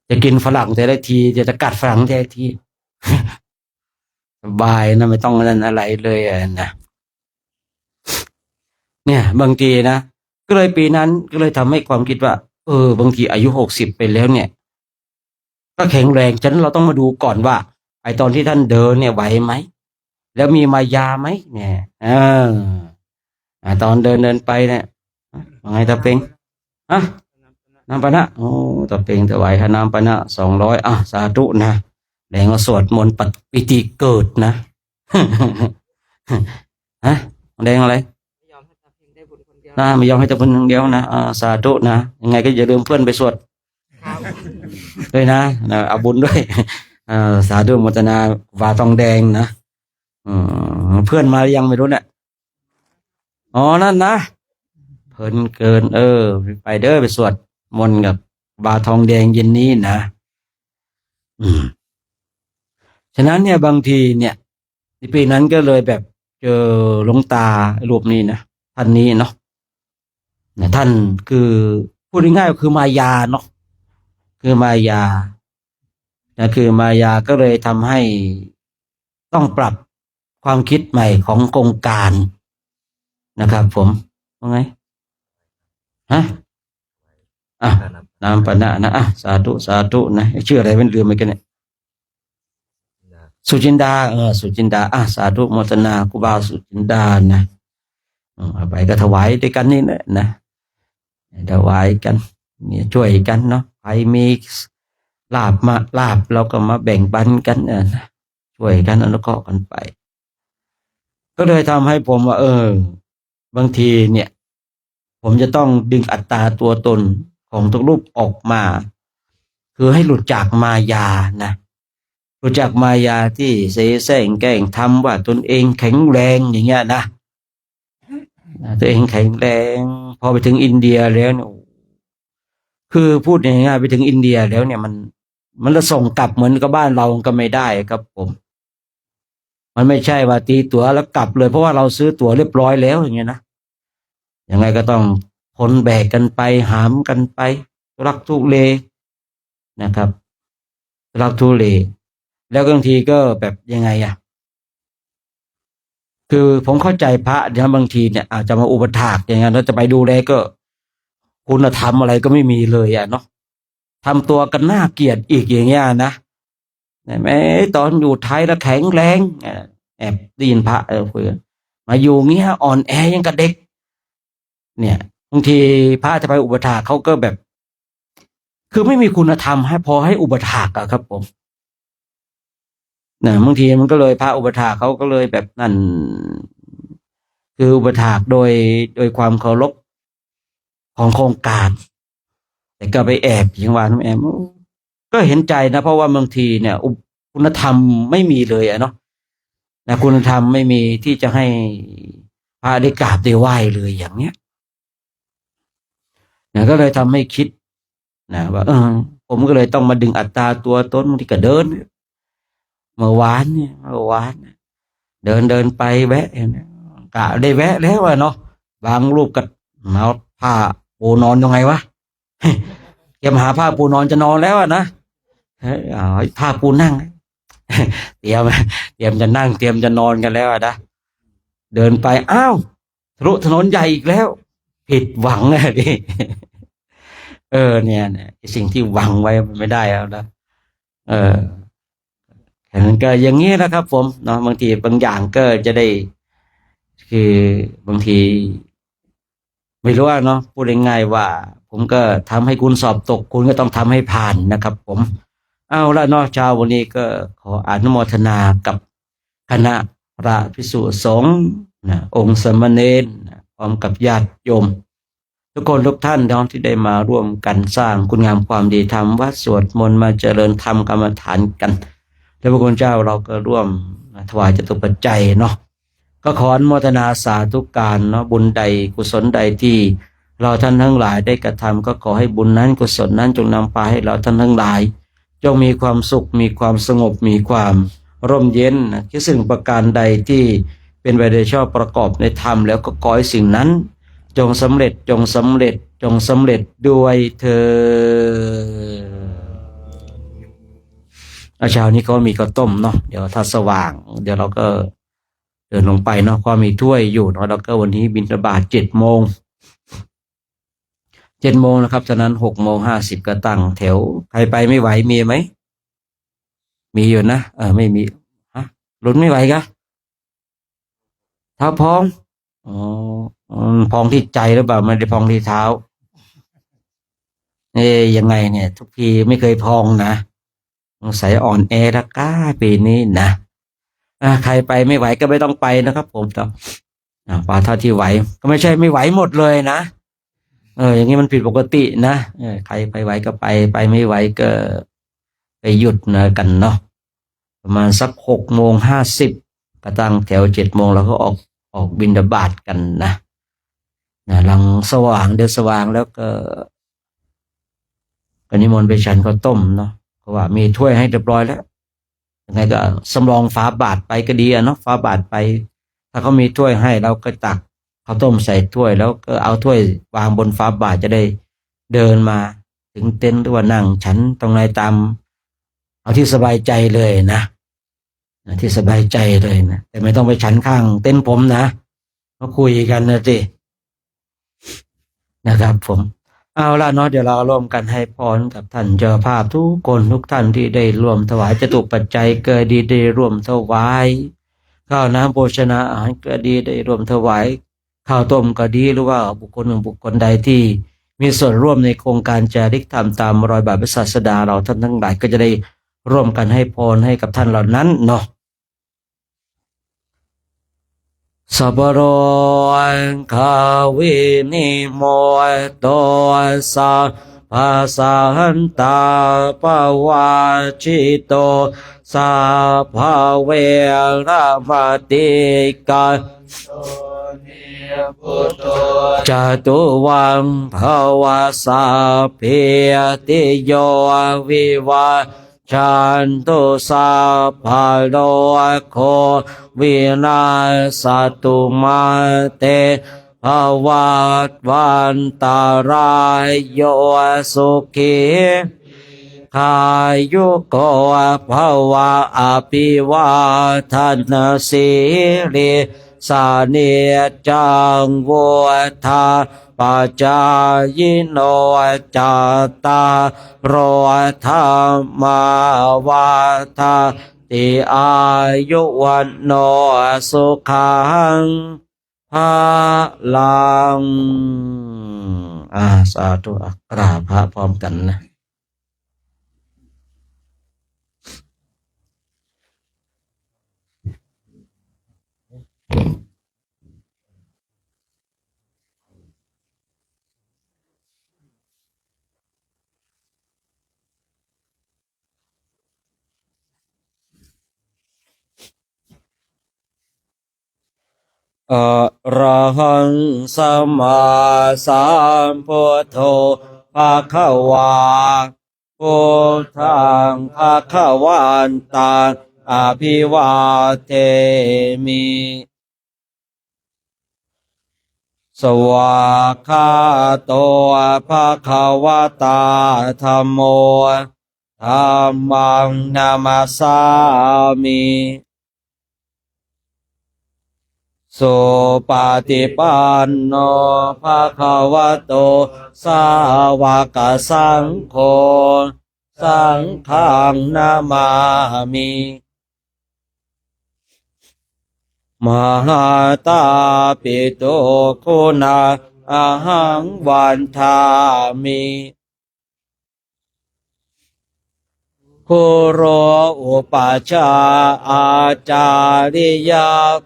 จะกินฝรั่งแต่ละทีจะกัดฝรั่งแต่ละทีสบายนะไม่ต้องนั่นอะไรเลยนะเนี่ยบางทีนะก็เลยปีนั้นก็เลยทำให้ความคิดว่าบางทีอายุ60ไปแล้วเนี่ยก็แข็งแรงฉะนั้นเราต้องมาดูก่อนว่าไอตอนที่ท่านเดินเนี่ยไหวไหมแล้วมีมายาไหมเนี่ยตอนเดินไปเนี่ยว่าไงตาเป็งอะน้ำปะนะโอ้ตาเป็งจะไหวฮะน้ำปะนะ200สาธุนะแดงก็สวดมนต์ปิติเกิดนะ ฮะแดงอะไรไม่ยอมให้ตาเพ็งได้บุญคนเดียวนะสาธุนะยังไงก็อย่าลืมเพื่อนไปสวดด้วยนะเอาบุญด้วยสาธุโมทนาวาทองแดงนะเพื่อนมายังไม่รู้เนี่ยอ๋อนั่นนะเพลินเกินไปเด้อไปสวดมนต์กับบาทองแดงเย็นนี้นะฉะนั้นเนี่ยบางทีเนี่ยในปีนั้นก็เลยแบบเจอหลวงตารูปนี้นะท่านนี้เนาะท่านคือพูดง่ายๆคือมายาเนาะคือมายาคือมายาก็เลยทำให้ต้องปรับความคิดใหม่ของโครงการนะครับผมว่าไงฮะน้ำปะนะนะสาธุนะชื่ออะไรเป็นลืมไปกันเนี่ยสุจินดาสุจินดาสาธุโมทนาครูบาสุจินดานะไปก็ถวายด้วยกันนี่แหละนะถวายกันเนี่ยช่วยกันเนาะใครมีลาบเราก็มาแบ่งปันกันนะช่วยกันอนุเคราะห์กันไปก็เลยทำให้ผมว่าบางทีเนี่ยผมจะต้องดึงอัตตาตัวตนของทุกรูปออกมาคือให้หลุดจากมายานะหลุดจากมายาที่เสแสร้งแกล้งทำว่าตนเองแข็งแรงอย่างเงี้ยนะตัวเองแข็งแรงพอไปถึงอินเดียแล้วเนี่ยคือพูดง่ายๆไปถึงอินเดียแล้วเนี่ยมันจะส่งกลับเหมือนกับบ้านเราก็ไม่ได้ครับผมมันไม่ใช่ว่าตีตั๋วแล้วกลับเลยเพราะว่าเราซื้อตั๋วเรียบร้อยแล้วอย่างเงี้ยนะยังไงก็ต้องคนแบกกันไปหามกันไปรักทุเลนะครับรักทุเลแล้วบางทีก็แบบยังไงคือผมเข้าใจพระเนี่ยบางทีเนี่ยอาจจะมาอุปถากอย่างเงี้ยแล้วจะไปดูแลก็คุณธรรมอะไรก็ไม่มีเลยเนาะทำตัวกันน่าเกลียดอีกอย่างเงี้ยนะแม้ตอนอยู่ไทยแล้วแข็งแรงแอบได้ยินพระคุยกันมาอยู่เงี้ยอ่อนแอยังกับเด็กเนี่ยบางทีพระจะไปอุปถากเขาก็แบบ คือไม่มีคุณธรรมให้พอให้อุปถากอะครับผมบางทีมันก็เลยพระอุปถากเขาก็เลยแบบนั่นคืออุปถากโดยความเคารพของโครงการแต่ก็ไปแอบอย่างว่าน้องแอมก็เห็นใจนะเพราะว่าบางทีเนี่ยคุณธรรมไม่มีเลยเนาะนะคุณธรรมไม่มีที่จะให้พระได้กราบได้ไหว้เลยอย่างเนี้ยก็เลยทำให้คิดนะว่าผมก็เลยต้องมาดึงอัตตาตัวตนที่ก็เดิน เมื่อวานเดินไปแวะเห็นไหมกะได้แวะแล้วอะเนาะบางรูปก็เอาผ้าปูนอนยังไงวะ เตรียมหาผ้าปูนอนจะนอนแล้วอะนะเฮ้ยเอาผ้าปูนั่ง เตรียมเตรียมจะนั่งเตรียมจะนอนกันแล้วอะนะเดินไปอ้าวทะลุถนนใหญ่อีกแล้ว ผิดหวังเลยดิ เนี่ยไอ้สิ่งที่หวังไว้มันไม่ได้แล้วนะเออแค่นั้นก็อย่างนี้นะครับ ผมเนาะบางทีบางอย่างก็จะได้ คือบางที ไม่รู้ว่าเนาะพูดง่ายๆว่า ผมก็ทำให้คุณสอบตก คุณก็ต้องทำให้ผ่านนะครับ ผมเอาละเนาะเช้าวันนี้ก็ขออนุโมทนากับคณะพระภิกษุสงฆ์นะองค์สามเณรนะพร้อมกับญาติโยม ทุกคนทุกท่านน้องที่ได้มาร่วมกันสร้างคุณงามความดีทำวัดสวดมนต์มาเจริญธรรมกรรมฐานกันแล้วพระคุณเจ้าเราก็ร่วมถวายจตุปัจจัยเนาะก็ขออนุโมทนาสาธุการเนาะบุญใดกุศลใดที่เราท่านทั้งหลายได้กระทำก็ขอให้บุญนั้นกุศลนั้นจงนำพาให้เราท่านทั้งหลายจงมีความสุขมีความสงบมีความร่มเย็นคิดสิ่งประการใดที่เป็นไปโดยชอบประกอบในธรรมแล้วก็ขอให้สิ่งนั้นจงสำเร็จจงสำเร็จจงสำเร็จด้วยเธอเช้านี้เขามีข้าวต้มเนาะเดี๋ยวถ้าสว่างเดี๋ยวเราก็เดินลงไปเนาะความมีถ้วยอยู่เนาะแล้วก็วันนี้บิณฑบาต7 โมงนะครับฉะนั้น6:50ก็ตั้งแถวใครไปไม่ไหวมีไหมมีอยู่นะไม่มีฮะลุ้นไม่ไหวกะเท้าพองอ๋อพองที่ใจหรือเปล่าไม่ได้พองที่เท้ายังไงเนี่ย ทุกทีไม่เคยพองนะสงสัยอ่อนแอละก้าปีนี้นะใครไปไม่ไหวก็ไม่ต้องไปนะครับผมต่อปาเท่าที่ไหวก็ไม่ใช่ไม่ไหวหมดเลยนะอย่างนี้มันผิดปกตินะใครไปไหวก็ไปไม่ไหวก็ไปหยุดนะกันเนาะประมาณสัก6:50ก็ตั้งแถว7 โมงแล้วก็ออกบิณฑบาตกันนะหลังสว่างเดี๋ยวสว่างแล้วก็นิมนต์ไปฉันข้าวต้มเนาะเพราะว่ามีถ้วยให้เรียบร้อยแล้วยังไงก็สำรองฝาบาตรไปก็ดีเนาะฝาบาตรไปถ้าเขามีถ้วยให้เราก็ตักข้าวต้มใส่ถ้วยแล้วก็เอาถ้วยวางบนฝาบาตรจะได้เดินมาถึงเต็นท์หรือว่านั่งฉันตรงไหนตามเอาที่สบายใจเลยนะที่สบายใจเลยนะแต่ไม่ต้องไปฉันข้างเต็นท์ผมนะมาคุยกันนะสินะครับผมเอาล่ะเนาะเดี๋ยวเราร่วมกันให้พรกับท่านเจ้าภาพทุกคนทุกท่านที่ได้ร่วมถวายจตุปัจจัยเกิดดีได้ร่วมถวายข้าวน้ำโภชนาอาหารเกิดดีได้ร่วมถวายข้าวต้มก็ดีหรือว่าบุคคลหนึ่งบุคคลใดที่มีส่วนร่วมในโครงการจาริกธรรมตามรอยบาทพระศาสดาเราท่านทั้งหลายก็จะได้ร่วมกันให้พรให้กับท่านเหล่านั้นเนาะสัพพโรคาวินิโมโตสัพพสันตาปวาชิโตสัพพเวระมติกาจตุวังภวสัพเพติโยวิวัชชันตุสัพพะโลกโควินาศตุมาเตภวัตวันตารายโยสุขีขายุโกภวะอภิวาทนาสิริสาเนจังวุธาปัจจายโนจัตตารโธรรมาวาทาติอายุวันโนสุขังภาลังสาธุกราบพระพร้อมกันนะอะระหังสัมมาสัมพุทโธภะคะวาพุทธังภะคะวันตัง อภิวาเทมิ สวากขาโตภะคะวะตาธัมโมธัมมังนามัสสามิสุปฏิปันโนภะคะวะโตสาวกสังโฆสังฆังนามามิ มหาตาปิโตคุณาอาหังวันทามิคุโรอุปัชฌาย์อาจาริย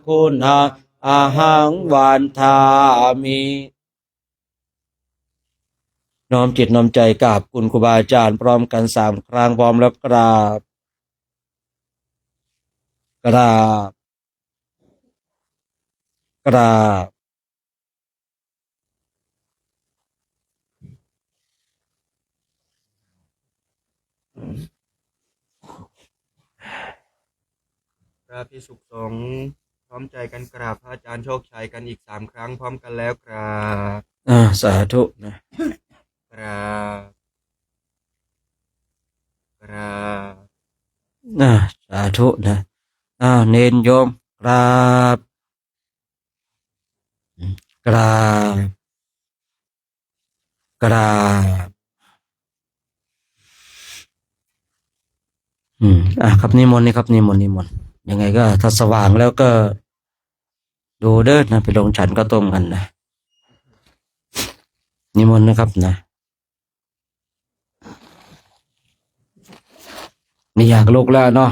คุณาอาหังวันทามิน้อมจิตน้อมใจกราบคุณครูบาอาจารย์พร้อมกัน3 ครั้งพร้อมแล้วกราบกราบกราบ พระภิกษุสงฆ์พร้อมใจกันกราบพระอาจารย์โชคชัยกันอีก3 ครั้งพร้อมกันแล้วกราบ สาธุนะ กราบกราบ สาธุนะเนนโยมกราบกราบกราบครับนิมนต์นี่ครับนิมนต์นิมนต์ยังไงก็ถ้าสว่างแล้วก็ดูเด้อนะไปลงฉันก็ต้มกันนะนิมนต์นะครับนะนี่อยากลุกแล้วเนาะ